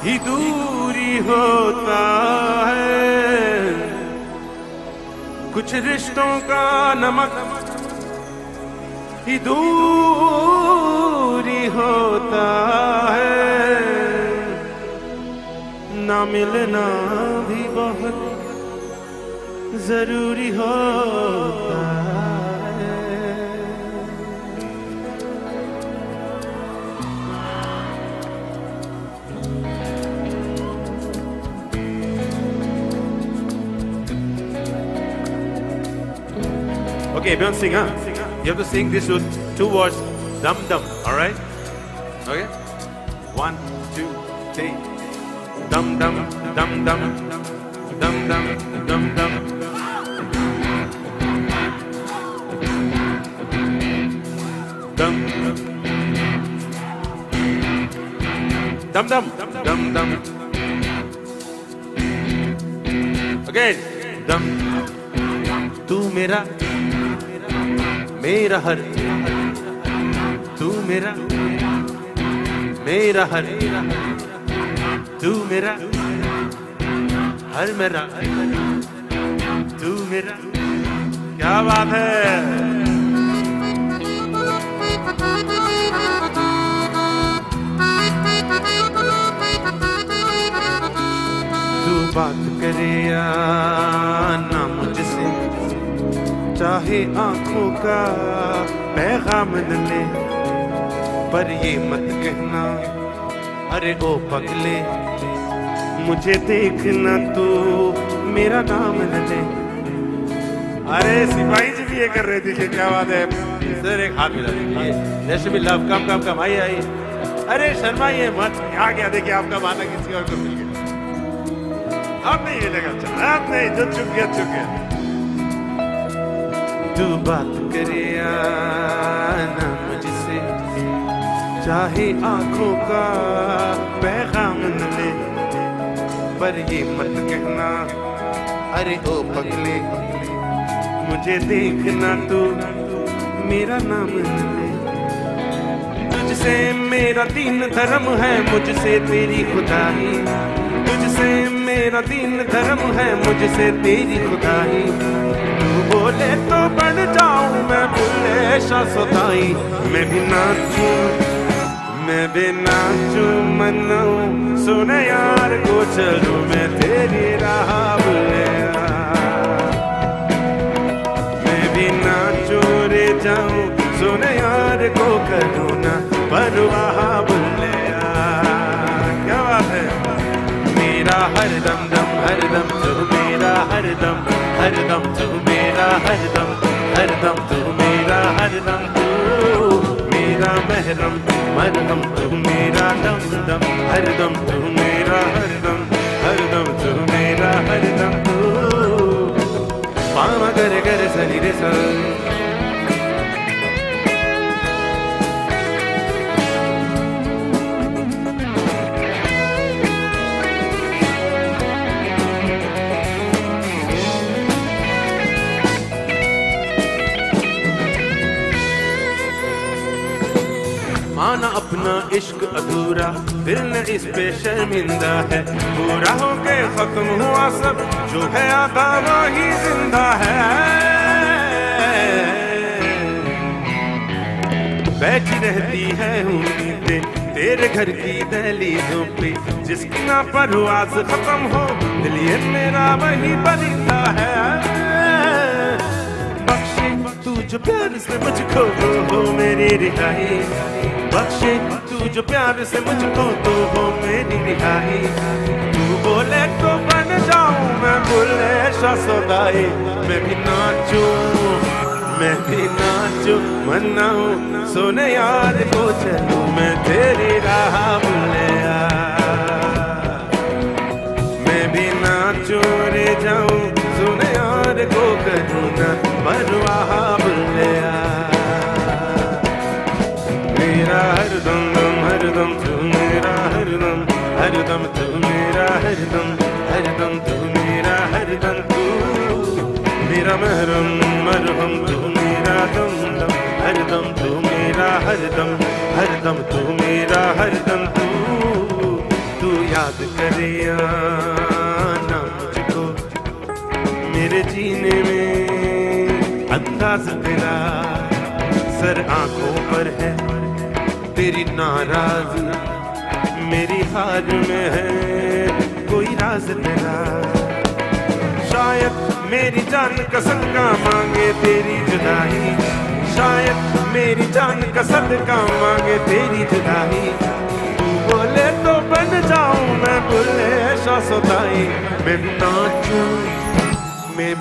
ही दूरी होता है कुछ रिश्तों का नमक ही दूरी होता है ना मिलना भी बहुत जरूरी होता है Okay, everyone sing, huh? You have to sing this with 2 words. Dum dum, alright? Okay? 1, 2, 3. Dum dum, dum dum, dum dum, dum dum. Dum dum, dum dum. Again, dum. तू मेरा हर तू मेरा हर तू मेरा हर मेरा तू मेरा क्या क्या बात है। तू बात करे या ना मुझसे, चाहे आंखों का पैगाम न ले, पर ये मत कहना अरे ओ पगले, मुझे देखना तू मेरा नाम न ले। अरे सिपाही जी भी ये कर रहे थे, क्या बात है। सर एक हाथ मिला दीजिए। जैसे भी लव कम कम कम आइए आइए। अरे शर्माइए मत, आ गया देखिए आपका माना किसी और को मिल गया। अब नहीं मिलेगा, अब नहीं, जो चुप गया चुप गया। तू बात करे या ना मुझसे, चाहे आंखों का पैगाम न ले, पर ये मत कहना अरे ओ पगले, मुझे देखना तू मेरा नाम न ले। तुझसे मेरा दीन धर्म है, मुझसे तेरी खुदाई, तुझसे मेरा दीन धर्म है, मुझसे तेरी खुदाई। तू बोले तो बढ़ जाऊं मैं बुल्ले शाह सदाई, मैं भी नाचूं मैं भी नाचूं मनाऊं, सुने यार को चलूं मैं तेरी राह बुल्ले। मैं भी नाचूं रे जाऊं, सुने यार को करूं ना परवाह बुल्ले। क्या बात है। मेरा हर दम दम हर दम तू मेरा हर दम तू मेरा हर दम तू मेरा हर दम, तू मेरा महरम मरहम, तू मेरा दम दम हर दम तू मेरा हर दम तू मेरा हर दम। तू पामा करे करे सरी रे सा। माना अपना इश्क अधूरा, दिल न इस पे शर्मिंदा है, पूरा हो के खत्म हुआ सब, जो है आधा वही जिंदा है। बैठी रहती है उम्मीदें तेरे घर की दहलीजों पे, जिसकी ना परवाज़ खत्म हो, दिल ये मेरा वही परिंदा है। बख्शे तू जो प्यार से मुझको हो मेरी रिहाई, बख्शे तू जो प्यार से मुझको तो हो मेरी रिहाई। तू बोले तो बन जाऊं मैं बुल्ले शाह सदाई, मैं भी नाचूं मनाऊं, सोने यार को चलूं मैं तेरी राह बुल्ले। मैं भी नाचूं रे जाऊं, सोने यार को करूं ना परवाह बुल्ले। मेरा हर दम तू मेरा हर दम तू मेरा हर दम तू मेरा हर दम, तू मेरा महरम मरहम, तू मेरा दम हर दम तू मेरा हर दम तू मेरा हर दम। तू याद करे या ना मुझको, मेरे जीने में अंदाज तेरा, सर आंखों पर है तेरी नाराज, मेरी हार में है कोई राज तेरा। शायद मेरी जान का सदका मांगे तेरी जुदाई, शायद मेरी जान का सदका मांगे तेरी जुदाई। तू बोले तो बन जाऊं मैं बुल्ले शाह सदाई, मैं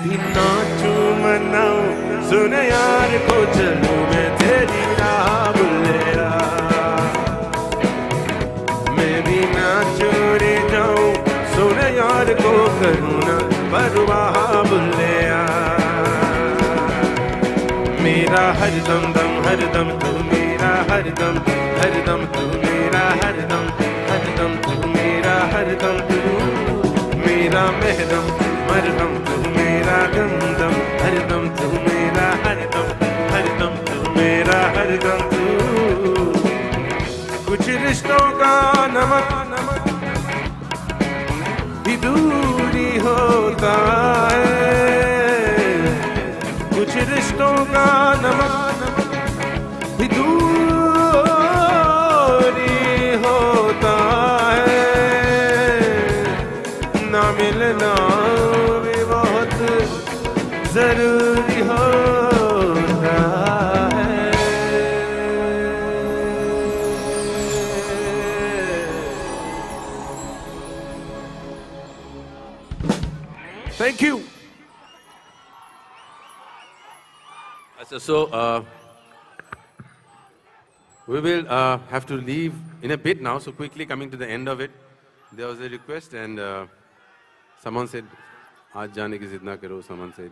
भी नाचूं मनाऊं, सुने यार को चलूं मैं तेरी राह बुल्ले। चोरे जाऊं सुने यार को करूं ना परवाह बुल्ले। मेरा हर दम तू मेरा हर दम तू मेरा हर दम तू मेरा हर दम, तू मेरा महरम मरहम, तू मेरा दम हर दम तू मेरा हर दम तू मेरा हर दम। कुछ रिश्तों का नमक भी दूरी होता है, कुछ का नमक भी दूरी होता है, ना मिलना भी बहुत जरूरी होता है। Thank you. So, we will have to leave in a bit now. So quickly coming to the end of it, there was a request and someone said, "Aaj jaane ki zid na karo." Someone said.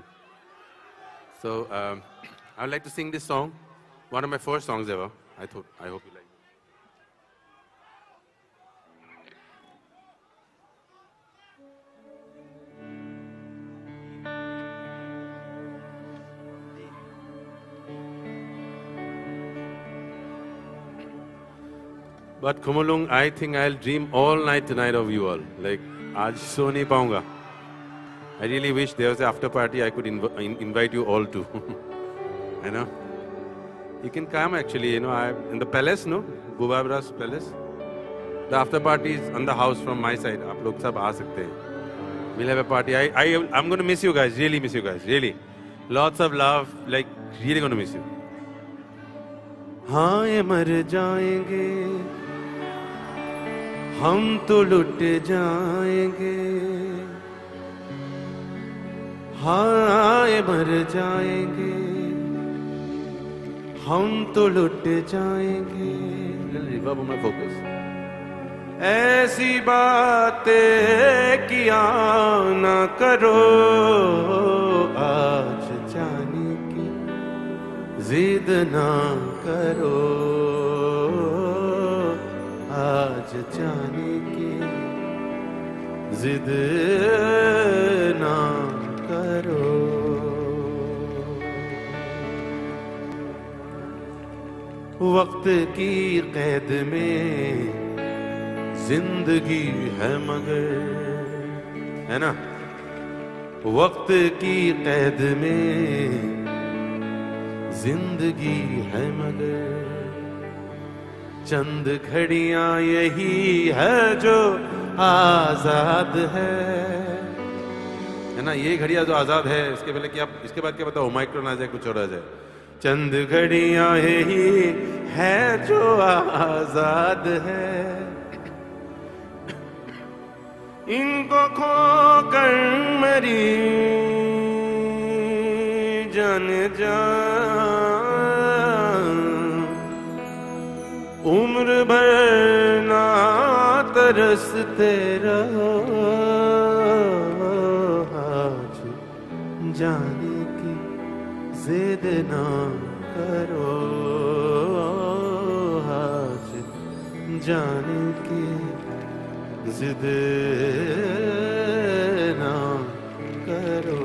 So I would like to sing this song, one of my first songs ever. I hope you like it. But Kumulung, I think I'll dream all night tonight of you all. Like, aaj so nahi paunga. I really wish there was an after party I could invite you all to. I know. You can come actually, you know, in the palace, no? Bubabra's palace. The after party is on the house from my side. Aap log sab aa sakte hain. We'll have a party. I'm going to miss you guys. Really miss you guys. Really. Lots of love. Like, really going to miss you. हाँ ये मर जाएंगे, हम तो लुट जाएंगे। हाँ ये मर जाएंगे, हम तो लुट जाएंगे। फोकस। ऐसी बातें किया ना करो, आज जाने की जिद ना करो, आज जाने की जिद ना करो। वक्त की कैद में जिंदगी है मगर, है ना? वक्त की कैद में जिंदगी है मगर, चंद घड़ियां यही है जो आजाद है ना? ये घड़ियां जो आजाद है, इसके पहले क्या, इसके बाद क्या बताओ? माइक्रोन आ जाए, कुछ और आ जाए। चंद घड़ियां यही है जो आजाद है, इनको खोकर मरी जान जा, उम्र भर ना तरसते रहो, आज जाने की जिद ना करो, आज जाने की जिद ना करो।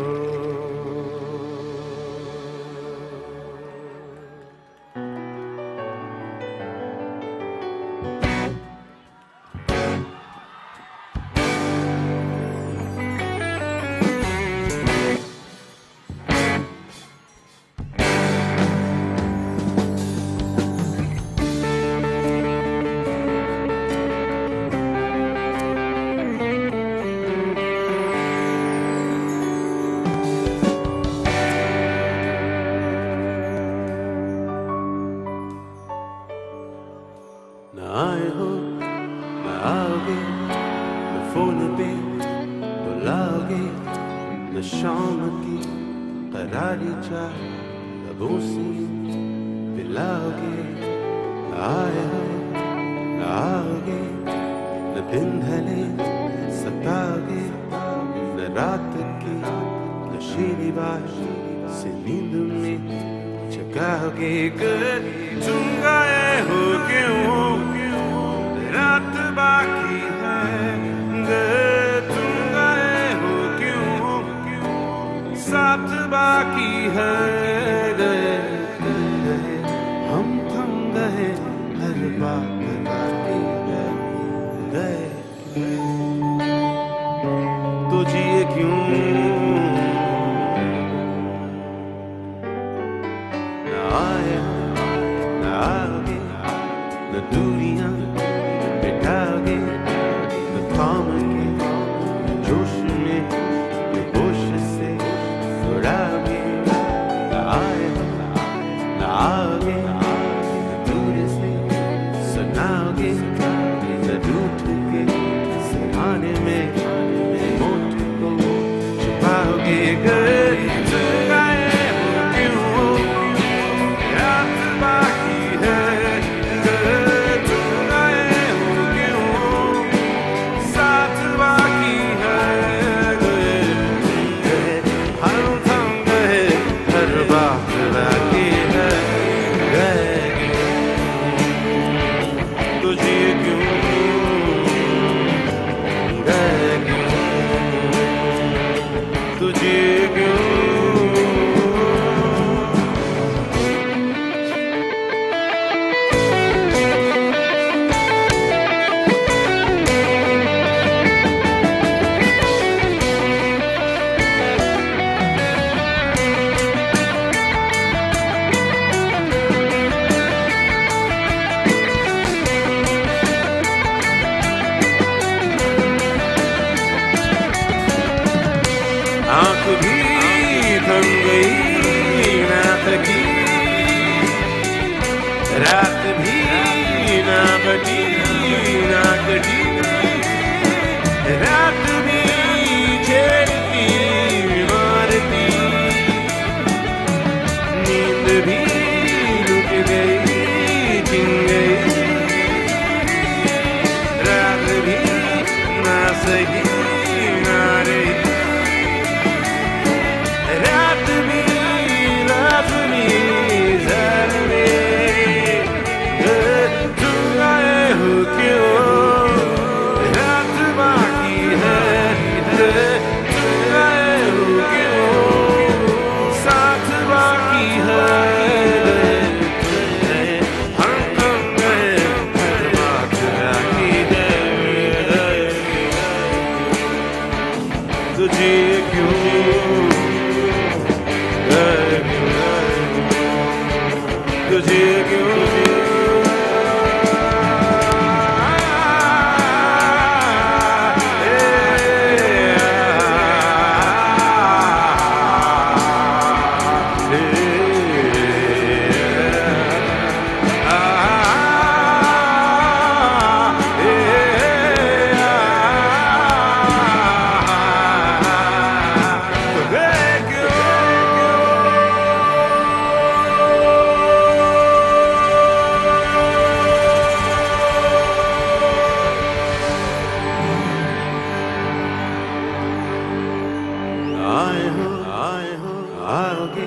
आओगे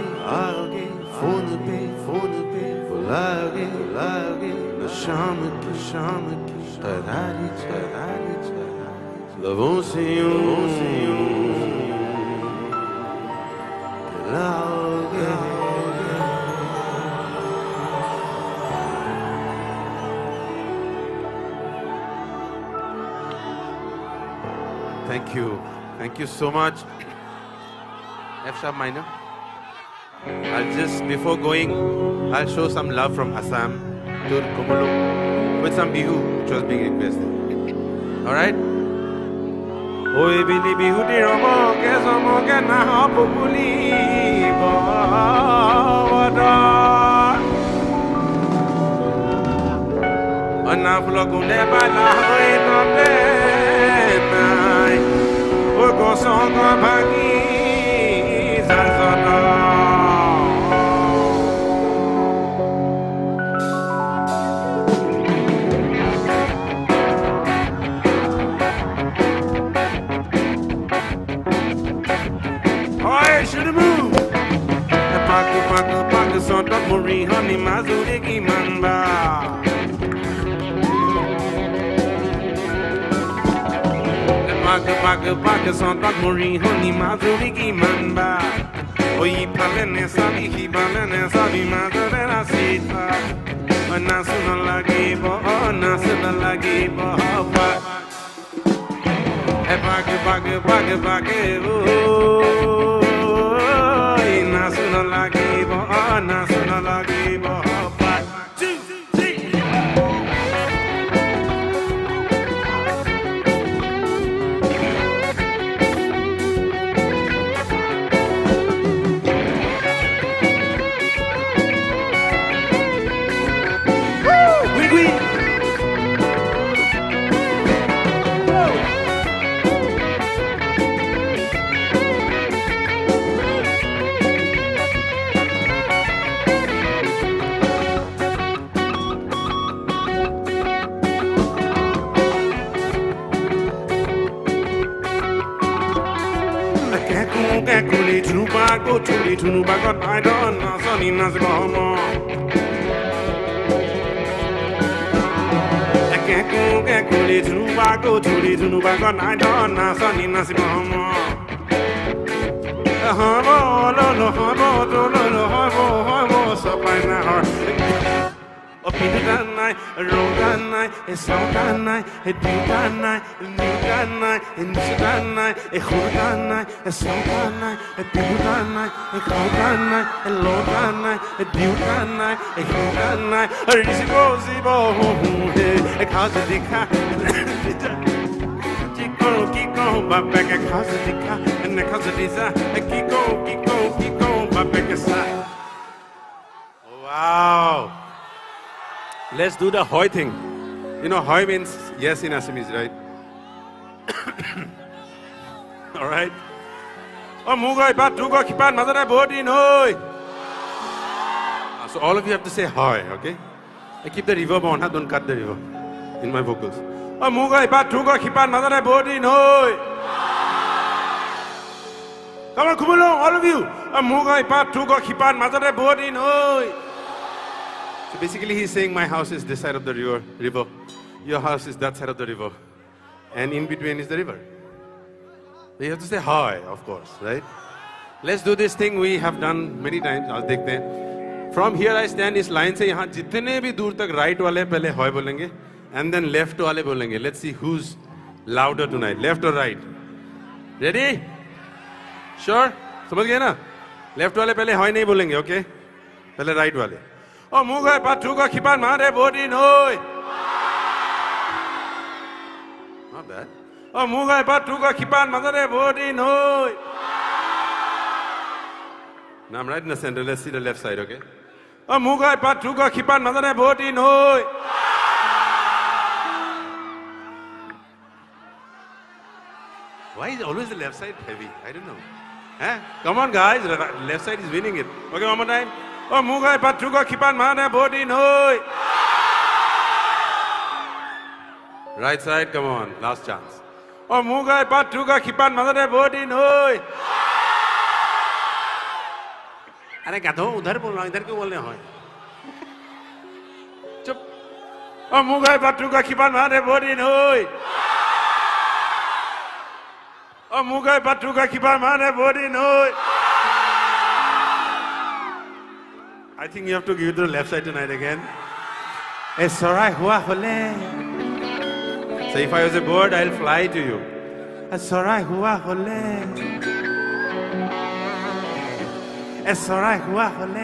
फोन पे बुलाओगे न शाम की तरारी लबों से यूं दिलाओगे Thank you so much. F sharp minor. I'll just, before going, I'll show some love from Assam to Kumulu with some bihu, which was being requested. Alright? Oi bili bihu di romo ke somo ke na populi bawada. Anna flogunde bala hoi tope nai. Oi go songo bhagi zanzana. Paku sonto muri honey mazuri ki manba. Paku sonto muri honey mazuri ki manba. Oi palene sabi mazure na sita. Nasu na lagi bo pa. Paku nasu na lagi bo. 1, 2, 3. Tuli tunubago I don't know Sonny Nasgomo Kuli tunubago Tuli tunubago I don't know Sonny Nasgomo Hobo so by now Opinidanai, Rodanai, Esaudanai, Edudanai, Nudanai, Insudanai, Ehudanai, Esaudanai, Edudanai, Ekaudanai, Elodanai, Edudanai, Ehudanai, Risibo, Ekazadika, Kiko, Babeka Kazadika, and the Kazadiza, Kiko, Babeka side. Wow. Let's do the Hoi thing. You know, Hoi means yes in Assamese, right? All right. Oh, Mugoi, Pat, Tugo, Kipan, Mazara, Bodin, Hoi. So all of you have to say Hoi, okay? I keep the reverb on, I don't cut the reverb in my vocals. Oh, Mugoi, Pat, Tugo, Kipan, Mazara, Bodin, Hoi. Come on, come along, all of you. Oh, Mugoi, Pat, Tugo, Kipan, Mazara, Bodin, Hoi. So basically he's saying my house is this side of the river. Your house is that side of the river. And in between is the river. So you have to say hi, of course, right? Let's do this thing we have done many times. From here I stand इस line से यहाँ जितने भी दूर तक right वाले पहले hi बोलेंगे and then left वाले बोलेंगे. Let's see who's louder tonight. Left or right? Ready? Sure? समझ गए ना? Left वाले पहले hi नहीं बोलेंगे, okay? पहले right वाले. Oh, Mugai Patuga Kipan Mare Bodin Hoi. Not bad. Oh, Mugai Patuga Kipan Mare Bodin Hoi. Now I'm right in the center. Let's see the left side, okay? Oh, Mugai Patuga Kipan Mare Bodin Hoi. Why is always the left side heavy? I don't know. Huh? Come on, guys. Left side is winning it. Okay, one more time. Oh, Mugai Patuga Kipan Mane Bodin Hoi. Right side, come on, last chance. Oh, Mugai Patuga Kipan Mane Bodin Hoi. अरे गाधो उधर बोलना इधर क्यों बोलने हो चुप और मुगाई बातू का खिपान मारे बोरी नोई और मुगाई बातू का खिपान मारे बोरी नोई I think you have to give it to the left side tonight again. It's alright, hua hole. So if I was a bird, I'll fly to you. It's alright, hua hole. It's alright, hua hole.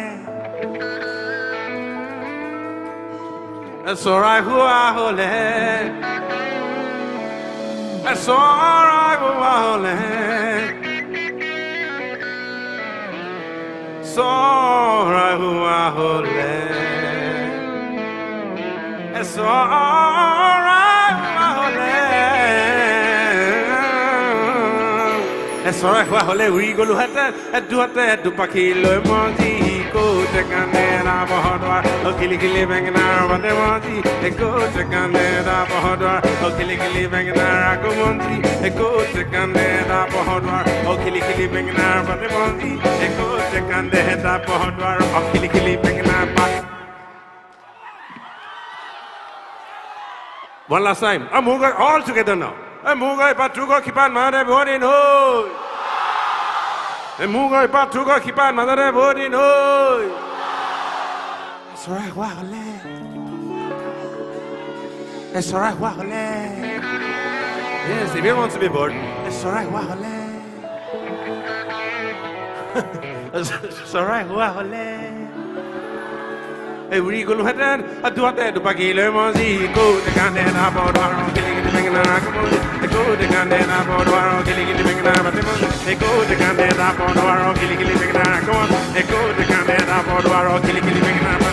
It's alright, hua hole. It's alright, hua hole. It's alright, hua hole. It's alright, hua hole. It's alright, hua hole. We go to hata, do pakilo monji. Go to Canada, Bahadwa, Okili Bangana, Vandemonti, go to Canada, Bahadwa, Okili Bangana, Gomonti, go to Canada, Bahadwa, Okili Bangana, Vandemonti, go to Canada, Bahadwa, Okili Bangana. One last time. Amuga all together now. Amuga Patuga Kipan Mare Body no. Amuga Patuga Kipan Mare Body no. It's alright, wahole. It's alright, wahole. Yes, if you want to be bored, it's alright, wahole. It's alright, wahole. Hey, we go ahead and do what they do. Bagile Mozi, go to Gandana, Bodwaro, killing the Bangana, they go to Gandana, Bodwaro, killing the Bangana, they go to Gandana, Bodwaro, killing the Bangana, go on, they go to Gandana, Bodwaro, killing the Bangana.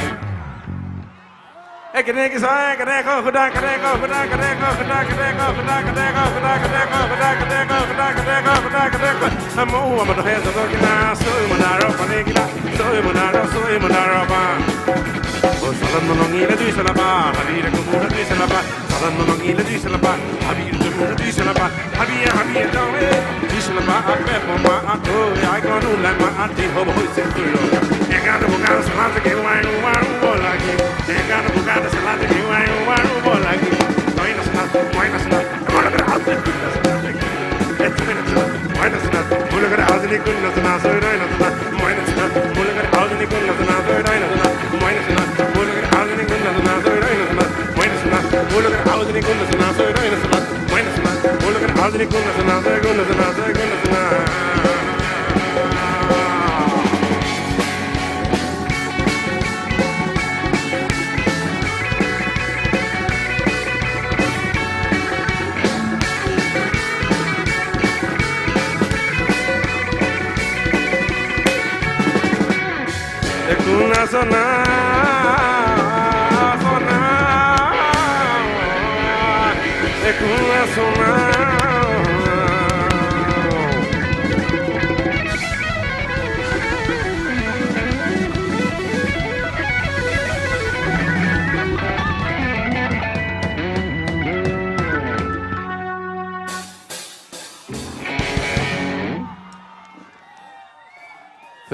Ekaneko, Kaneko, Hudakaneko, Hudakaneko, Hudakaneko, Hudakaneko, Hudakaneko, Hudakaneko, Hudakaneko, Hudakaneko, I'm over the heads of Okina, Suimonaro, Panegina, Suimonaro, Salan Monongila di Salaba, Habira Kumura di Salaba, Salan Monongila di Salaba, Habira Kumura di Salaba, Habia Dawe, di Salaba, Pepoma, Ato, I got no lama, Ati, Hobo, Centurio. You got a Bugana Salata, wine, one, like you. You got a Bugana Salata, one, like you. Minus not, minus not, I'm going to have to do this. Minus not, we're going to have to do this, and I'll say, minus not, we're going to have to do this, and I'll say, minus not.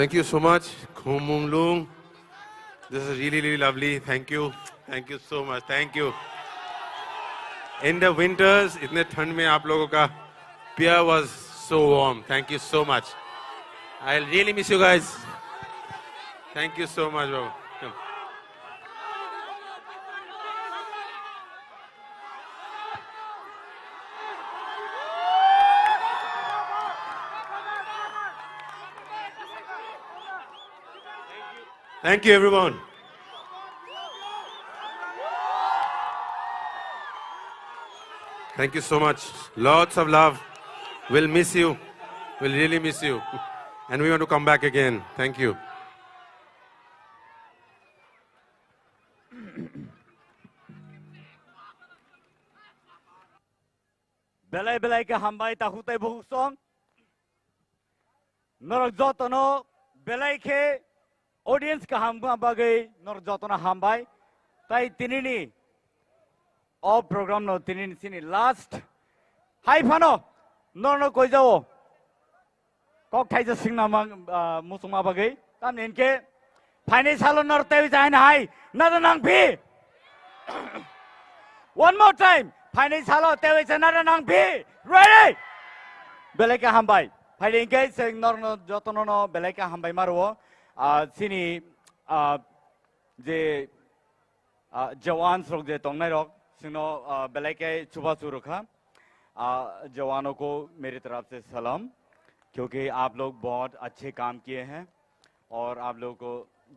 Thank you so much, Khumung Lung. This is really, really lovely. Thank you. Thank you so much. Thank you. In the winters, itne thand mein aap logo ka beer was so warm. Thank you so much. I'll really miss you guys. Thank you so much, bro. Come. Thank you, everyone. Thank you so much. Lots of love. We'll miss you. We'll really miss you. And we want to come back again. Thank you. Belai ke hambai tahutai bohusong. Norok jotono belai ke audience ka hamba bagai norok jotono hambai. Tai tinini all program no tinini sini last. Hai phano norno koi jao. Kok thai ja singna musuma bagai. tam nin ke phai salon nor te jai na hai na nang phi one more time phai salo te jai na nang phi ready belai ka hambai phai nin ke sing nor no jotono no belai ka hambai marwo sini je जवान लोग जे तोंगने रोग सिंनो बेले के चुबा चुरुखा जवानों को मेरी तरफ से सलाम क्योंकि आप लोग बहुत अच्छे काम किए हैं और आप लोगों को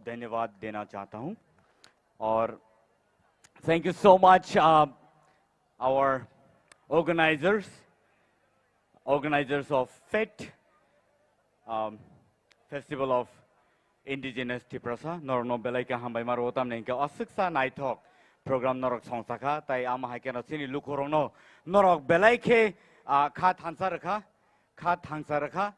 धन्यवाद देना चाहता हूं और thank you so much our organizers of FET Festival of Indigenous Tiprasa norno belai ka hambai maro tam nei ka asiksa naithok program norok songsaka tai ama haikeno sini lukorong no norok belai ke kha thangsa rakha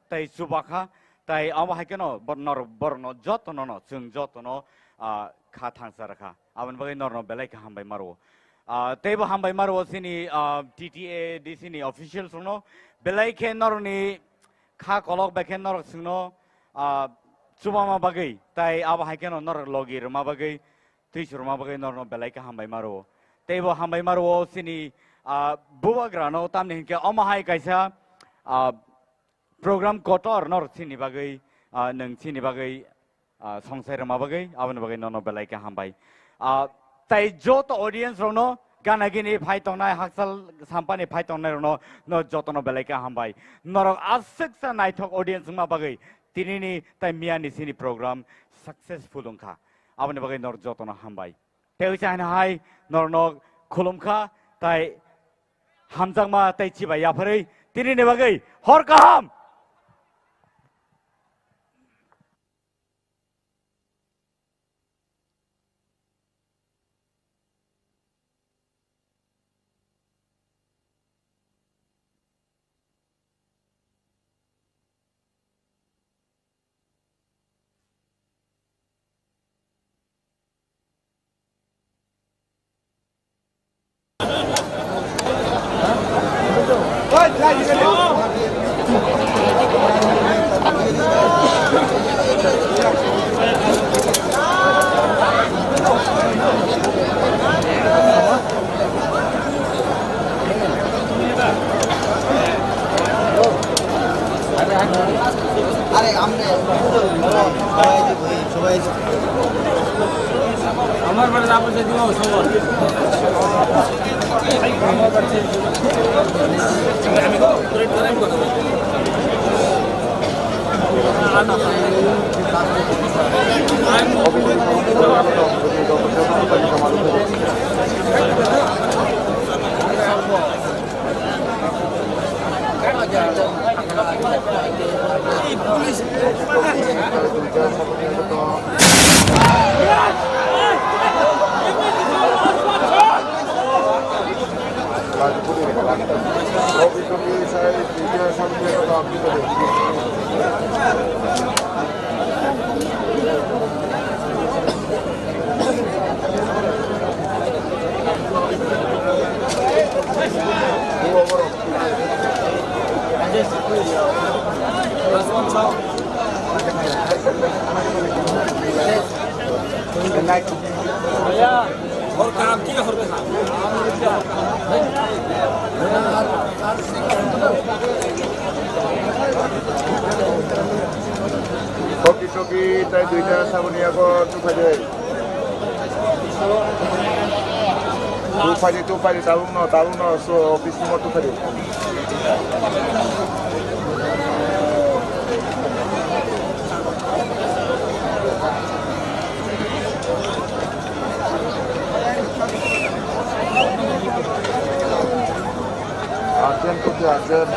tai subakha tai ama haikeno nor borno jotono no chung jotono kha thangsa rakha aban bagai norno belai ka hambai maro tei bo hambai maro sini TTA di sini officials no belai ke norni kha kolok beken norok singno Sumama bagai, tai aba haikeno nor logi ruma bagai, tuis ruma bagai nor no belai ka hambai maro. Tebo hambai maro sini buwa grano tam nih ke oma hai kaisa program kotor nor sini bagai, neng sini bagai songsai ruma bagai, aban bagai nor no belai ka hambai. Tai jot audience rono gana gini phai tongnai haksal sampani phai tongnai rono no jotono belai ka hambai. Norok asik sa naithok audience ma bagai. Tinini tai miani sini program successful ungkha abani bagai nor jotono hambai teu chaina hai nor no khulumkha tai hamjangma tai chibai yaphari tinini bagai hor kaham Toki tai duita sabunia ko tu phai tahu no so office mo tu phai Ajen tu ajen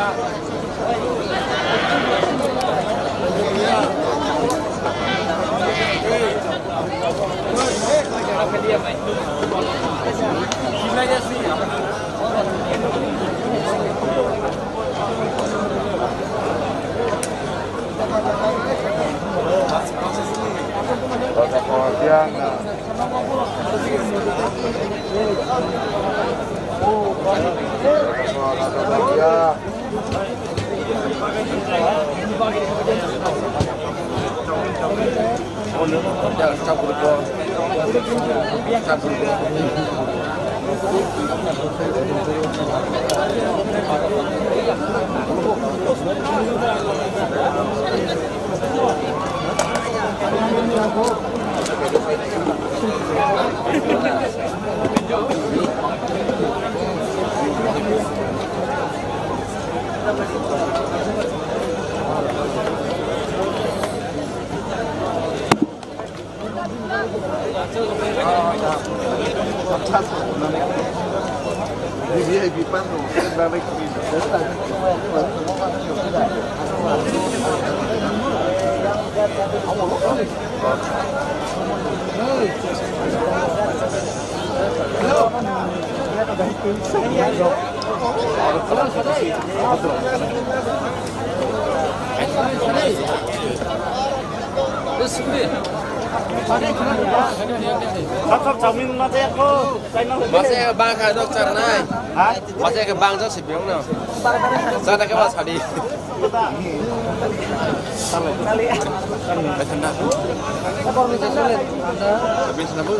Khóc chồng mà sẽ cô mà sẽ ba cái đó chẳng này mà sẽ cái băng rất xịt miếng nào ra đây cái bà xả đi phải thân nào con mình sẽ lên bên sana pun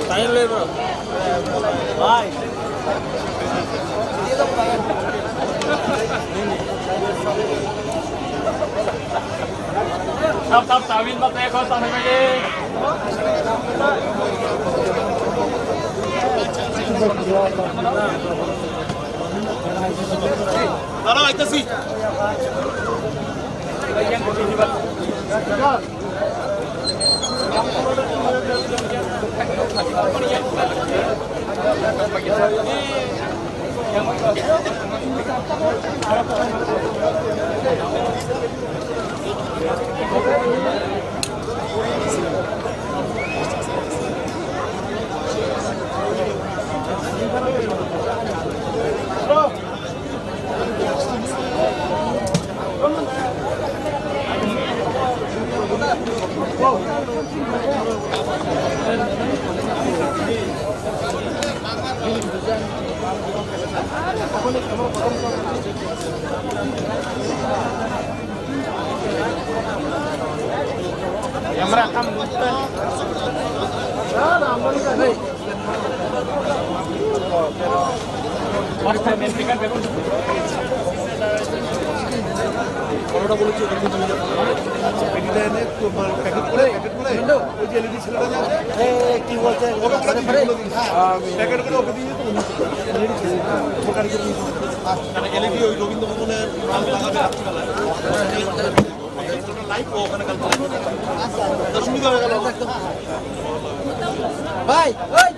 Tayo le bro. Bye. Stop, Tawin, bắt tay con sang đây đi. Đó anh ta gì? Yang merekam বড়টা বলেছি দেখুন তুমি প্যাকেটটা এনে packet করে ওই যে LED ছেলেটা যা কি বলছে প্যাকেট করে ওকে দিয়ে ছোটারি করে মানে এলইডি ওই রবীন্দ্র ভবনের নাম লাগাবে রাত্রিবেলা লাইভ ওখানে কাল 10 মিনিট হয়ে গেল ভাই ওই